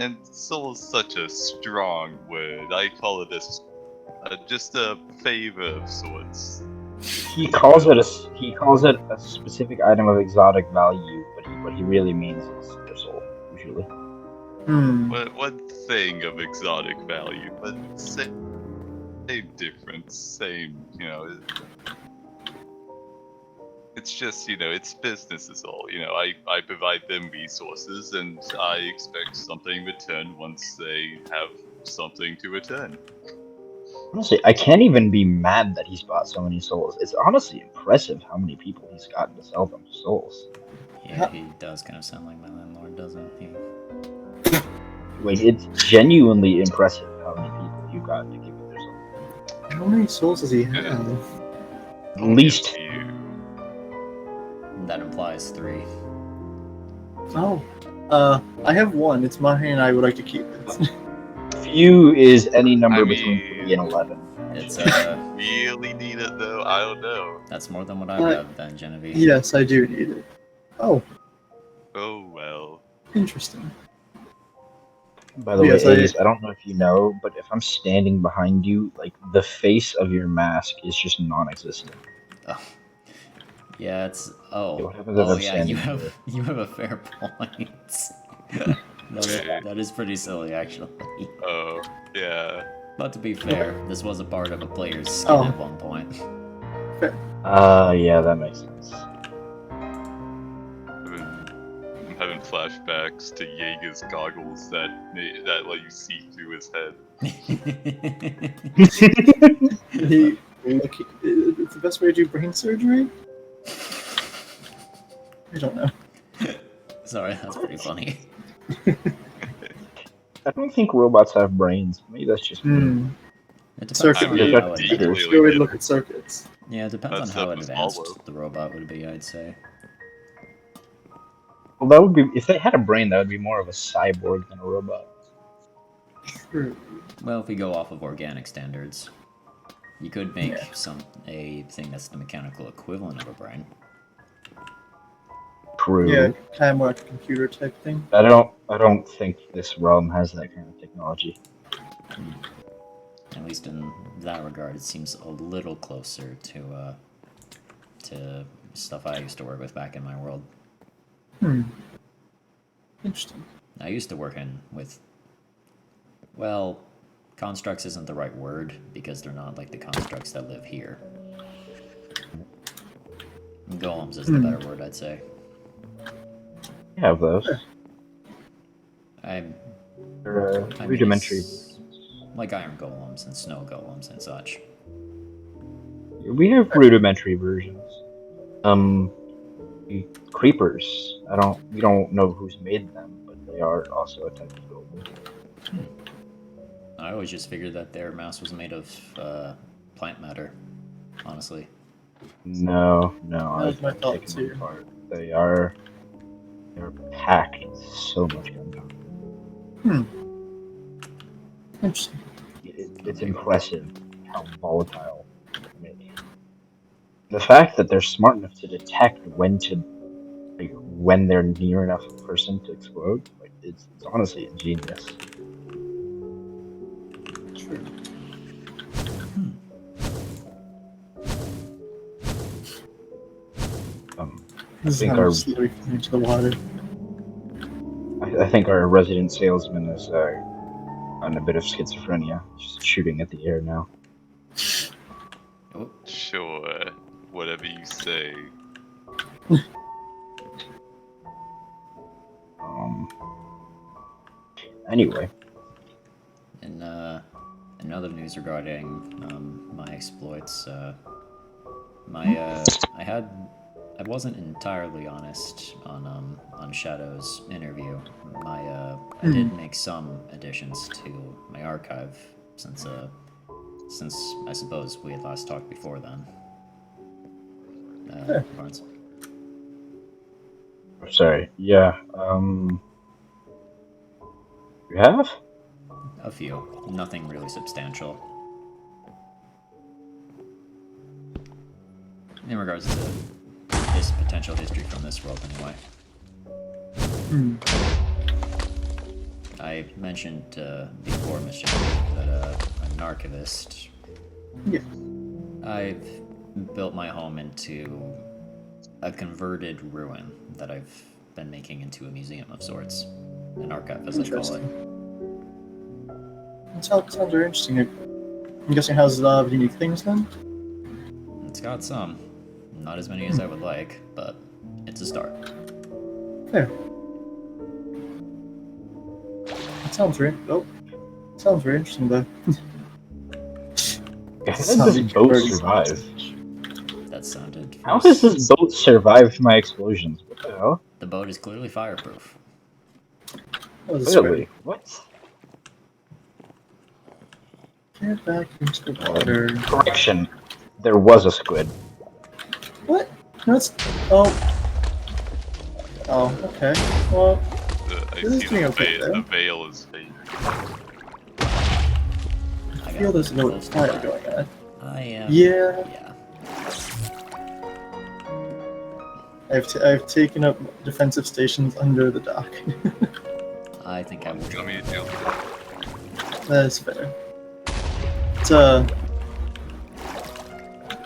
and soul is such a strong word. I call it just a favor of sorts. He calls it a specific item of exotic value, but what he really means is their soul, usually. One thing of exotic value, but same difference, same, it's just, it's business is all. I provide them resources and I expect something in return once they have something to return. Honestly, I can't even be mad that he's bought so many souls. It's honestly impressive how many people he's gotten to sell them souls. Yeah, he does kind of sound like my landlord, doesn't he? Like, it's genuinely impressive how many people you got to give you their souls. How many souls does he have? At least. That implies 3. Oh. I have 1. It's mine and I would like to keep it. Few is any number between 3 and 11. It's, really need it though? I don't know. That's more than what I have then, Genevieve. Yes, I do need it. Oh. Oh well. Interesting. By the Yes, way, Ace, I don't know if you know, but if I'm standing behind you, like, the face of your mask is just non-existent. Oh. Yeah, it's... Oh. What happens if Oh, I'm yeah, standing you have a fair point. That is pretty silly, actually. Oh, yeah. But to be fair, this was a part of a player's skin at one point. Yeah, that makes sense. I'm having flashbacks to Jaeger's goggles that let you see through his head. It's the best way to do brain surgery? I don't know. Sorry, that's pretty funny. I don't think robots have brains. Maybe that's just me. It depends Circuit on read. how That's a good way to look at circuits. Yeah, it depends on how advanced the robot would be, I'd say. Well, that would be if they had a brain. That would be more of a cyborg than a robot. True. Well, if we go off of organic standards, you could make a thing that's the mechanical equivalent of a brain. True. Yeah, kind of more like a computer type thing. I don't think this realm has that kind of technology. At least in that regard, it seems a little closer to stuff I used to work with back in my world. Interesting. I used to work with, well, constructs isn't the right word, because they're not like the constructs that live here. Golems is the better word, I'd say. You have those. I'm rudimentary. Like iron golems and snow golems and such. We have rudimentary versions. Creepers. We don't know who's made them, but they are also a type of golem. I always just figured that their mass was made of plant matter, honestly. No, That's my thought too. They're packed with so much gunpowder. Interesting. It's impressive how volatile they make. The fact that they're smart enough to detect when they're near enough a person to explode, it's honestly ingenious. True. I think our slowly falling into the water. I think our resident salesman has gotten a bit of schizophrenia, just shooting at the air now. Sure, whatever you say. Anyway. In other news regarding my exploits, I wasn't entirely honest on Shadow's interview. I did make some additions to my archive since I suppose we had last talked before then. Barnes. Sorry. Yeah. You have? A few. Nothing really substantial. In regards to his potential history from this world, anyway. I mentioned before, Ms. Shepard, that I'm an archivist. Yeah. I've built my home into a converted ruin that I've been making into a museum of sorts. An archive, as I call it. That sounds very interesting. I'm guessing it has a lot of unique things then? It's got some. Not as many as I would like, but it's a start. Fair. It sounds very interesting though. How does this boat survive? That sounded... How has this boat survived my explosions? What the hell? The boat is clearly fireproof. Clearly? What? Get back into the water. Correction. There was a squid. What? No, it's... Oh. Oh, okay. Well, I this is see doing okay the then. veil is fake. I feel there's a little fire going on. I am... Yeah. Yeah. I've taken up defensive stations under the dock. I think I will You want me join. to do? That's fair. It's a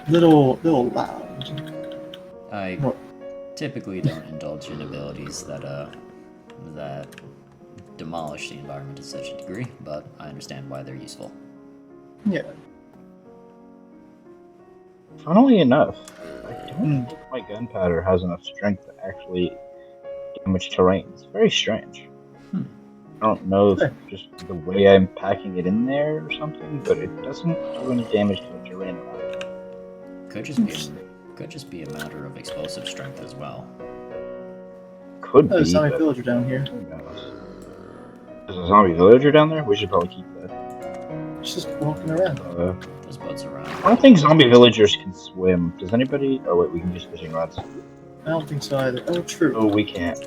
little loud. I typically don't indulge in abilities that demolish the environment to such a degree, but I understand why they're useful. Yeah. Funnily enough, I don't think my gunpowder has enough strength to actually damage terrain. It's very strange. I don't know if just the way I'm packing it in there or something, but it doesn't do any damage to the terrain around it. Could just be a matter of explosive strength as well. Could be. There's a zombie but villager down here. who knows? There's a zombie villager down there? We should probably keep that. She's just walking around. There's boats around. I don't think zombie villagers can swim. Does anybody? Oh wait, we can use fishing rods. I don't think so either. Oh, true. Oh, we can't.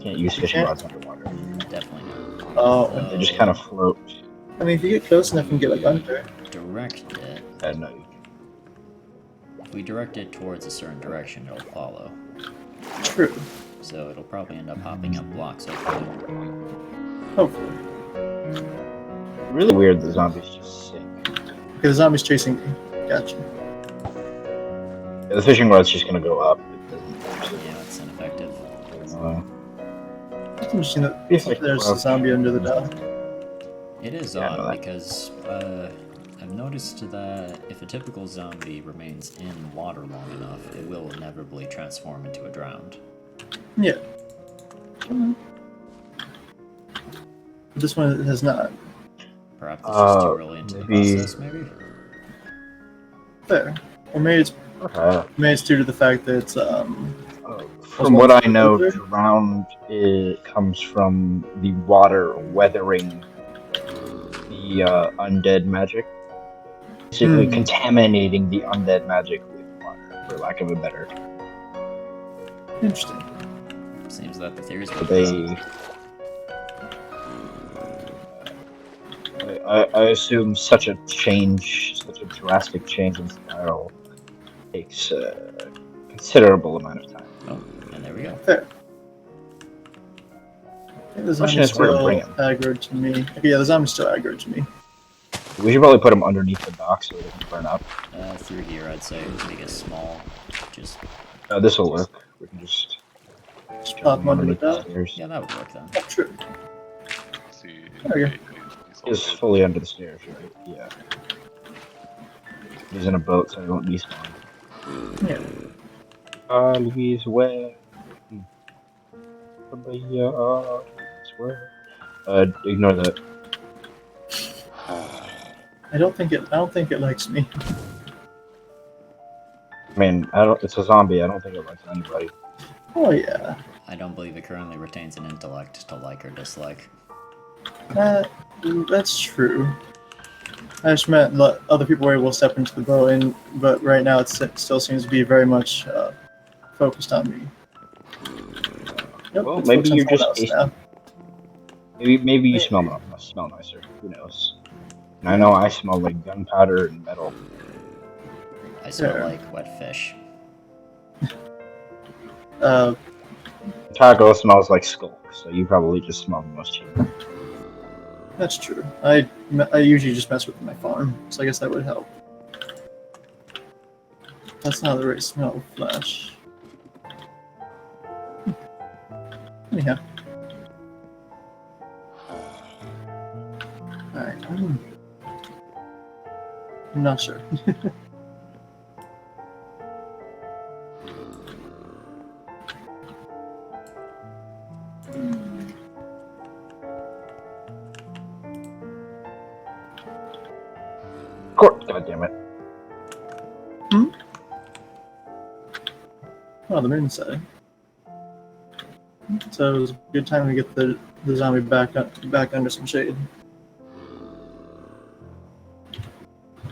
Can't use fishing Can't? rods underwater. Definitely not. Oh, They just kind of float. I mean, if you get close enough and get like under. Direct it. No. If we direct it towards a certain direction, it'll follow. True. So it'll probably end up hopping up blocks hopefully. Hopefully. Really weird the zombies just sink. Okay, the zombie's chasing me. Gotcha. The fishing rod's just gonna go up. It doesn't actually. Yeah, it's ineffective. It's interesting that It's like there's a rough. zombie under the dock. It is Yeah, I know odd that. because I've noticed that if a typical zombie remains in water long enough, it will inevitably transform into a drowned. Yeah. But this one has not. Perhaps it's just too early into the maybe- process, maybe? Fair. Or maybe it's due to the fact that it's From what I know, drowned comes from the water weathering the undead magic. Basically contaminating the undead magic with water, for lack of a better. Interesting. Seems that the theory's So they. I assume such a drastic change in style takes a considerable amount of time. Oh, and there we go. Fair. I think the Question zombie's is where to still bring him. aggroed to me. Okay, yeah, the zombie's still aggroed to me. We should probably put them underneath the dock so they can burn up. Through here, I'd say make it small. Just This will work. We can just Pop them under the underneath the dock. stairs. yeah, that would work then. Oh, true. See. There we go. He's fully under the stairs, right? Yeah. He's in a boat, so he won't despawn. Yeah. Always where. Where. Ignore that. I don't think it likes me. I mean, I don't. It's a zombie. I don't think it likes anybody. Oh yeah. I don't believe it currently retains an intellect to like or dislike. That's true. I just meant other people were able to step into the boat, but right now it still seems to be very much focused on me. Yep, Well, it's maybe focused on you're just someone else tasty. Maybe you Maybe. smell nicer. Who knows? And I know I smell like gunpowder and metal. I smell Yeah. like wet fish. now. Taco smells like skunk, so you probably just smell the most human. That's true. I usually just mess with my farm, so I guess that would help. That's not the right smell of flesh. Anyhow. Alright, I'm not sure. God damn it. Oh, the moon's setting. So it was a good time to get the zombie back under some shade.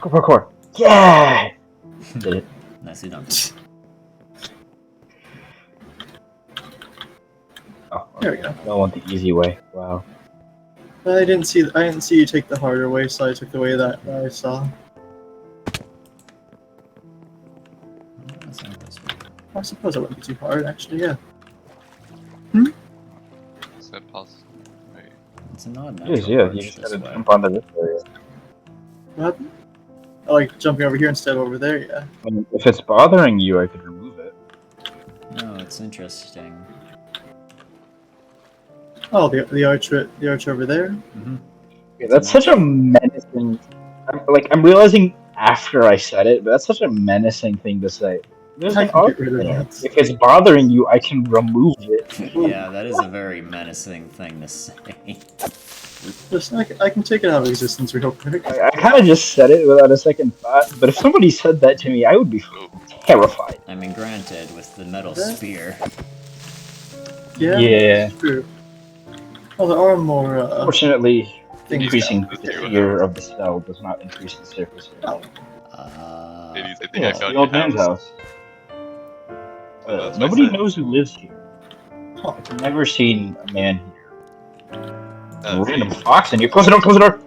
Parkour. Yeah! Did it. Nicely done. Oh, There we go. I want the easy way. Wow. I didn't see you take the harder way, so I took the way that I saw. That's not this way. I suppose it wouldn't be too hard, actually. Yeah. Is that possible? Wait. It's not It is, natural yeah. You approach just this gotta way. jump onto this area. What happened? I like jumping over here instead of over there. Yeah. I mean, if it's bothering you, I could remove it. No, it's interesting. Oh, the arch over there. Mm-hmm. Yeah, that's such a menacing. I'm realizing after I said it, but that's such a menacing thing to say. There's I an can arc get rid of there. that. If it's bothering you, I can remove it. Yeah, that is a very menacing thing to say. Listen, I can take it out of existence real quick. I kind of just said it without a second thought, but if somebody said that to me, I would be terrified. I mean, granted, with the metal Yeah. spear. Yeah. Yeah. That's true. Well, there are more Fortunately, things increasing down the there. tier of the spell does not increase the surface area. Ladies, I think Yeah, I it's got the your old man's house. That's what I Nobody said. knows who lives here. Huh. I've never seen a man here. A Uh, random fox in here. Close the door! Close the door!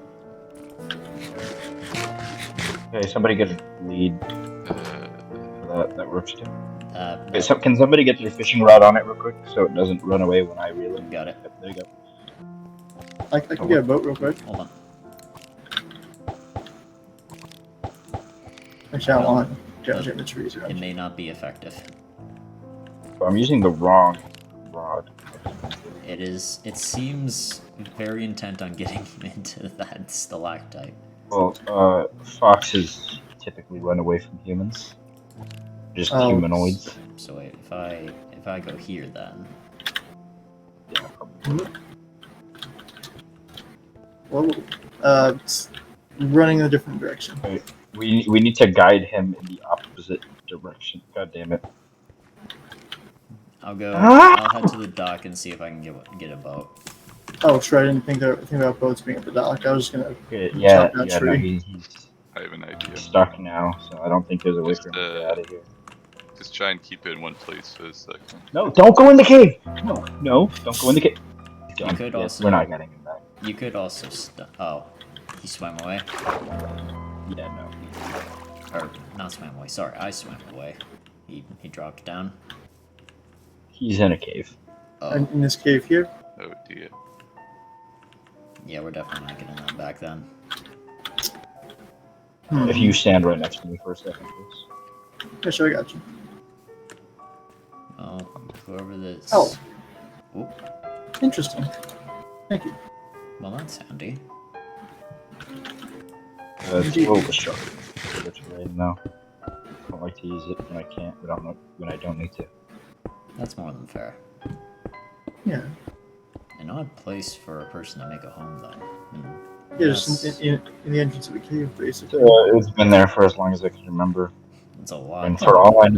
Okay, somebody get a lead. That works too. Okay, so can somebody get their fishing rod on it real quick so it doesn't run away when I reel it? Got it. Yep, there you go. I can get a boat real quick. Hold on. Actually, I don't want to damage the trees It around. may not be effective. So I'm using the wrong rod. It is. It seems very intent on getting into that stalactite. Well, foxes typically run away from humans. Just Oh. humanoids. So wait, if I go here then. Yeah, probably. Well, it's running in a different direction. Okay, we need to guide him in the opposite direction. God damn it. I'll head to the dock and see if I can get a boat. Oh, sure. I didn't think about boats being at the dock. I was just gonna Okay, yeah, chop that no, tree. he's I have an idea. stuck now, so I don't think there's a way Just, for him to get out of here. Just try and keep it in one place for a second. No, don't go in the cave! No, don't go in the cave. Don't. could Yes, also- we're not getting him back. You could also oh, he swam away, Yeah, no. or not swam away. Sorry, I swam away. He dropped down. He's in a cave. Oh, In this cave here. Oh dear. yeah, we're definitely not getting that back then. If you stand right next to me for a second, please. Yeah, sure, I got you. Oh, whoever this. Oh. Oop. Interesting. Thank you. Well, that's handy. It's a little destructive. Literally, no. I don't like to use it when I can't, when I don't need to. That's more than fair. Yeah. An odd place for a person to make a home, then. Yeah, just in the entrance of a cave, basically. It's been there for as long as I can remember. It's a lot. And for all I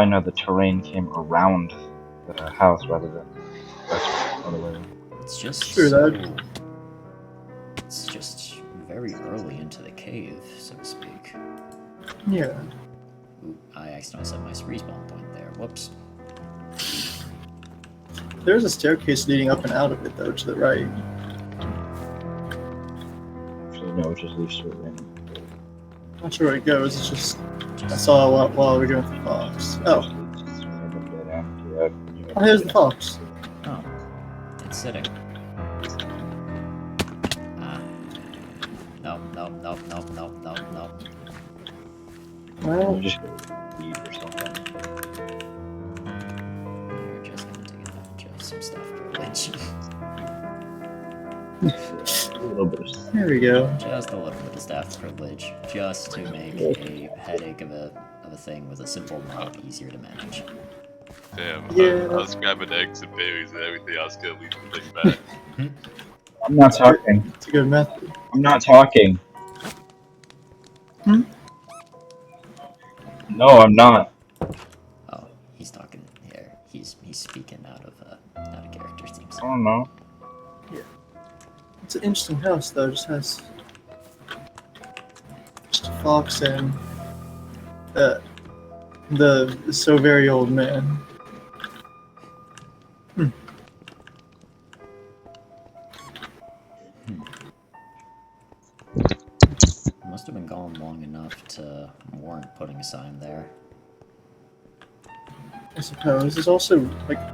know, the terrain came around the house rather than all the way. It's just Sure, It's just very early into the cave, so to speak. Yeah. Ooh, I accidentally set my respawn point there. Whoops. There's a staircase leading up and out of it, though, to the right. Actually, no, it just leads to a random. Not sure where it goes. It's just I saw while we were going through the fox. Oh, here's the fox. Oh, it's sitting. Nope. Well, You just eat or something. You're just gonna take just some stuff privilege. A little bit of stuff. there we go. Just a little bit of staff privilege, just to make a headache of a thing with a simple mod easier to manage. Damn, Yeah. I was grabbing eggs and berries and everything. I was gonna leave the thing back. I'm not talking. It's a good method. I'm not talking. Hmm? No, I'm not. Oh, he's talking here. He's speaking out of character, seems. I don't know. It's an interesting house, though. It just has just a fox and the so very old man. Must have been gone long enough to warrant putting a sign there. I suppose there's also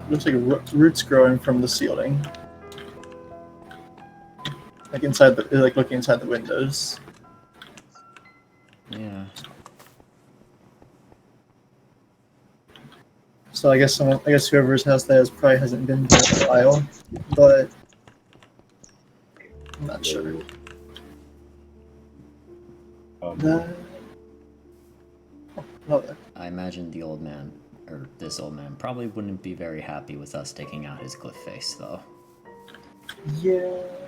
looks like roots growing from the ceiling, like looking inside the windows. Yeah. So I guess whoever's house that is probably hasn't been there in a while, but I'm not sure. I imagine the old man, or this old man, probably wouldn't be very happy with us taking out his cliff face, though. Yeah, it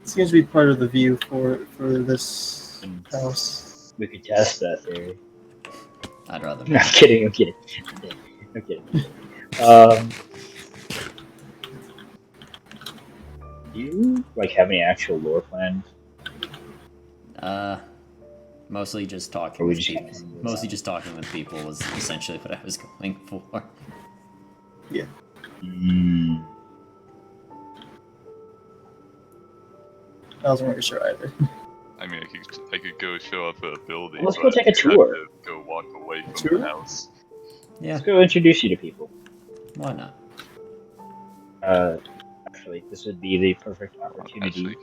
seems to be part of the view for this house. We could test that theory. I'd rather. No, I'm kidding. I'm kidding. Do you have any actual lore plans? Mostly just talking with people. Mostly just talking with people was essentially what I was going for. Yeah. I wasn't really sure either. I mean, I could go show up a building. Let's go take a tour. I'd have to go walk away from Tour? the house. Yeah. Let's go introduce you to people. Why not? Actually, this would be the perfect opportunity Actually,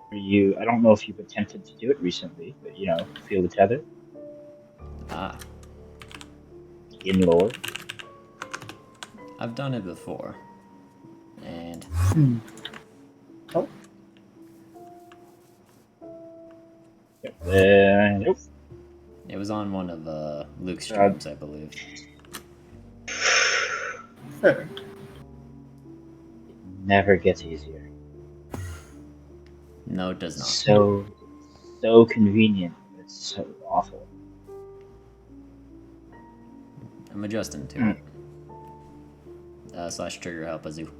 for you. I don't know if you've attempted to do it recently, but feel the tether. In lore. I've done it before. And Oh. Nope. it was on one of Luke's streams, I believe. Fair. Never gets easier. No, it does not. So convenient. It's so awful. I'm adjusting to it. / trigger help Azoo.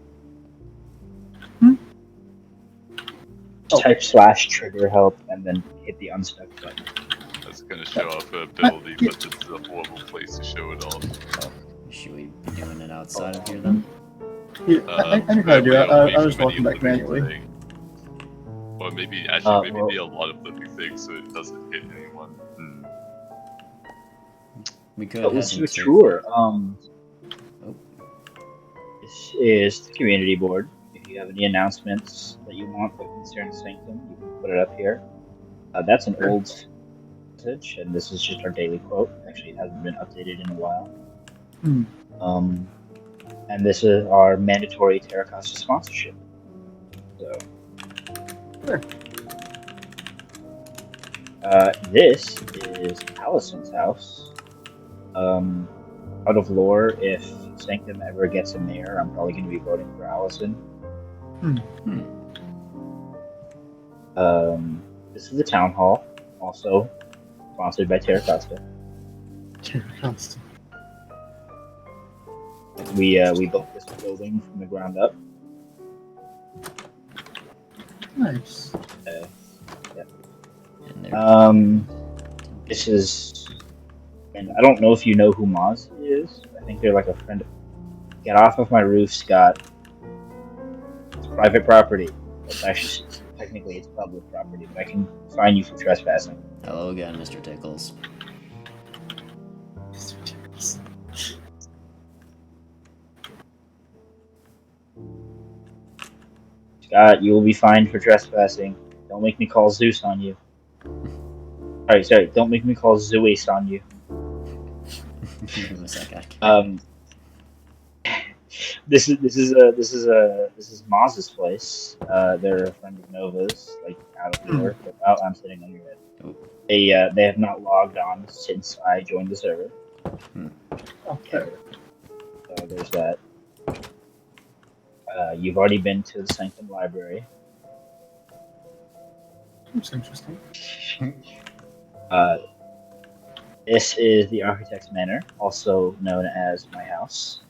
Type / trigger help and then hit the unstuck button. That's gonna show off an ability, but this is a horrible place to show it off. Oh, should we be doing it outside of here then? Yeah, I know how to do it. I was walking back manually. Or maybe need a lot of living things so it doesn't hit anyone. We could. Let's do a tour. This is the community board. If you have any announcements that you want that concern Sanctum, you can put it up here. That's an old message, and this is just our daily quote. Actually, it hasn't been updated in a while. And this is our mandatory Terracosta sponsorship. So, Sure. This is Allison's house. out of lore, if Sanctum ever gets a mayor, I'm probably going to be voting for Allison. This is the town hall, also sponsored by Terra Costa. Terra Costa. We built this building from the ground up. Nice. This is, and I don't know if you know who Maz is. I think they're like a friend. Get off of my roof, Scott. It's private property. It's actually, technically, it's public property, but I can fine you for trespassing. Hello again, Mr. Tickles. Scott, you will be fined for trespassing. Don't make me call Zeus on you. Sorry, don't make me call Zeus on you. This is Maz's place. They're a friend of Nova's, like out of work. But I'm sitting on your head. They have not logged on since I joined the server. Okay. So there's that. You've already been to the Sanctum Library. That's interesting. This is the Architect's Manor, also known as my house.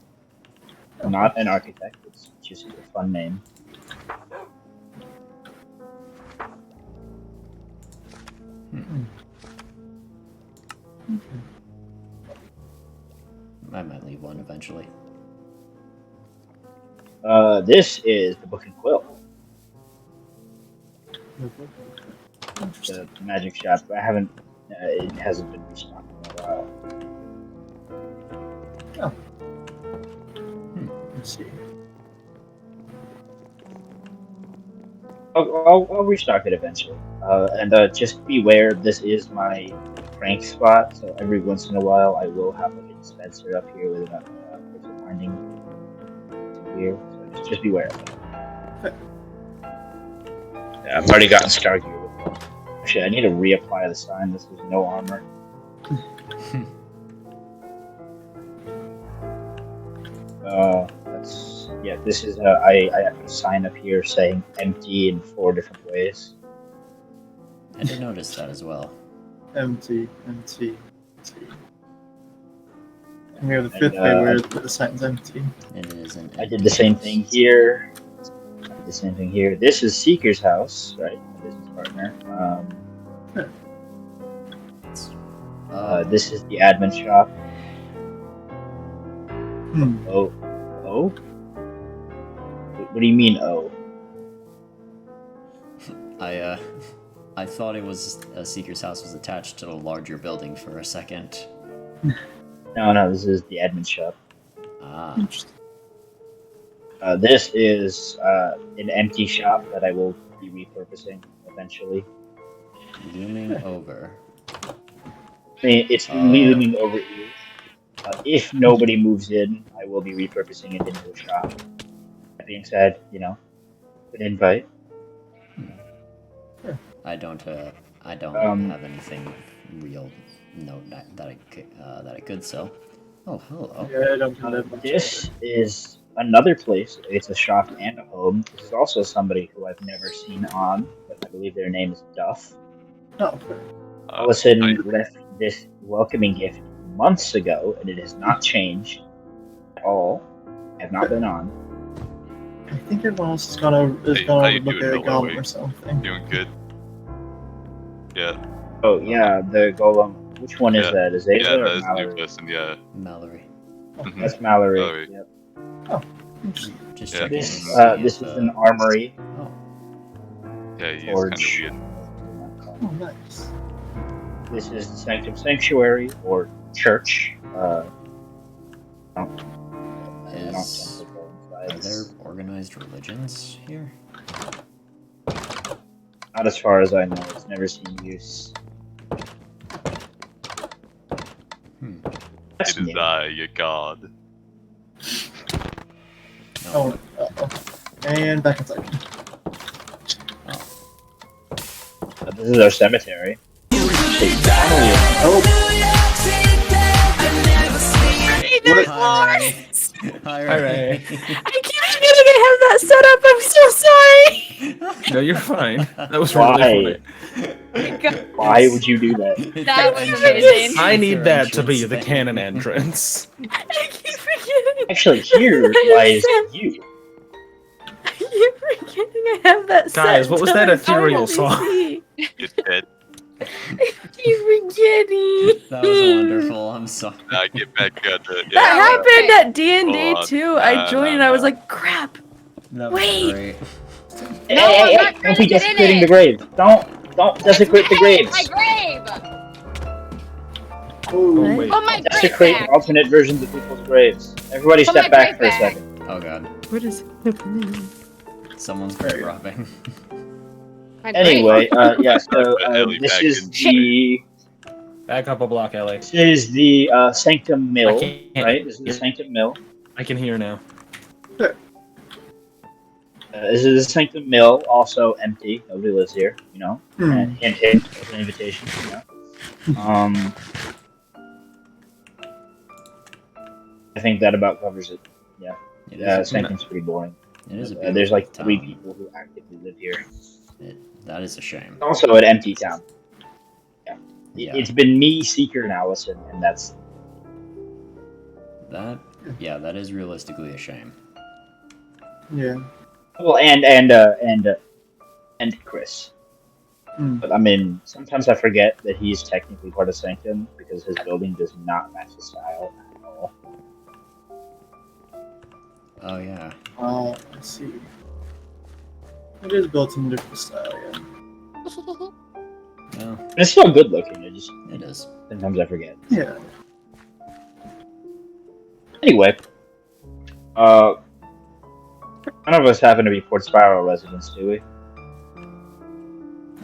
I'm not an architect, it's just a fun name. I might leave one eventually. This is the Book and Quill. The magic shop. I haven't. It hasn't been restocked in a while. Oh. Let's see. I'll restock it eventually. And just beware, this is my crank spot. So every once in a while, I will have like a dispenser up here with a binding here. So just beware of that. Yeah, I've already gotten Stargear. Actually, I need to reapply the sign. This is no armor. This is I have a sign up here saying empty in 4 different ways. I did notice that as well. Empty. And we have the 5th way where the sign's empty. It is an I did the same thing here. This is Seeker's house, right? My business partner. This is the admin shop. Oh? What do you mean, oh? I thought it was Seeker's house was attached to a larger building for a second. No, this is the admin shop. Interesting. This is an empty shop that I will be repurposing eventually. Looming over. I mean, it's looming over here. If nobody moves in, I will be repurposing it into a shop. That being said, an invite. I don't have anything real that I could sell. Oh, hello. Yeah, I don't have much. This is another place. It's a shop and a home. This is also somebody who I've never seen on, but I believe their name is Duff. Oh, okay. Allison left this welcoming gift months ago, and it has not changed at all. I have not been on. I think everyone else has gone over to look at a golem or something. Doing good? Yeah. Oh, yeah, the golem. Which one is that? Is Aza or that is Mallory? new person, yeah. Mallory. That's Mallory. Yep. Oh, interesting. Just Yeah. checking. This is an armory. Oh. Yeah, he's Forge. kind of Oh, nice. This is the Sanctum Sanctuary, or church. Are there organized religions here? Not as far as I know. It's never seen use. It is I, your god. Oh, and back inside. This is our cemetery. there's Hi, more. Ray. Hi, Ray. I keep forgetting I have that set up. I'm so sorry. No, you're fine. That was Why? really funny. Why would you do that? That was amazing. I It's need their that to be entrance the thing. canon entrance. I keep forgetting. Actually, here lies you. I keep forgetting I have that set. Guys, what was until that I ethereal finally song? see. Get dead. I keep forgetting. That was wonderful. I'm sorry. Nah, get back at the. That Yeah, happened at hold D&D on. too. I joined and I was Nah. like, crap. That was Wait. great. Hey, No, hey, I'm hey, not hey! trying Don't to be get in desecrating it. the grave. Don't desecrate the Hey, graves. my grave. Oh, wait. Oh, my grave Desecrate back. alternate versions of people's graves. Everybody Put my step back grave for a back. second. Oh god. What is happening? Someone's grave robbing. My grave. Anyway, yeah. So Ellie this back is in. the Back up a block, Ellie. Sanctum I Mill, can't. right? This is the Sanctum Mill. I can hear now. This is the Sanctum Mill, also empty. Nobody lives here, you know. And hint, hint, as an invitation, you know. I think that about covers it. Yeah. It is, Sanctum's pretty boring. it is a There's like beautiful 3 town. people who actively live here. That is a shame. Also an empty town. Yeah. Yeah. It's been me, Seeker, and Allison, and that's That, yeah, that is realistically a shame. Yeah. well, and Chris. But I mean, sometimes I forget that he's technically part of Sanctum because his building does not match the style at all. Oh yeah. I see. It is built in a different style, yeah. No, But it's still good looking. it is. Sometimes I forget. Yeah. Anyway, none of us happen to be Port Spiral residents, do we?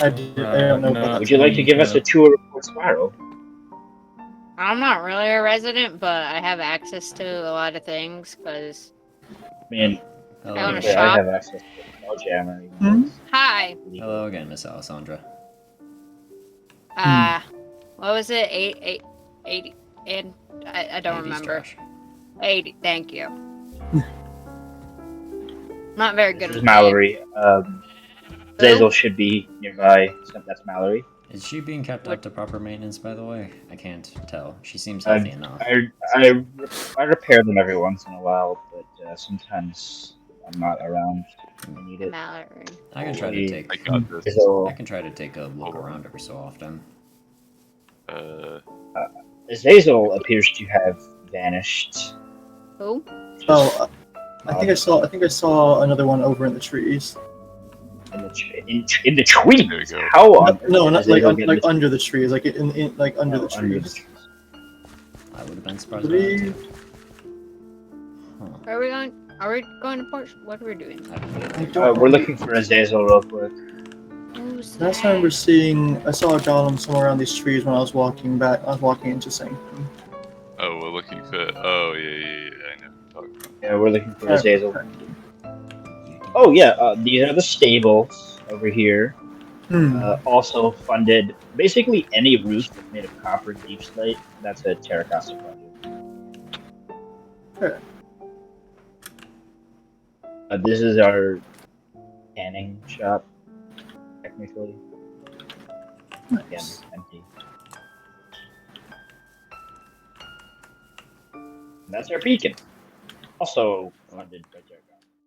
I don't know about Would you like to give us a tour of Port Spiral? I'm not really a resident, but I have access to a lot of things because Man, I own a I shop. have access to a Spelljammer. Hi. Hello again, Miss Alessandra. What was it? 80, and I don't 80's remember. trash. 80. Thank you. Not very good This is with Mallory. Zazel should be nearby. So that's Mallory. Is she being kept up to proper maintenance, by the way? I can't tell. She seems healthy enough. I repair them every once in a while, but sometimes I'm not around. I need it. Mallory. I can try to take. I got this. So, I can try to take a look around every so often. Zazel appears to have vanished. Who? Oh, I think I saw another one over in the trees. In the trees. There we go. How on No, earth not did Zazel get in the under the trees, like under the under the trees. trees? I would have been surprised. By that too. Huh. Are we going? Are we going to Port? What are we doing? We're looking for Zazel real quick. Who's Last time I remember I saw a golem somewhere around these trees when I was walking back. I was walking into Sanctum. Oh, we're looking for. Oh, yeah. I know what you're talking about. Yeah, we're looking for Zazel. Oh yeah, these are the stables over here. Also funded basically any roof that's made of copper deep slate. That's a Terracosta project. This is our canning shop, technically. Again, it's empty. And that's our beacon. Also funded by Terracosta.